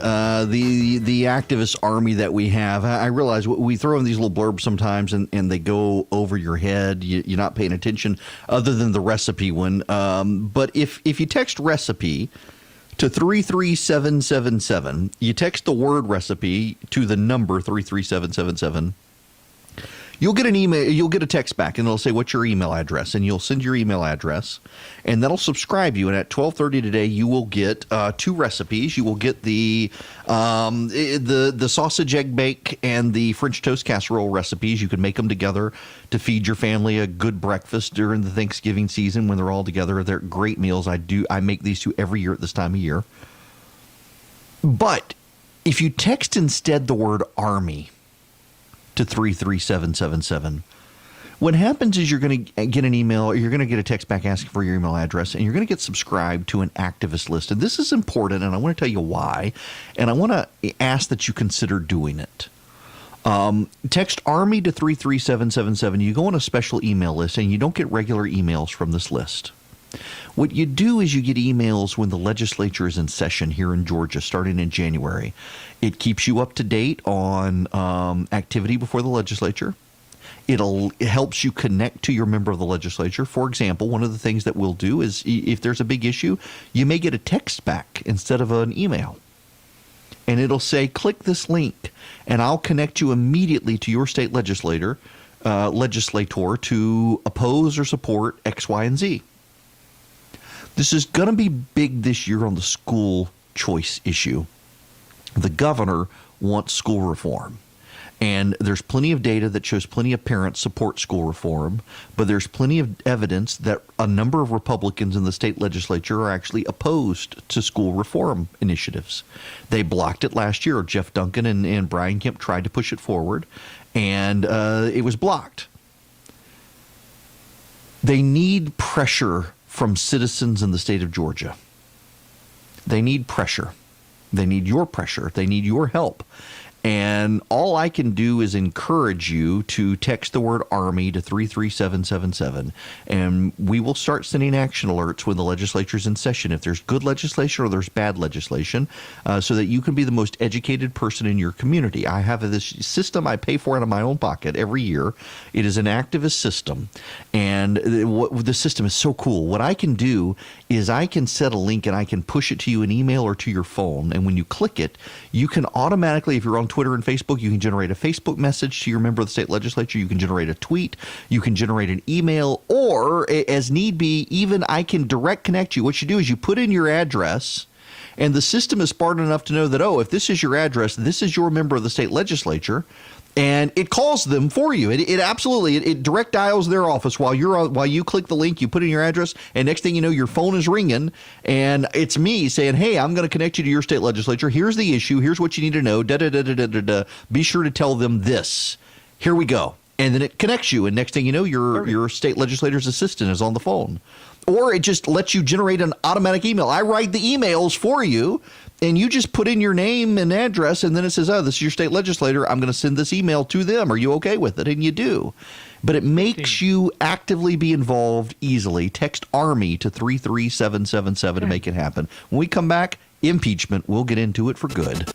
[SPEAKER 1] the activist army that we have. I realize we throw in these little blurbs sometimes, and they go over your head. You're not paying attention, other than the recipe one. But if you text recipe to 33777, you text the word recipe to the number 33777. You'll get an email, you'll get a text back, and it'll say, what's your email address? And you'll send your email address, and that'll subscribe you. And at 12:30 today, you will get 2 recipes. You will get the sausage egg bake and the French toast casserole recipes. You can make them together to feed your family a good breakfast during the Thanksgiving season when they're all together. They're great meals. I make these 2 every year at this time of year. But if you text instead the word Army to 33777, what happens is you're going to get an email, or you're going to get a text back asking for your email address, and you're going to get subscribed to an activist list. And this is important, and I want to tell you why, and I want to ask that you consider doing it. Text Army to 33777. You go on a special email list, and you don't get regular emails from this list. What you do is you get emails when the legislature is in session here in Georgia, starting in January. It keeps you up to date on activity before the legislature. It helps you connect to your member of the legislature. For example, one of the things that we'll do is, if there's a big issue, you may get a text back instead of an email. And it'll say, click this link, and I'll connect you immediately to your state legislator to oppose or support X, Y, and Z. This is going to be big this year on the school choice issue. The governor wants school reform. And there's plenty of data that shows plenty of parents support school reform, but there's plenty of evidence that a number of Republicans in the state legislature are actually opposed to school reform initiatives. They blocked it last year. Jeff Duncan and Brian Kemp tried to push it forward, and it was blocked. They need pressure from citizens in the state of Georgia. They need pressure. They need your pressure. They need your help. And all I can do is encourage you to text the word Army to 33777, and we will start sending action alerts when the legislature's in session, if there's good legislation or there's bad legislation, so that you can be the most educated person in your community. I have this system I pay for out of my own pocket every year. It is an activist system, and the system is so cool. What I can do is I can set a link and I can push it to you in email or to your phone, and when you click it, you can automatically, if you're on Twitter and Facebook, you can generate a Facebook message to your member of the state legislature. You can generate a tweet. You can generate an email, or as need be, even I can direct connect you. What you do is you put in your address, and the system is smart enough to know that, oh, if this is your address, this is your member of the state legislature, and it calls them for you. It absolutely direct dials their office while you click the link. You put in your address, and next thing you know, your phone is ringing, and it's me saying, "Hey, I'm going to connect you to your state legislature. Here's the issue. Here's what you need to know. Da da da da da da da. Be sure to tell them this. Here we go." And then it connects you, and next thing you know, your state legislator's assistant is on the phone. Or it just lets you generate an automatic email. I write the emails for you, and you just put in your name and address, and then it says, oh, this is your state legislator. I'm going to send this email to them. Are you okay with it? And you do. But it makes you actively be involved easily. Text Army to 33777 to make it happen. When we come back, impeachment. We'll get into it for good.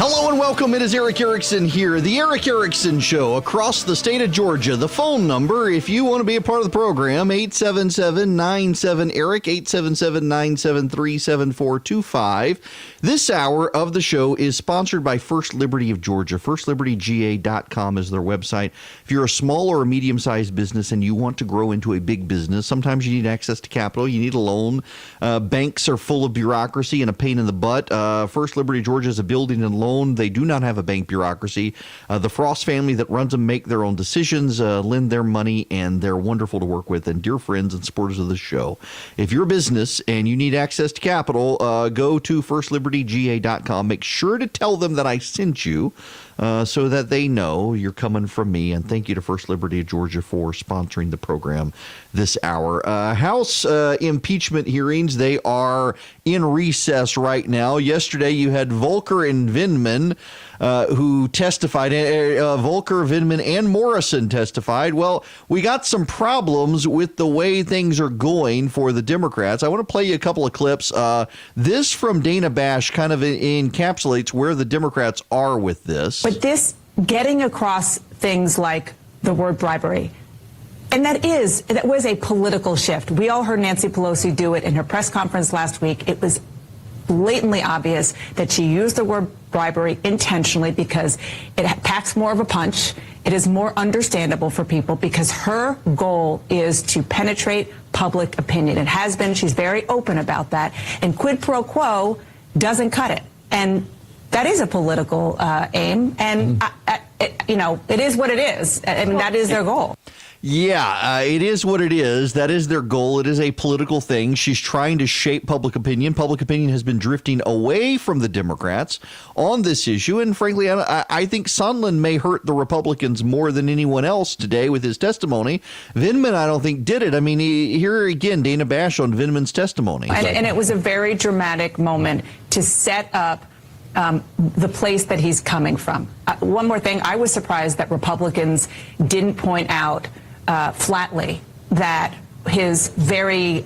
[SPEAKER 1] Hello and welcome. It is Erick Erickson here, the Erick Erickson Show across the state of Georgia. The phone number, if you want to be a part of the program, 877-97-ERIC, 877-973-7425. This hour of the show is sponsored by First Liberty of Georgia. FirstLibertyGA.com is their website. If you're a small or a medium-sized business and you want to grow into a big business, sometimes you need access to capital, you need a loan. Banks are full of bureaucracy and a pain in the butt. First Liberty Georgia is a building and loan. They do not have a bank bureaucracy. The Frost family that runs them make their own decisions, lend their money, and they're wonderful to work with and dear friends and supporters of the show. If you're a business and you need access to capital, go to FirstLibertyGA.com. Make sure to tell them that I sent you so that they know you're coming from me. And thank you to First Liberty of Georgia for sponsoring the program this hour. House impeachment hearings, they are in recess right now. Yesterday, you had Volker and Vindman who testified. Volker, Vindman, and Morrison testified. Well, we got some problems with the way things are going for the Democrats. I want to play you a couple of clips. This from Dana Bash kind of encapsulates where the Democrats are with this.
[SPEAKER 5] But this getting across things like the word bribery, and that was a political shift. We all heard Nancy Pelosi do it in her press conference last week. It was blatantly obvious that she used the word bribery intentionally because it packs more of a punch. It is more understandable for people because her goal is to penetrate public opinion. It has been. She's very open about that. And quid pro quo doesn't cut it. And that is a political aim. And, it is what it is. I mean, that is their goal.
[SPEAKER 1] Yeah, it is what it is. That is their goal. It is a political thing. She's trying to shape public opinion. Public opinion has been drifting away from the Democrats on this issue. And frankly, I think Sondland may hurt the Republicans more than anyone else today with his testimony. Vindman, I don't think, did it. I mean, here again, Dana Bash on Vindman's testimony.
[SPEAKER 5] And it was a very dramatic moment to set up the place that he's coming from. One more thing, I was surprised that Republicans didn't point out flatly that his very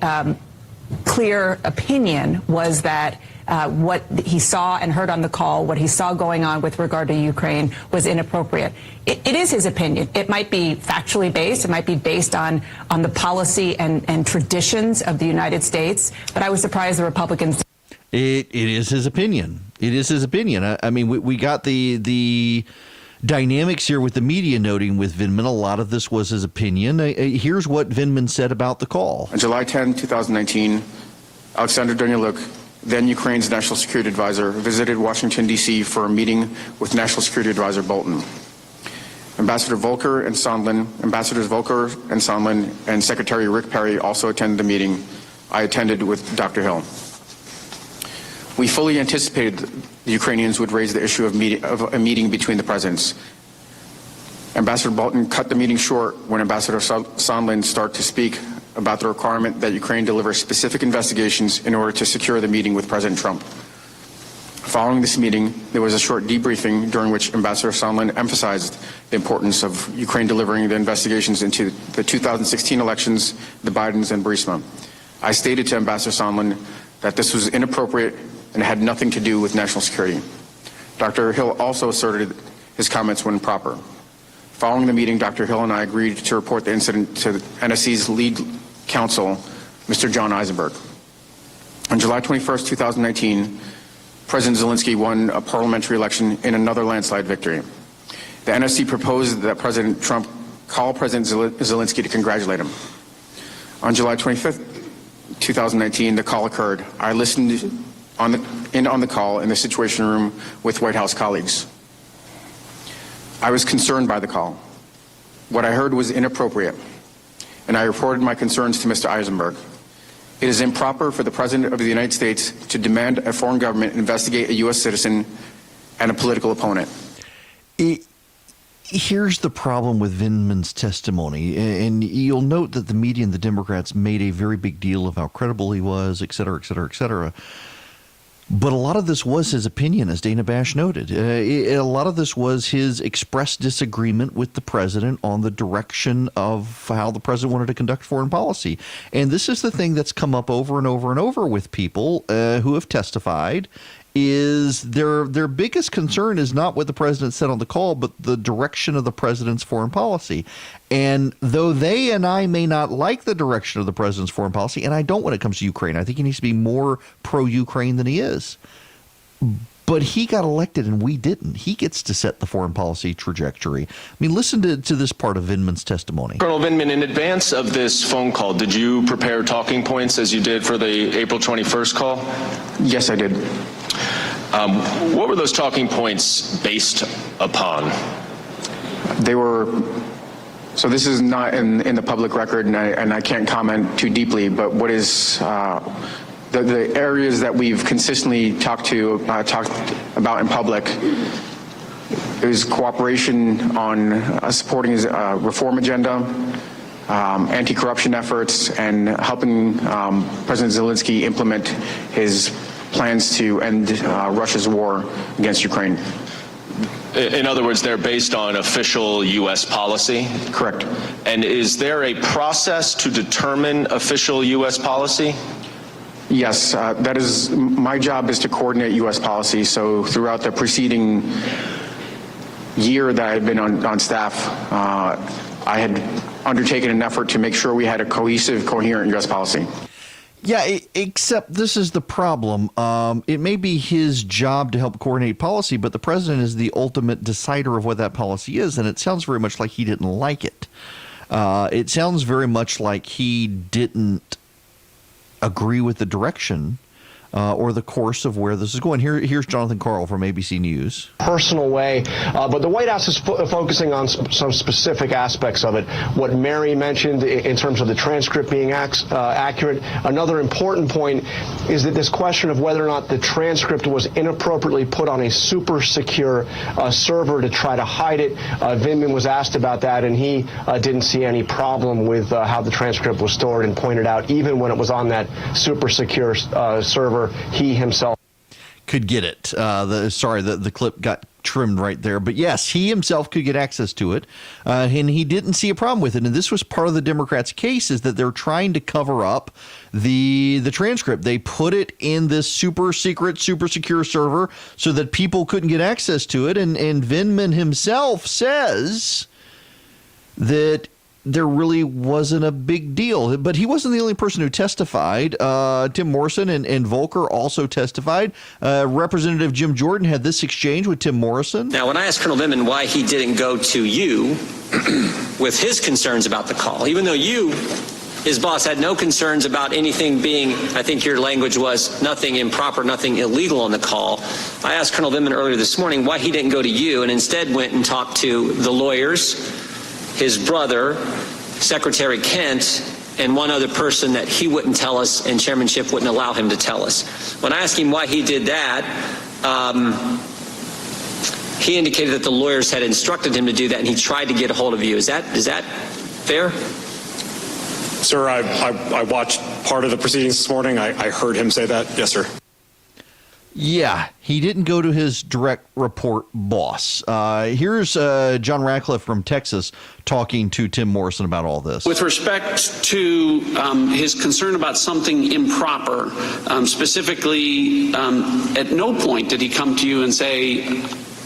[SPEAKER 5] clear opinion was that what he saw and heard on the call, what he saw going on with regard to Ukraine was inappropriate. It is his opinion. It might be factually based. It might be based on the policy and traditions of the United States. But I was surprised the Republicans.
[SPEAKER 1] It is his opinion. It is his opinion. I mean, we got the dynamics here with the media noting with Vindman. A lot of this was his opinion. Here's what Vindman said about the call.
[SPEAKER 6] On July 10, 2019, Alexander Danylyuk, then Ukraine's national security advisor, visited Washington, D.C. for a meeting with National Security Advisor Bolton. Ambassadors Volker and Sondland, and Secretary Rick Perry also attended the meeting. I attended with Dr. Hill. We fully anticipated the Ukrainians would raise the issue of a meeting between the presidents. Ambassador Bolton cut the meeting short when Ambassador Sondland started to speak about the requirement that Ukraine deliver specific investigations in order to secure the meeting with President Trump. Following this meeting, there was a short debriefing during which Ambassador Sondland emphasized the importance of Ukraine delivering the investigations into the 2016 elections, the Bidens and Burisma. I stated to Ambassador Sondland that this was inappropriate and had nothing to do with national security. Dr. Hill also asserted his comments were improper. Following the meeting, Dr. Hill and I agreed to report the incident to NSC's lead counsel, Mr. John Eisenberg. On July 21st, 2019, President Zelensky won a parliamentary election in another landslide victory. The NSC proposed that President Trump call President Zelensky to congratulate him. On July 25th, 2019, the call occurred. I listened on the call in the Situation Room with White House colleagues. I was concerned by the call. What I heard was inappropriate, and I reported my concerns to Mr. Eisenberg. It is improper for the President of the United States to demand a foreign government investigate a U.S. citizen and a political opponent.
[SPEAKER 1] Here's the problem with Vindman's testimony, and you'll note that the media and the Democrats made a very big deal of how credible he was, et cetera, et cetera, et cetera. But a lot of this was his opinion, as Dana Bash noted. A lot of this was his expressed disagreement with the president on the direction of how the president wanted to conduct foreign policy. And this is the thing that's come up over and over and over with people who have testified. is their biggest concern is not what the president said on the call, but the direction of the president's foreign policy. And though they and I may not like the direction of the president's foreign policy, and I don't when it comes to Ukraine, I think he needs to be more pro-Ukraine than he is. But he got elected and we didn't. He gets to set the foreign policy trajectory. I mean, listen to this part of Vindman's testimony.
[SPEAKER 7] Colonel Vindman, in advance of this phone call, did you prepare talking points as you did for the April 21st call?
[SPEAKER 6] Yes, I did.
[SPEAKER 7] What were those talking points based upon?
[SPEAKER 6] They were, so this is not in the public record, and I can't comment too deeply, but what is the areas that we've consistently talked about in public is cooperation on supporting his reform agenda, anti-corruption efforts, and helping President Zelensky implement his plans to end Russia's war against Ukraine.
[SPEAKER 7] In other words, they're based on official U.S. policy?
[SPEAKER 6] Correct.
[SPEAKER 7] And is there a process to determine official U.S. policy?
[SPEAKER 6] Yes, that is my job, is to coordinate U.S. policy. So throughout the preceding year that I've been on staff, I had undertaken an effort to make sure we had a cohesive, coherent U.S. policy.
[SPEAKER 1] Yeah, except this is the problem. It may be his job to help coordinate policy, but the president is the ultimate decider of what that policy is, and it sounds very much like he didn't like it. It sounds very much like he didn't agree with the direction or the course of where this is going. Here's Jonathan Karl from ABC News.
[SPEAKER 8] Personal way, but the White House is focusing on some specific aspects of it. What Mary mentioned in terms of the transcript being accurate. Another important point is that this question of whether or not the transcript was inappropriately put on a super secure server to try to hide it. Vindman was asked about that, and he didn't see any problem with how the transcript was stored, and pointed out even when it was on that super secure server, he himself
[SPEAKER 1] could get it. The clip got trimmed right there. But yes, he himself could get access to it, and he didn't see a problem with it. And this was part of the Democrats' case, is that they're trying to cover up the transcript. They put it in this super secret, super secure server so that people couldn't get access to it. And Vindman himself says that there really wasn't a big deal. But he wasn't the only person who testified. Tim Morrison and Volker also testified. Representative Jim Jordan had this exchange with Tim Morrison.
[SPEAKER 9] Now, when I asked Colonel Vindman why he didn't go to you with his concerns about the call, even though you, his boss, had no concerns about anything being, I think your language was, nothing improper, nothing illegal on the call, I asked Colonel Vindman earlier this morning why he didn't go to you and instead went and talked to the lawyers, his brother, Secretary Kent, and one other person that he wouldn't tell us and chairmanship wouldn't allow him to tell us. When I asked him why he did that, he indicated that the lawyers had instructed him to do that, and he tried to get a hold of you. Is that fair?
[SPEAKER 10] Sir, I watched part of the proceedings this morning. I heard him say that. Yes, sir.
[SPEAKER 1] Yeah, he didn't go to his direct report boss. Here's John Ratcliffe from Texas talking to Tim Morrison about all this.
[SPEAKER 11] With respect to his concern about something improper, specifically, at no point did he come to you and say,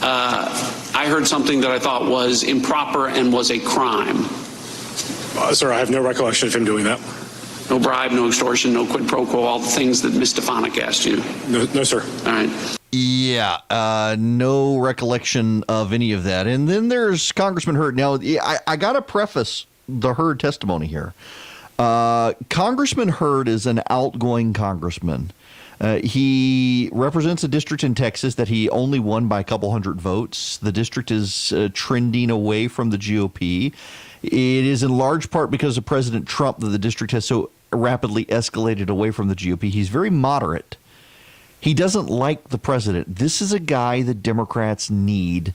[SPEAKER 11] I heard something that I thought was improper and was a crime.
[SPEAKER 10] Sir, I have no recollection of him doing that.
[SPEAKER 11] No bribe, no extortion, no quid pro quo, all the things that Ms. Stefanik asked you.
[SPEAKER 10] No, sir.
[SPEAKER 11] All right.
[SPEAKER 1] Yeah, no recollection of any of that. And then there's Congressman Hurd. Now, I got to preface the Hurd testimony here. Congressman Hurd is an outgoing congressman. He represents a district in Texas that he only won by a couple hundred votes. The district is trending away from the GOP. It is in large part because of President Trump that the district has so rapidly escalated away from the GOP. He's very moderate. He doesn't like the president. This is a guy that Democrats need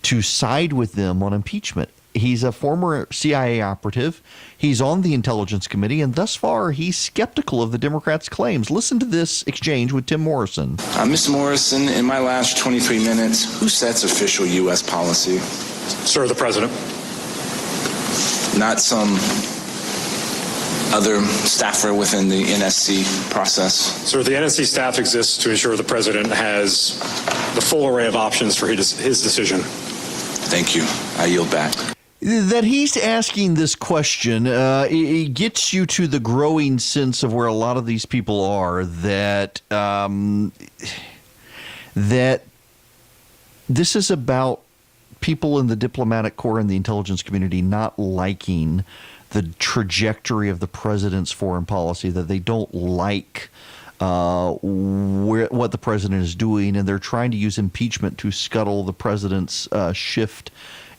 [SPEAKER 1] to side with them on impeachment. He's a former CIA operative. He's on the Intelligence Committee, and thus far, he's skeptical of the Democrats' claims. Listen to this exchange with Tim Morrison.
[SPEAKER 12] Mr. Morrison, in my last 23 minutes, who sets official U.S. policy?
[SPEAKER 10] Sir, the president.
[SPEAKER 12] Not some other staffer within the NSC process?
[SPEAKER 10] Sir, the NSC staff exists to ensure the president has the full array of options for his decision.
[SPEAKER 12] Thank you. I yield back.
[SPEAKER 1] That he's asking this question, it gets you to the growing sense of where a lot of these people are, that that this is about people in the diplomatic corps and the intelligence community not liking the trajectory of the president's foreign policy, that they don't like what the president is doing, and they're trying to use impeachment to scuttle the president's shift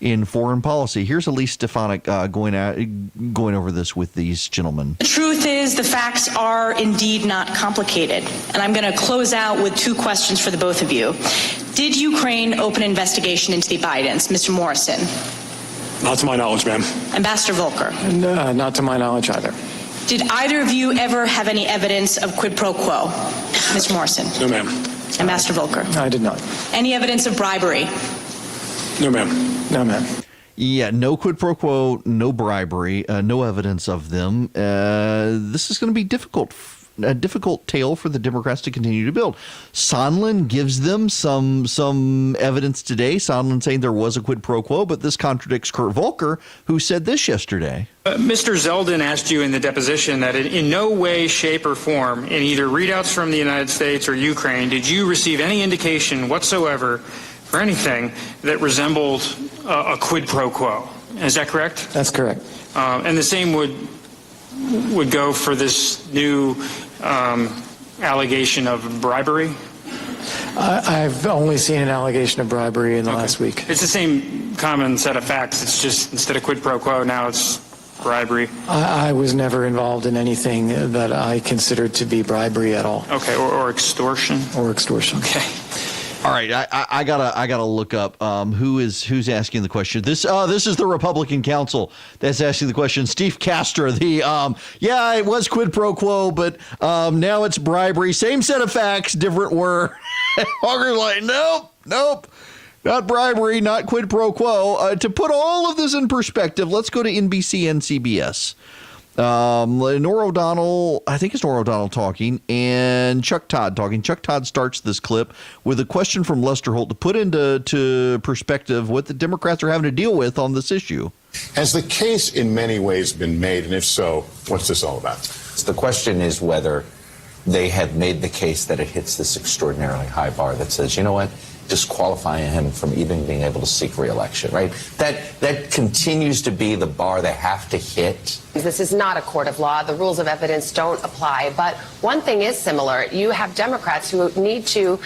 [SPEAKER 1] in foreign policy. Here's Elise Stefanik going over this with these gentlemen.
[SPEAKER 13] The truth is, the facts are indeed not complicated. And I'm going to close out with two questions for the both of you. Did Ukraine open an investigation into the Bidens? Mr. Morrison?
[SPEAKER 10] Not to my knowledge, ma'am.
[SPEAKER 13] Ambassador Volker?
[SPEAKER 6] Not to my knowledge either.
[SPEAKER 13] Did either of you ever have any evidence of quid pro quo? Mr. Morrison?
[SPEAKER 10] No, ma'am.
[SPEAKER 13] Ambassador Volker?
[SPEAKER 6] I did not.
[SPEAKER 13] Any evidence of bribery?
[SPEAKER 10] No, ma'am.
[SPEAKER 6] No, ma'am.
[SPEAKER 1] Yeah, no quid pro quo, no bribery, no evidence of them. This is going to be a difficult tale for the Democrats to continue to build. Sondland gives them some evidence today. Sondland saying there was a quid pro quo, but this contradicts Kurt Volker, who said this yesterday.
[SPEAKER 14] Mr. Zeldin asked you in the deposition that in no way, shape, or form, in either readouts from the United States or Ukraine, did you receive any indication whatsoever for anything that resembled a quid pro quo. Is that correct?
[SPEAKER 6] That's correct.
[SPEAKER 14] And the same would go for this new allegation of bribery?
[SPEAKER 6] I've only seen an allegation of bribery in the last week.
[SPEAKER 14] It's the same common set of facts. It's just instead of quid pro quo, now it's bribery.
[SPEAKER 6] I was never involved in anything that I considered to be bribery at all.
[SPEAKER 14] Okay, or extortion?
[SPEAKER 6] Or extortion.
[SPEAKER 14] Okay.
[SPEAKER 1] All right, I gotta look up who's asking the question. This is the Republican Counsel that's asking the question. Steve Castor, it was quid pro quo, but now it's bribery. Same set of facts, different word. Walker's like, nope, not bribery, not quid pro quo. To put all of this in perspective, let's go to NBC and CBS. Norah O'Donnell, I think it's Norah O'Donnell talking, and Chuck Todd talking. Chuck Todd starts this clip with a question from Lester Holt to put into perspective what the Democrats are having to deal with on this issue.
[SPEAKER 15] Has the case in many ways been made, and if so, what's this all about?
[SPEAKER 16] The question is whether they have made the case that it hits this extraordinarily high bar that says, you know what, disqualifying him from even being able to seek re-election, right? That continues to be the bar they have to hit.
[SPEAKER 17] This is not a court of law. The rules of evidence don't apply. But one thing is similar. You have Democrats who need to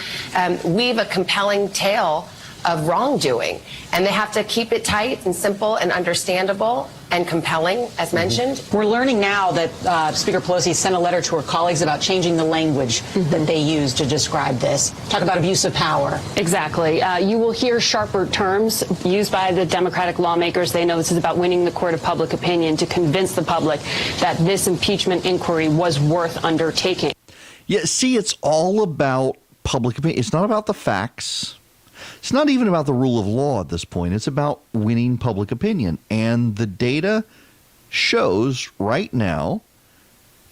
[SPEAKER 17] weave a compelling tale of wrongdoing, and they have to keep it tight and simple and understandable and compelling, as mentioned.
[SPEAKER 18] We're learning now that Speaker Pelosi sent a letter to her colleagues about changing the language that they use to describe this. Talk about abuse of power.
[SPEAKER 19] Exactly. You will hear sharper terms used by the Democratic lawmakers. They know this is about winning the court of public opinion to convince the public that this impeachment inquiry was worth undertaking.
[SPEAKER 1] Yeah, see, it's all about public opinion. It's not about the facts. It's not even about the rule of law at this point. It's about winning public opinion. And the data shows right now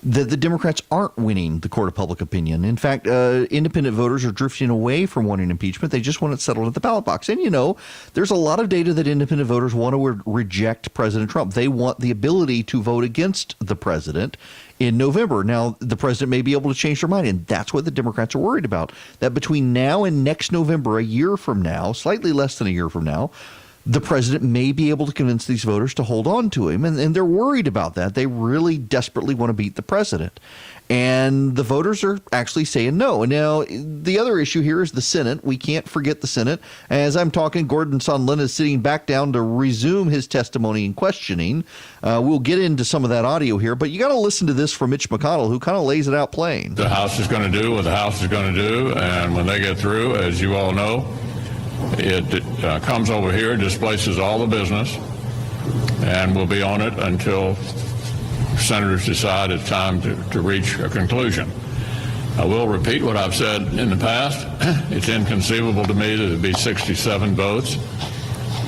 [SPEAKER 1] that the Democrats aren't winning the court of public opinion. In fact, independent voters are drifting away from wanting impeachment. They just want it settled at the ballot box. And, there's a lot of data that independent voters want to reject President Trump. They want the ability to vote against the president in November. Now, the president may be able to change their mind, and that's what the Democrats are worried about, that between now and next November, a year from now, slightly less than a year from now, the president may be able to convince these voters to hold on to him, and they're worried about that. They really desperately want to beat the president. And the voters are actually saying no. And now the other issue here is the Senate. We can't forget the Senate. As I'm talking, Gordon Sondland is sitting back down to resume his testimony and questioning. We'll get into some of that audio here, but you got to listen to this from Mitch McConnell, who kind of lays it out plain.
[SPEAKER 20] The House is going to do what the House is going to do, and when they get through, as you all know, it comes over here, displaces all the business, and we'll be on it until senators decide it's time to reach a conclusion. I will repeat what I've said in the past. It's inconceivable to me that it'd be 67 votes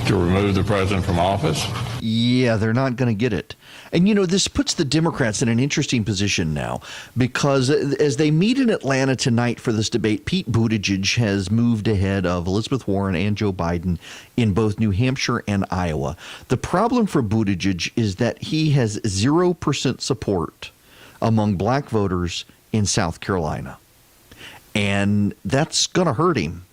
[SPEAKER 20] to remove the president from office?
[SPEAKER 1] Yeah, they're not going to get it. And, this puts the Democrats in an interesting position now because as they meet in Atlanta tonight for this debate, Pete Buttigieg has moved ahead of Elizabeth Warren and Joe Biden in both New Hampshire and Iowa. The problem for Buttigieg is that he has 0% support among black voters in South Carolina. And that's going to hurt him.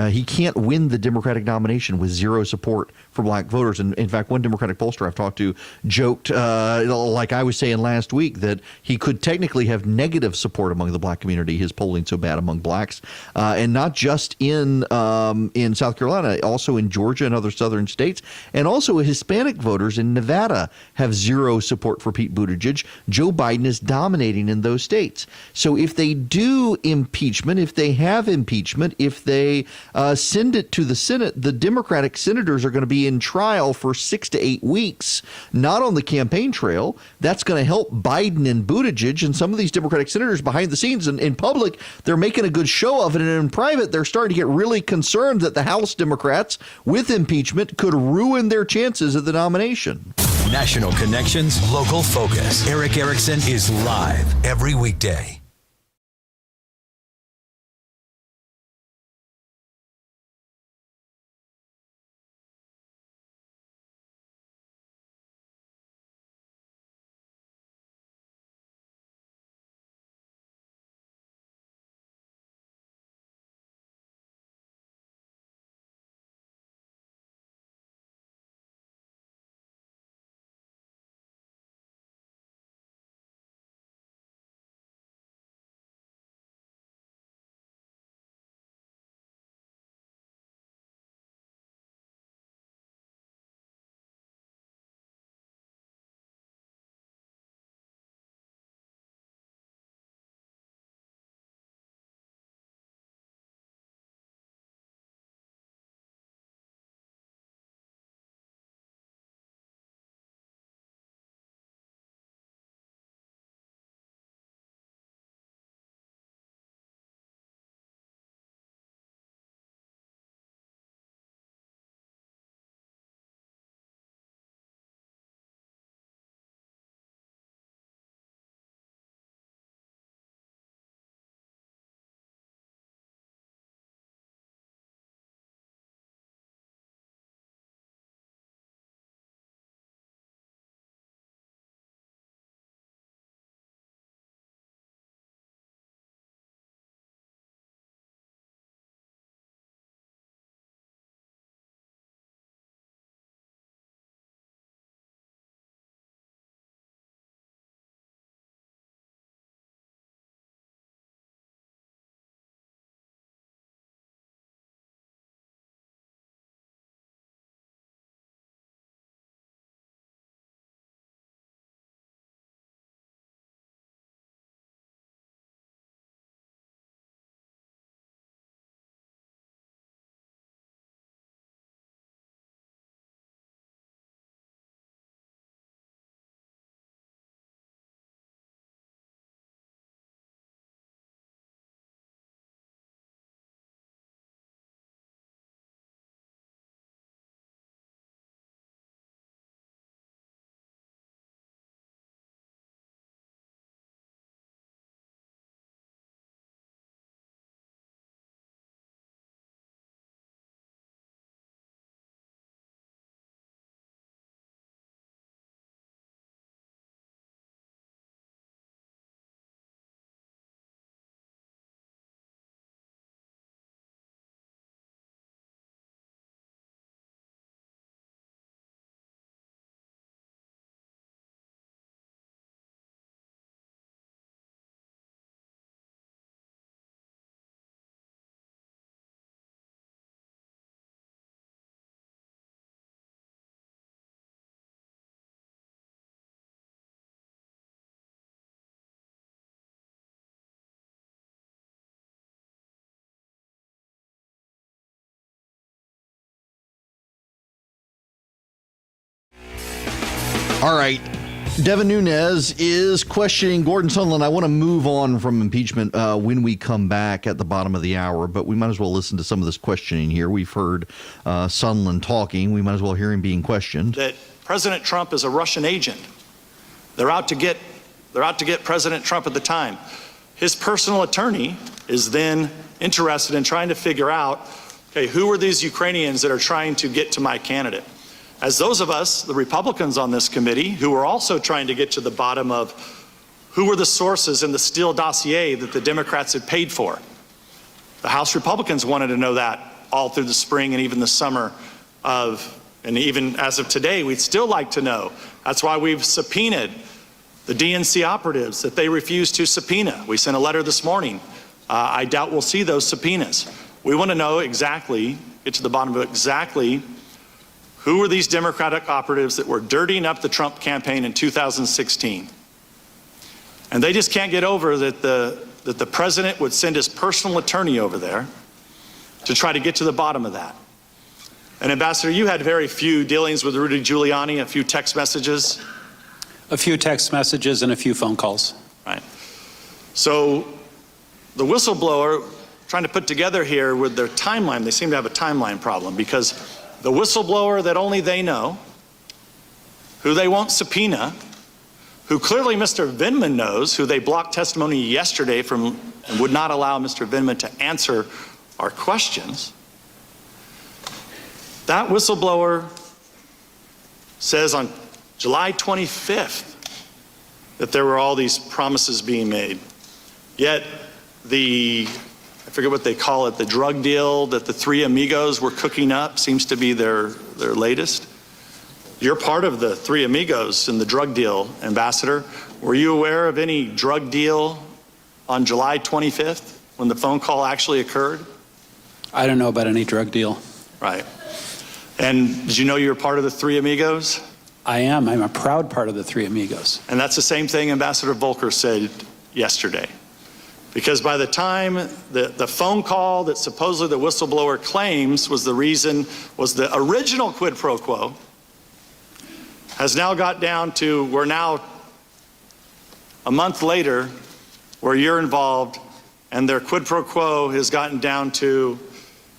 [SPEAKER 1] He can't win the Democratic nomination with zero support for black voters. And in fact, one Democratic pollster I've talked to joked, like I was saying last week, that he could technically have negative support among the black community. His polling so bad among blacks, and not just in South Carolina, also in Georgia and other southern states, and also Hispanic voters in Nevada have zero support for Pete Buttigieg. Joe Biden is dominating in those states. So if they do impeachment, if they have impeachment, if they send it to the Senate, the Democratic senators are going to be in trial for 6 to 8 weeks, not on the campaign trail. That's going to help Biden and Buttigieg, and some of these Democratic senators behind the scenes and in public, they're making a good show of it. And in private, they're starting to get really concerned that the House Democrats with impeachment could ruin their chances of the nomination.
[SPEAKER 2] National connections, local focus. Erick Erickson is live every weekday.
[SPEAKER 1] All right. Devin Nunes is questioning Gordon Sondland. I want to move on from impeachment when we come back at the bottom of the hour, but we might as well listen to some of this questioning here. We've heard Sondland talking. We might as well hear him being questioned.
[SPEAKER 21] That President Trump is a Russian agent. They're out to get President Trump at the time. His personal attorney is then interested in trying to figure out, okay, who are these Ukrainians that are trying to get to my candidate? As those of us, the Republicans on this committee, who are also trying to get to the bottom of who were the sources in the Steele dossier that the Democrats had paid for. The House Republicans wanted to know that all through the spring and even the summer and even as of today, we'd still like to know. That's why we've subpoenaed the DNC operatives that they refused to subpoena. We sent a letter this morning. I doubt we'll see those subpoenas. We want to know exactly, get to the bottom of exactly who were these Democratic operatives that were dirtying up the Trump campaign in 2016. And they just can't get over that the president would send his personal attorney over there to try to get to the bottom of that. And Ambassador, you had very few dealings with Rudy Giuliani, a few text messages.
[SPEAKER 3] A few text messages and a few phone calls.
[SPEAKER 21] Right. So the whistleblower trying to put together here with their timeline, they seem to have a timeline problem because the whistleblower that only they know, who they won't subpoena, who clearly Mr. Vindman knows, who they blocked testimony yesterday from and would not allow Mr. Vindman to answer our questions. That whistleblower says on July 25th that there were all these promises being made. Yet I forget what they call it, the drug deal that the three amigos were cooking up seems to be their latest. You're part of the three amigos in the drug deal, Ambassador. Were you aware of any drug deal on July 25th when the phone call actually occurred?
[SPEAKER 3] I don't know about any drug deal.
[SPEAKER 21] Right. And did you know you were part of the three amigos?
[SPEAKER 3] I am. I'm a proud part of the three amigos.
[SPEAKER 21] And that's the same thing Ambassador Volker said yesterday. Because by the time the phone call that supposedly the whistleblower claims was the original quid pro quo, has now got down to, we're now a month later where you're involved and their quid pro quo has gotten down to,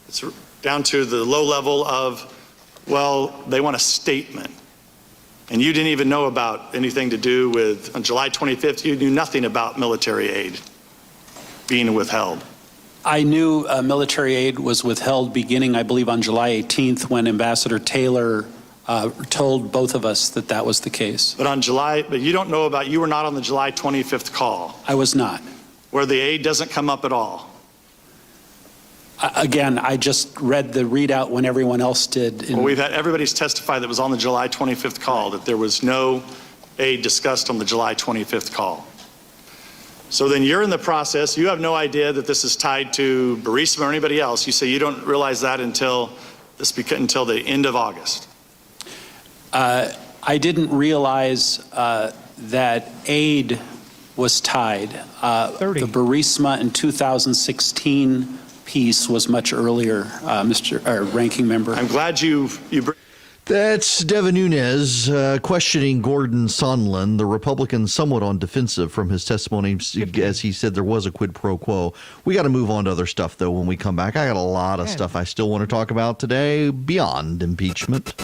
[SPEAKER 21] it's down to the low level of, well, they want a statement. And you didn't even know about anything to do with, on July 25th, you knew nothing about military aid being withheld.
[SPEAKER 3] I knew military aid was withheld beginning, I believe, on July 18th when Ambassador Taylor told both of us that that was the case.
[SPEAKER 21] But you don't know about, you were not on the July 25th call.
[SPEAKER 3] I was not.
[SPEAKER 21] Where the aid doesn't come up at all.
[SPEAKER 3] Again, I just read the readout when everyone else did.
[SPEAKER 21] Well, we've had everybody's testified that was on the July 25th call, that there was no aid discussed on the July 25th call. So then you're in the process, you have no idea that this is tied to Burisma or anybody else. You say you don't realize that until the end of August.
[SPEAKER 3] I didn't realize that aid was tied. The Burisma in 2016 piece was much earlier, Ranking Member.
[SPEAKER 21] I'm glad you
[SPEAKER 1] That's Devin Nunes questioning Gordon Sondland, the Republican somewhat on defensive from his testimony, as he said there was a quid pro quo. We got to move on to other stuff, though, when we come back. I got a lot of stuff I still want to talk about today beyond impeachment.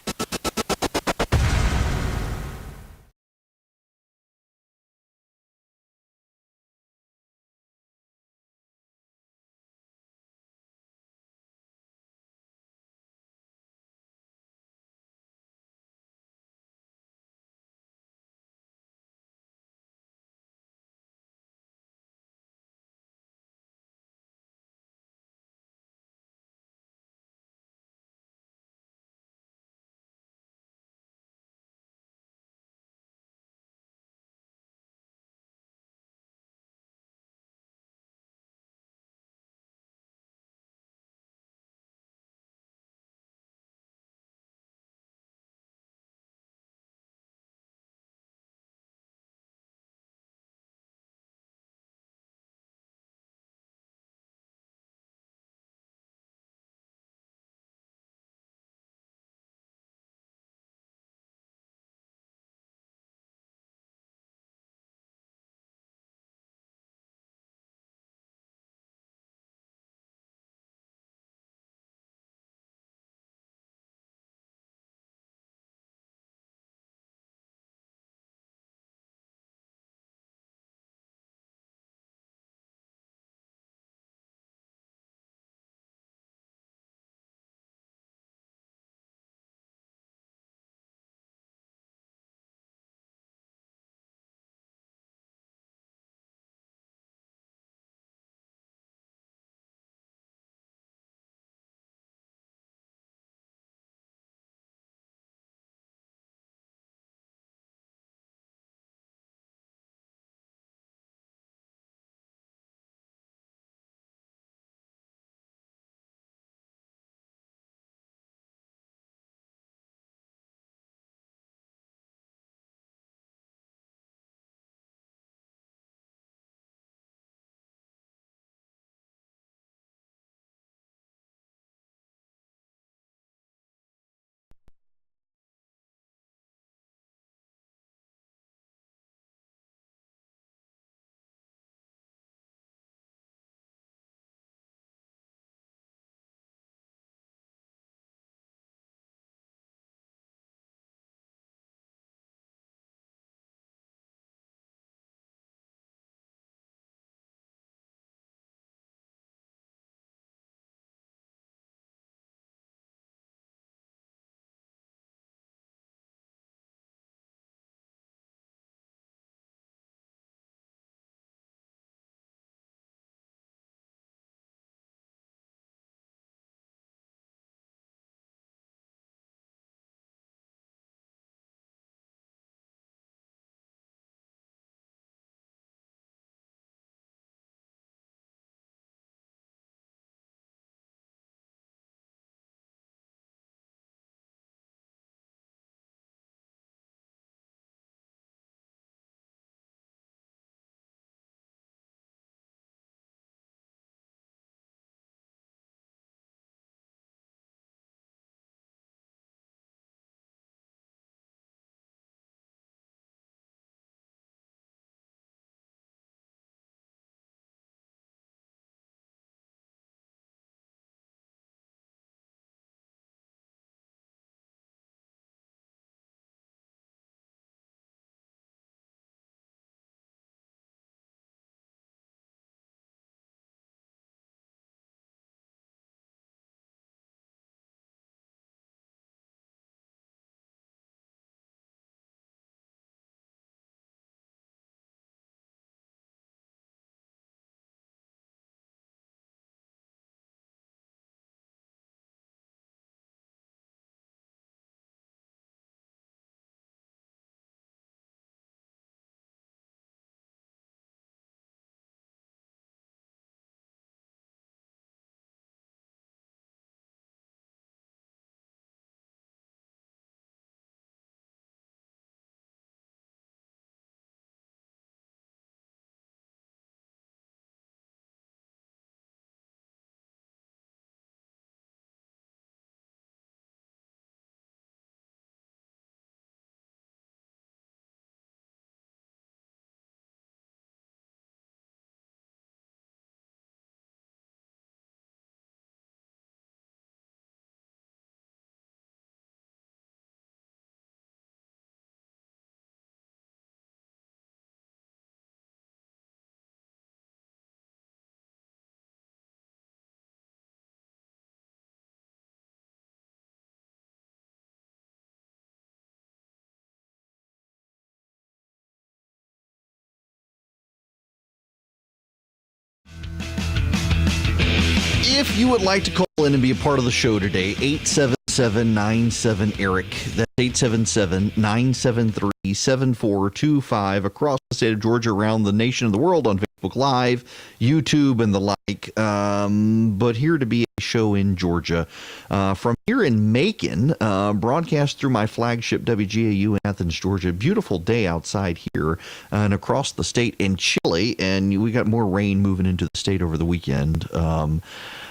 [SPEAKER 1] If you would like to call in and be a part of the show today, 877-97-ERIC. That's 877-973-7425 across the state of Georgia, around the nation and the world on Facebook Live, YouTube, and the like. But here to be a show in Georgia. From here in Macon, broadcast through my flagship WGAU in Athens, Georgia. Beautiful day outside here and across the state, and chilly, and we got more rain moving into the state over the weekend.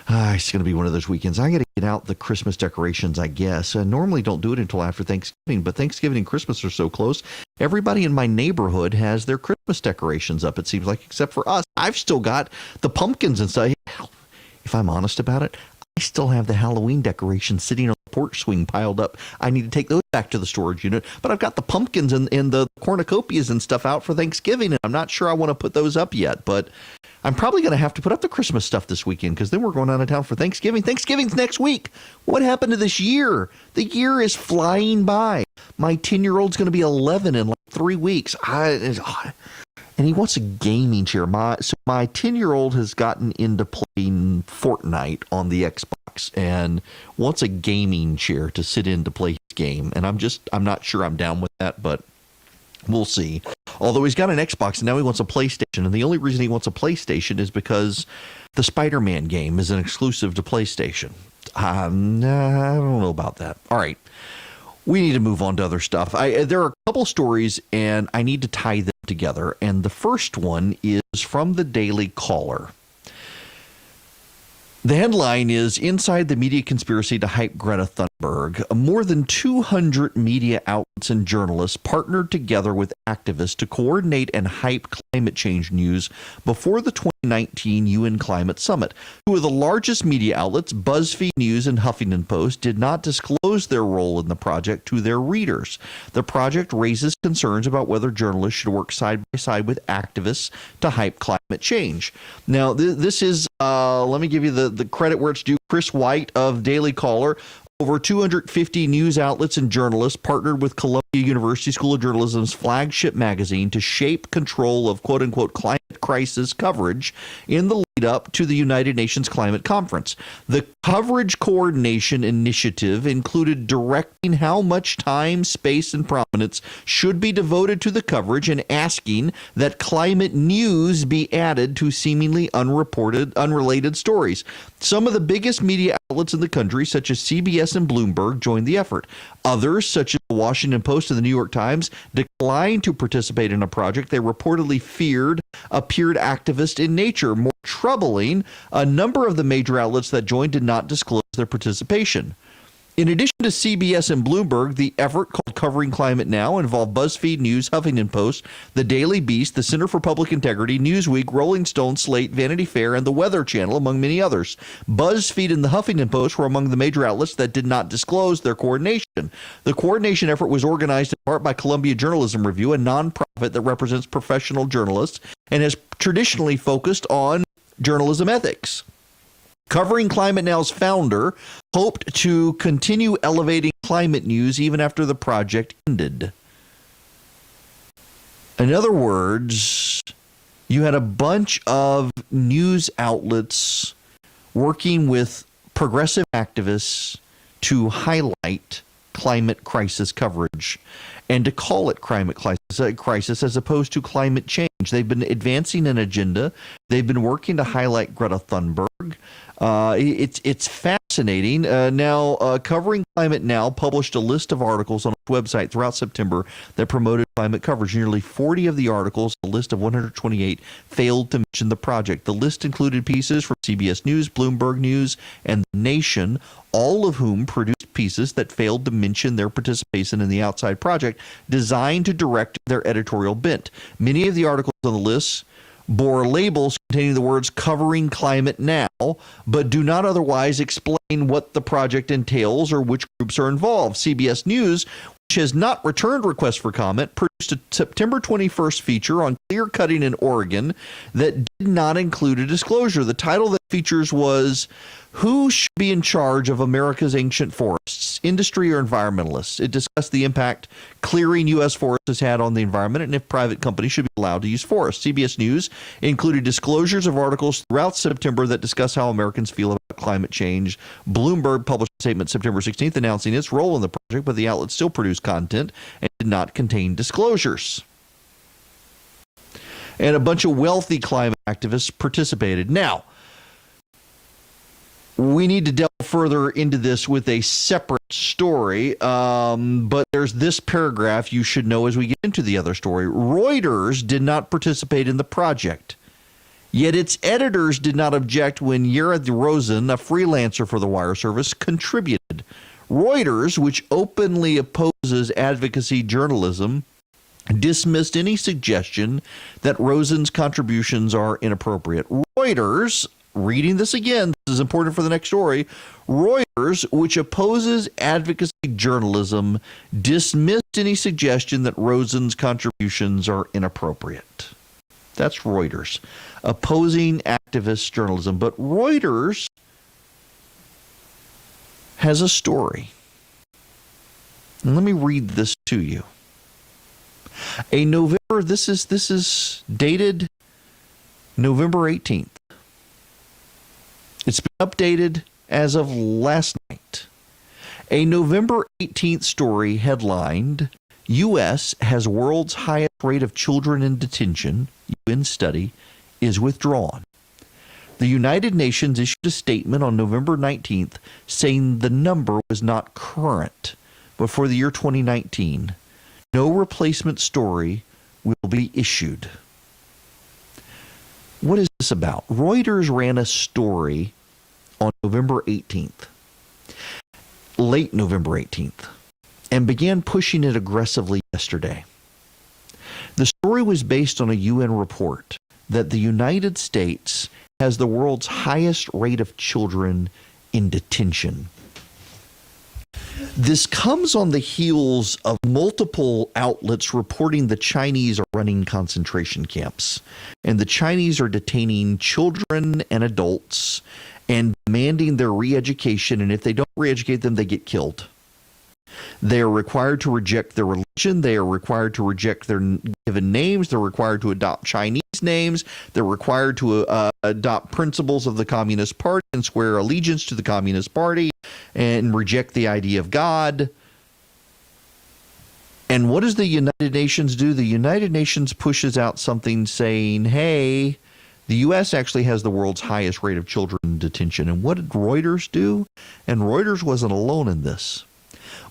[SPEAKER 1] It's going to be one of those weekends. I got to get out the Christmas decorations, I guess. I normally don't do it until after Thanksgiving, but Thanksgiving and Christmas are so close. Everybody in my neighborhood has their Christmas decorations up, it seems like, except for us. I've still got the pumpkins and stuff. If I'm honest about it, I still have the Halloween decorations sitting on the porch swing piled up. I need to take those back to the storage unit. But I've got the pumpkins and the cornucopias and stuff out for Thanksgiving, and I'm not sure I want to put those up yet. But I'm probably going to have to put up the Christmas stuff this weekend, because then we're going out of town for Thanksgiving. Thanksgiving's next week. What happened to this year? The year is flying by. My 10-year-old's going to be 11 in like 3 weeks. And he wants a gaming chair. My 10-year-old has gotten into playing Fortnite on the Xbox and wants a gaming chair to sit in to play his game. And I'm not sure I'm down with that, but we'll see. Although he's got an Xbox and now he wants a PlayStation. And the only reason he wants a PlayStation is because the Spider-Man game is an exclusive to PlayStation. I don't know about that. All right. We need to move on to other stuff. There are a couple stories, and I need to tie them together. And the first one is from the Daily Caller. The headline is, Inside the Media Conspiracy to Hype Greta Thunberg. More than 200 media outlets and journalists partnered together with activists to coordinate and hype climate change news before the 2019 UN Climate Summit. Two of the largest media outlets, BuzzFeed News and Huffington Post, did not disclose their role in the project to their readers. The project raises concerns about whether journalists should work side by side with activists to hype climate change. Now, this is, let me give you the credit where it's due. Chris White of Daily Caller. Over 250 news outlets and journalists partnered with Columbia University School of Journalism's flagship magazine to shape control of quote-unquote climate crisis coverage in the lead up to the United Nations Climate Conference. The coverage coordination initiative included directing how much time, space, and prominence should be devoted to the coverage and asking that climate news be added to seemingly unrelated stories. Some of the biggest media outlets in the country, such as CBS and Bloomberg, joined the effort. Others, such as the Washington Post and the New York Times, declined to participate in a project they reportedly feared appeared activist in nature. More troubling, a number of the major outlets that joined did not disclose their participation. In addition to CBS and Bloomberg, the effort, called Covering Climate Now, involved BuzzFeed News, Huffington Post, The Daily Beast, the Center for Public Integrity, Newsweek, Rolling Stone, Slate, Vanity Fair, and The Weather Channel, among many others. BuzzFeed and the Huffington Post were among the major outlets that did not disclose their coordination. The coordination effort was organized in part by Columbia Journalism Review, a nonprofit that represents professional journalists and has traditionally focused on journalism ethics. Covering Climate Now's founder hoped to continue elevating climate news even after the project ended. In other words, you had a bunch of news outlets working with progressive activists to highlight climate crisis coverage and to call it climate crisis as opposed to climate change. They've been advancing an agenda. They've been working to highlight Greta Thunberg. It's fascinating. Now, Covering Climate Now published a list of articles on its website throughout September that promoted climate coverage. Nearly 40 of the articles, a list of 128, failed to mention the project. The list included pieces from CBS News, Bloomberg News, and The Nation, all of whom produced pieces that failed to mention their participation in the outside project designed to direct their editorial bent. Many of the articles on the list bore labels containing the words Covering Climate Now, but do not otherwise explain what the project entails or which groups are involved. CBS News, which has not returned requests for comment, produced a September 21st feature on clear cutting in Oregon that did not include a disclosure. The title of that features was "Who Should Be in Charge of America's Ancient Forests, Industry or Environmentalists?" It discussed the impact clearing U.S. forests has had on the environment and if private companies should be allowed to use forests. CBS News included disclosures of articles throughout September that discuss how Americans feel about climate change. Bloomberg published a statement September 16th announcing its role in the project, but the outlet still produced content and did not contain disclosures. And a bunch of wealthy climate activists participated. Now, we need to delve further into this with a separate story, but there's this paragraph you should know as we get into the other story. Reuters did not participate in the project, yet its editors did not object when Erick Erickson, a freelancer for the wire service, contributed. Reuters, which openly opposes advocacy journalism, dismissed any suggestion that Rosen's contributions are inappropriate. Reuters, reading this again, this is important for the next story. Reuters, which opposes advocacy journalism, dismissed any suggestion that Rosen's contributions are inappropriate. That's Reuters, opposing activist journalism. But Reuters has a story. And let me read this to you. This is dated November 18th. It's been updated as of last night. A November 18th story headlined, U.S. has world's highest rate of children in detention, UN study, is withdrawn. The United Nations issued a statement on November 19th saying the number was not current, but for the year 2019, no replacement story will be issued. What is this about? Reuters ran a story on November 18th, late November 18th, and began pushing it aggressively yesterday. The story was based on a UN report that the United States has the world's highest rate of children in detention. This comes on the heels of multiple outlets reporting the Chinese are running concentration camps, and the Chinese are detaining children and adults and demanding their re-education, and if they don't re-educate them, they get killed. They are required to reject their religion. They are required to reject their given names. They're required to adopt Chinese names. They're required to adopt principles of the Communist Party and swear allegiance to the Communist Party and reject the idea of God. And what does the United Nations do? The United Nations pushes out something saying, hey, the U.S. actually has the world's highest rate of children in detention. And what did Reuters do? And Reuters wasn't alone in this.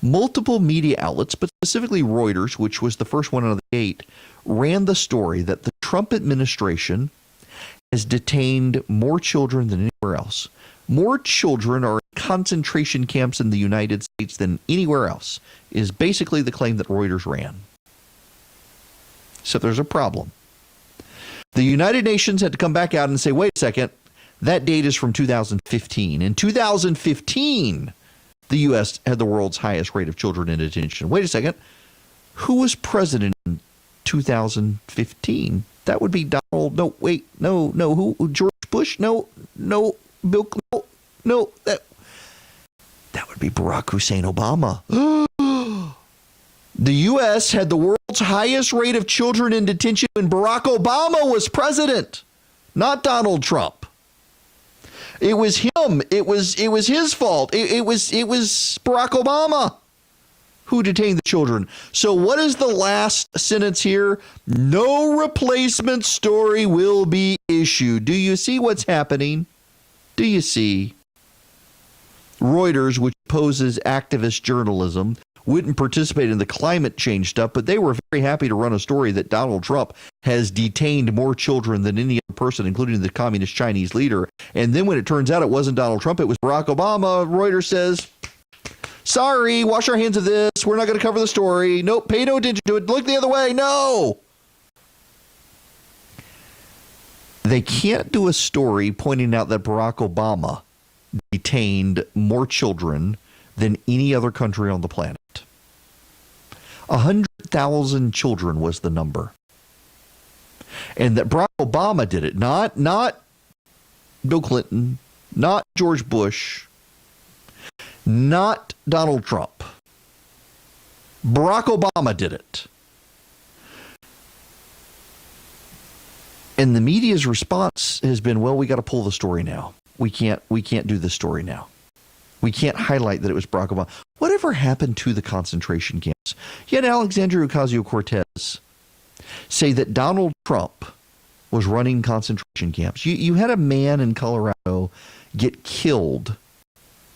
[SPEAKER 1] Multiple media outlets, but specifically Reuters, which was the first one out of the gate, ran the story that the Trump administration has detained more children than anywhere else. More children are in concentration camps in the United States than anywhere else, is basically the claim that Reuters ran. So there's a problem. The United Nations had to come back out and say, wait a second, that date is from 2015. In 2015, the U.S. had the world's highest rate of children in detention. Wait a second. Who was president in 2015? That would be Donald. No, wait. No. Who? George Bush? No. Bill. No. That would be Barack Hussein Obama. The U.S. had the world's highest rate of children in detention when Barack Obama was president, not Donald Trump. It was him. It was his fault. It was Barack Obama who detained the children. So what is the last sentence here? No replacement story will be issued. Do you see what's happening? Do you see? Reuters, which opposes activist journalism, wouldn't participate in the climate change stuff, but they were very happy to run a story that Donald Trump has detained more children than any other person, including the communist Chinese leader. And then when it turns out it wasn't Donald Trump, it was Barack Obama, Reuters says, sorry, wash our hands of this. We're not going to cover the story. Nope, pay no attention to it. Look the other way. No. They can't do a story pointing out that Barack Obama detained more children than any other country on the planet. 100,000 2,000 children was the number. And that Barack Obama did it, not Bill Clinton, not George Bush, not Donald Trump. Barack Obama did it. And the media's response has been, well, we got to pull the story now. We can't do this story now. We can't highlight that it was Barack Obama. Whatever happened to the concentration camps? You had Alexandria Ocasio-Cortez say that Donald Trump was running concentration camps. You had a man in Colorado get killed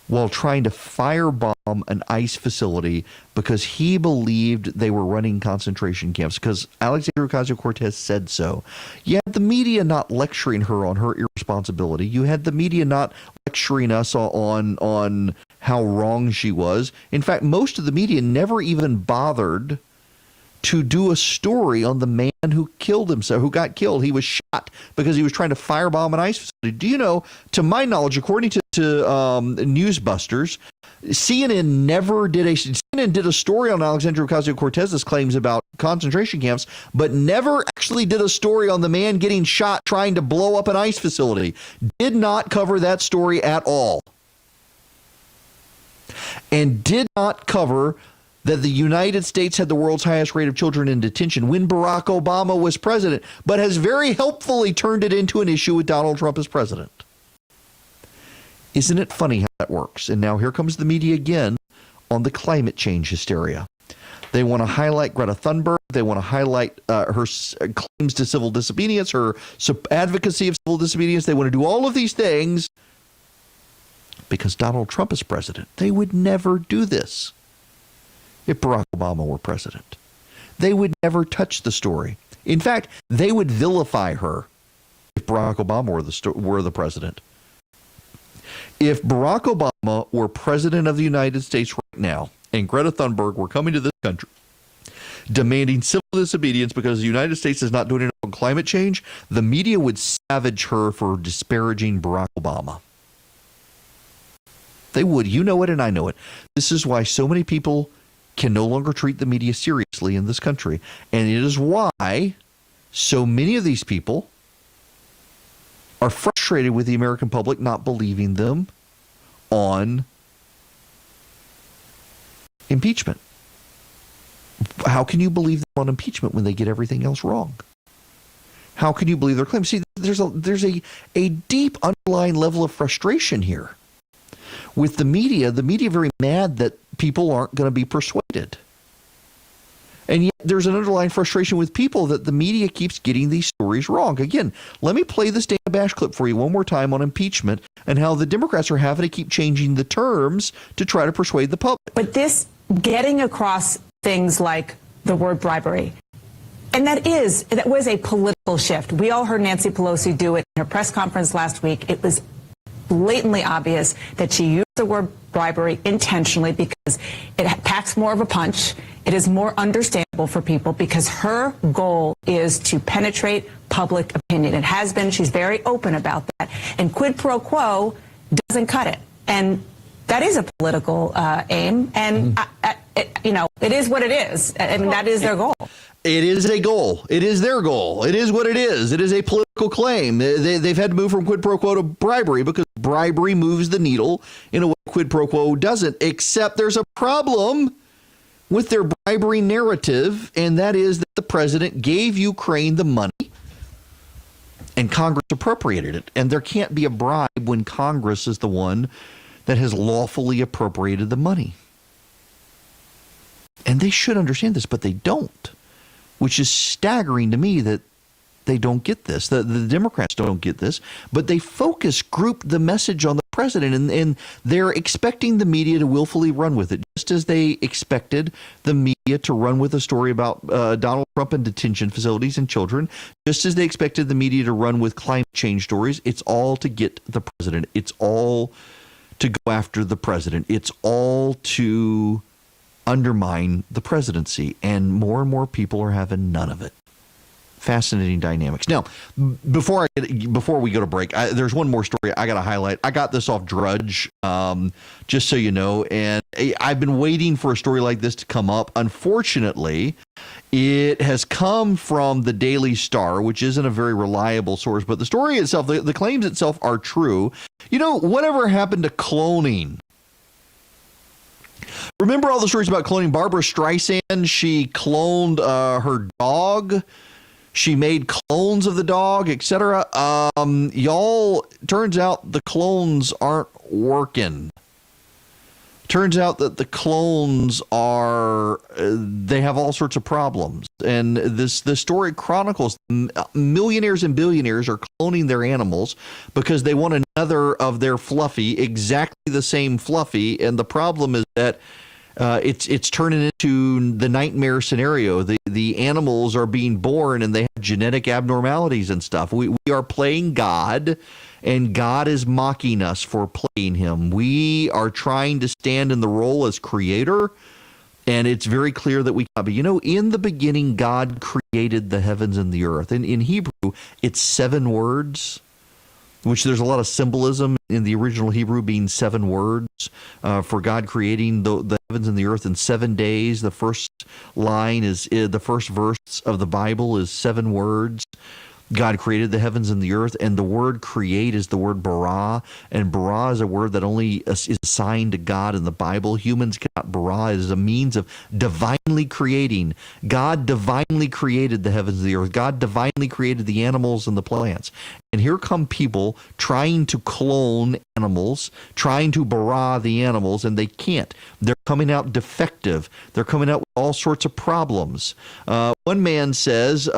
[SPEAKER 1] while trying to firebomb an ICE facility because he believed they were running concentration camps because Alexandria Ocasio-Cortez said so. You had the media not lecturing her on her irresponsibility. You had the media not lecturing us on how wrong she was. In fact, most of the media never even bothered to do a story on the man who killed himself, who got killed. He was shot because he was trying to firebomb an ICE facility. Do you know, to my knowledge, according to Newsbusters, CNN did a story on Alexandria Ocasio-Cortez's claims about concentration camps, but never actually did a story on the man getting shot trying to blow up an ICE facility. Did not cover that story at all. And did not cover that the United States had the world's highest rate of children in detention when Barack Obama was president, but has very helpfully turned it into an issue with Donald Trump as president. Isn't it funny how that works? And now here comes the media again on the climate change hysteria. They want to highlight Greta Thunberg. They want to highlight her claims to civil disobedience, her advocacy of civil disobedience. They want to do all of these things because Donald Trump is president. They would never do this if Barack Obama were president. They would never touch the story. In fact, they would vilify her if Barack Obama were the president. If Barack Obama were president of the United States right now, and Greta Thunberg were coming to this country demanding civil disobedience because the United States is not doing enough on climate change, the media would savage her for disparaging Barack Obama. They would. You know it and I know it. This is why so many people can no longer treat the media seriously in this country. And it is why so many of these people are frustrated with the American public not believing them on impeachment. How can you believe them on impeachment when they get everything else wrong? How can you believe their claims? See, there's a deep underlying level of frustration here with the media very mad that people aren't going to be persuaded. And yet there's an underlying frustration with people that the media keeps getting these stories wrong. Again, let me play this Dana Bash clip for you one more time on impeachment and how the Democrats are having to keep changing the terms to try to persuade the public.
[SPEAKER 5] But this getting across things like the word bribery, and that was a political shift. We all heard Nancy Pelosi do it in her press conference last week. It was blatantly obvious that she used the word bribery intentionally because it packs more of a punch. It is more understandable for people because her goal is to penetrate public opinion. It has been. She's very open about that. And quid pro quo doesn't cut it. And that is a political aim. And, it is what it is. I mean, that is their goal.
[SPEAKER 1] It is a goal. It is their goal. It is what it is. It is a political claim. They've had to move from quid pro quo to bribery because bribery moves the needle in a way quid pro quo doesn't, except there's a problem with their bribery narrative, and that is that the president gave Ukraine the money and Congress appropriated it. And there can't be a bribe when Congress is the one that has lawfully appropriated the money. And they should understand this, but they don't, which is staggering to me that they don't get this. The Democrats don't get this, but they group the message on the president, and they're expecting the media to willfully run with it, just as they expected the media to run with a story about Donald Trump and detention facilities and children, just as they expected the media to run with climate change stories. It's all to get the president. It's all to go after the president. It's all to undermine the presidency, and more people are having none of it. Fascinating dynamics. Now, before we go to break, there's one more story I got to highlight. I got this off Drudge, just so you know, and I've been waiting for a story like this to come up. Unfortunately, it has come from the Daily Star, which isn't a very reliable source, but the story itself, the claims itself are true. You know, whatever happened to cloning? Remember all the stories about cloning? Barbara Streisand, she cloned her dog. She made clones of the dog, etc. Y'all, turns out the clones aren't working. Turns out that the clones they have all sorts of problems. And this story chronicles millionaires and billionaires are cloning their animals because they want another of their Fluffy, exactly the same Fluffy. And the problem is that it's turning into the nightmare scenario. The animals are being born and they have genetic abnormalities and stuff. We are playing God, and God is mocking us for playing him. We are trying to stand in the role as creator, and it's very clear that we can't. But you know, in the beginning, God created the heavens and the earth. And in Hebrew, it's 7 words, which there's a lot of symbolism in the original Hebrew being 7 words for God creating the heavens and the earth in 7 days. The first line is the first verse of the Bible is 7 words. God created the heavens and the earth, and the word create is the word bara, and bara is a word that only is assigned to God in the Bible. Humans cannot bara. It is a means of divinely creating. God divinely created the heavens and the earth. God divinely created the animals and the plants. And here come people trying to clone animals, trying to bara the animals, and they can't. They're coming out defective. They're coming out with all sorts of problems. One man says,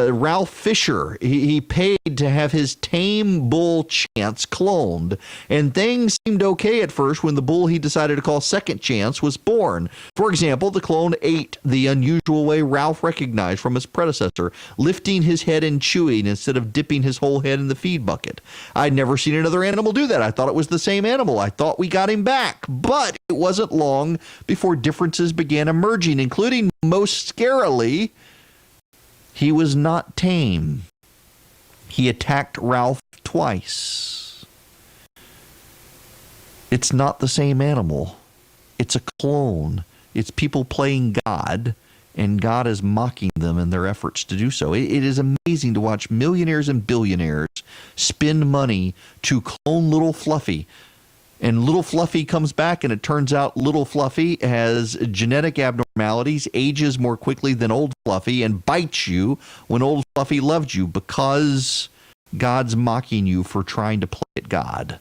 [SPEAKER 1] Ralph Fisher, he paid to have his tame bull Chance cloned, and things seemed okay at first when the bull he decided to call Second Chance was born. For example, the clone ate the unusual way Ralph recognized from his predecessor, lifting his head and chewing instead of dipping his whole head in the feed bucket. I'd never seen another animal do that. I thought it was the same animal. I thought we got him back. But it wasn't long before differences began emerging, including, most scarily, he was not tame. He attacked Ralph twice. It's not the same animal. It's a clone. It's people playing God, and God is mocking them in their efforts to do so. It is amazing to watch millionaires and billionaires spend money to clone little Fluffy. And little Fluffy comes back, and it turns out little Fluffy has genetic abnormalities, ages more quickly than old Fluffy, and bites you when old Fluffy loved you because God's mocking you for trying to play at God.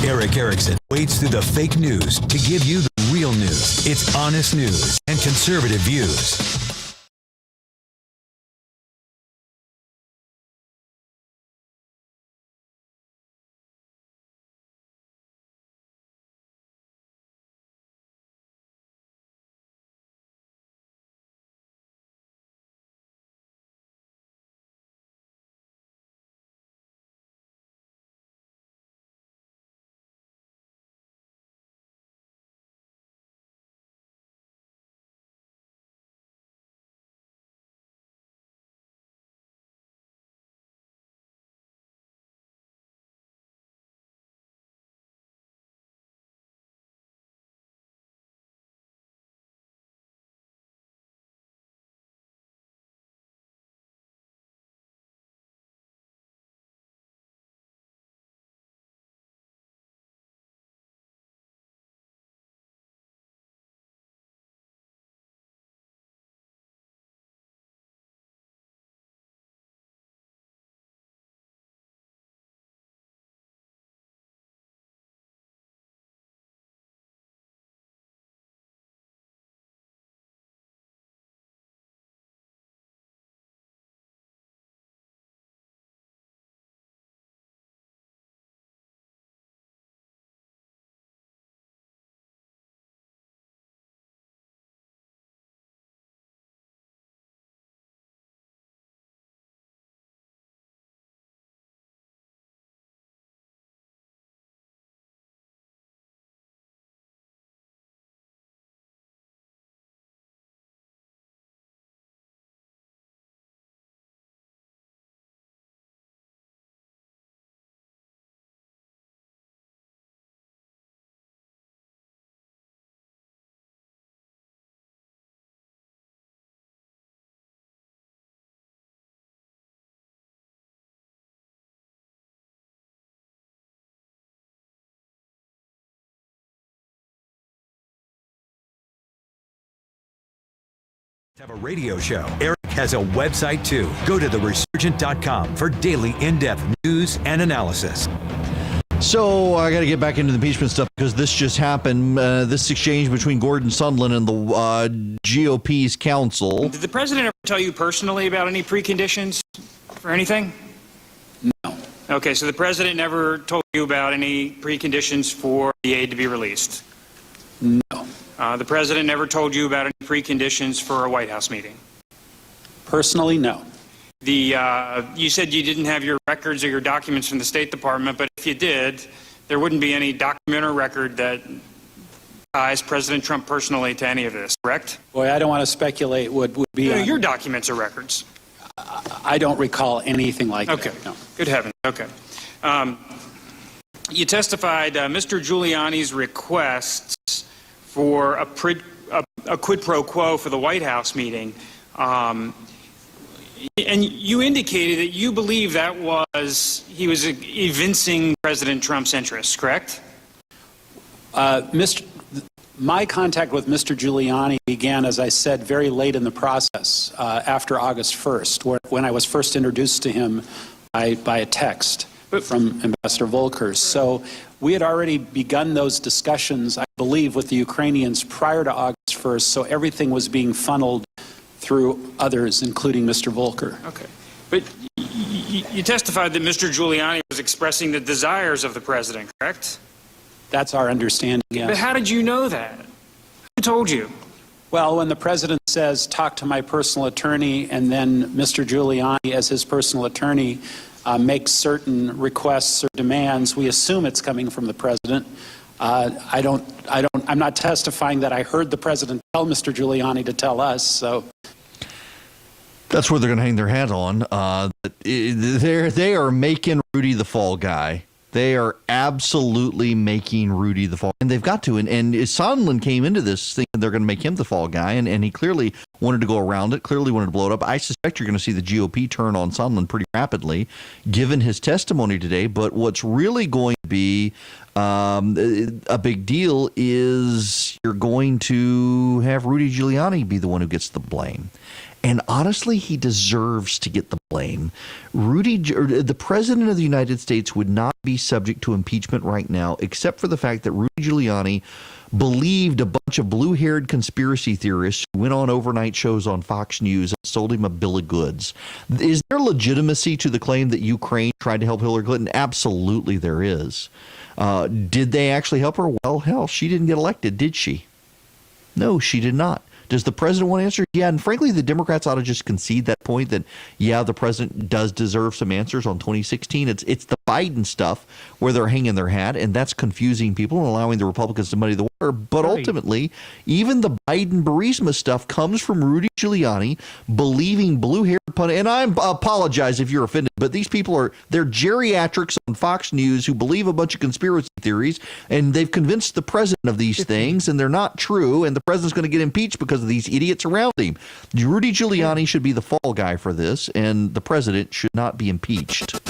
[SPEAKER 2] Erick Erickson wades through the fake news to give you the real news. It's honest news and conservative views. Have a radio show. Eric has a website too. Go to theresurgent.com for daily in-depth news and analysis.
[SPEAKER 1] So I got to get back into the impeachment stuff because this just happened. This exchange between Gordon Sondland and the GOP's counsel.
[SPEAKER 14] Did the president ever tell you personally about any preconditions for anything?
[SPEAKER 3] No.
[SPEAKER 14] Okay, so the president never told you about any preconditions for the aid to be released?
[SPEAKER 3] No.
[SPEAKER 14] The president never told you about any preconditions for a White House meeting?
[SPEAKER 3] Personally, no.
[SPEAKER 14] You said you didn't have your records or your documents from the State Department, but if you did, there wouldn't be any document or record that ties President Trump personally to any of this, correct?
[SPEAKER 3] Boy, I don't want to speculate what would be on...
[SPEAKER 14] Your documents or records?
[SPEAKER 3] I don't recall anything like that.
[SPEAKER 14] Okay. No. Good heavens. Okay. You testified Mr. Giuliani's requests for a quid pro quo for the White House meeting, and you indicated that you believe that he was evincing President Trump's interests, correct?
[SPEAKER 3] My contact with Mr. Giuliani began, as I said, very late in the process, after August 1st, when I was first introduced to him by a text from Ambassador Volker. So we had already begun those discussions, I believe, with the Ukrainians prior to August 1st, so everything was being funneled through others, including Mr. Volker.
[SPEAKER 14] Okay. But you testified that Mr. Giuliani was expressing the desires of the president, correct?
[SPEAKER 3] That's our understanding, yes.
[SPEAKER 14] But how did you know that? Who told you?
[SPEAKER 3] Well, when the president says, talk to my personal attorney, and then Mr. Giuliani, as his personal attorney, makes certain requests or demands, we assume it's coming from the president. I'm not testifying that I heard the president tell Mr. Giuliani to tell us, so.
[SPEAKER 1] That's where they're going to hang their hat on. They are making Rudy the fall guy. They are absolutely making Rudy the fall, and they've got to. And Sondland came into this thinking they're going to make him the fall guy, and he clearly wanted to go around it, clearly wanted to blow it up. I suspect you're going to see the GOP turn on Sondland pretty rapidly, given his testimony today. But what's really going to be a big deal is you're going to have Rudy Giuliani be the one who gets the blame. And honestly, he deserves to get the blame. The president of the United States would not be subject to impeachment right now, except for the fact that Rudy Giuliani believed a bunch of blue-haired conspiracy theorists who went on overnight shows on Fox News and sold him a bill of goods. Is there legitimacy to the claim that Ukraine tried to help Hillary Clinton? Absolutely there is. Did they actually help her? Well, hell, she didn't get elected, did she? No, she did not. Does the president want to answer? Yeah, and frankly, the Democrats ought to just concede that point that, yeah, the president does deserve some answers on 2016. It's the Biden stuff where they're hanging their hat, and that's confusing people and allowing the Republicans to muddy the water. But ultimately, even the Biden Burisma stuff comes from Rudy Giuliani believing blue-haired pundits. And I apologize if you're offended, but these people they're geriatrics on Fox News who believe a bunch of conspiracy theories, and they've convinced the president of these things, and they're not true, and the president's going to get impeached because of these idiots around him. Rudy Giuliani should be the fall guy for this, and the president should not be impeached.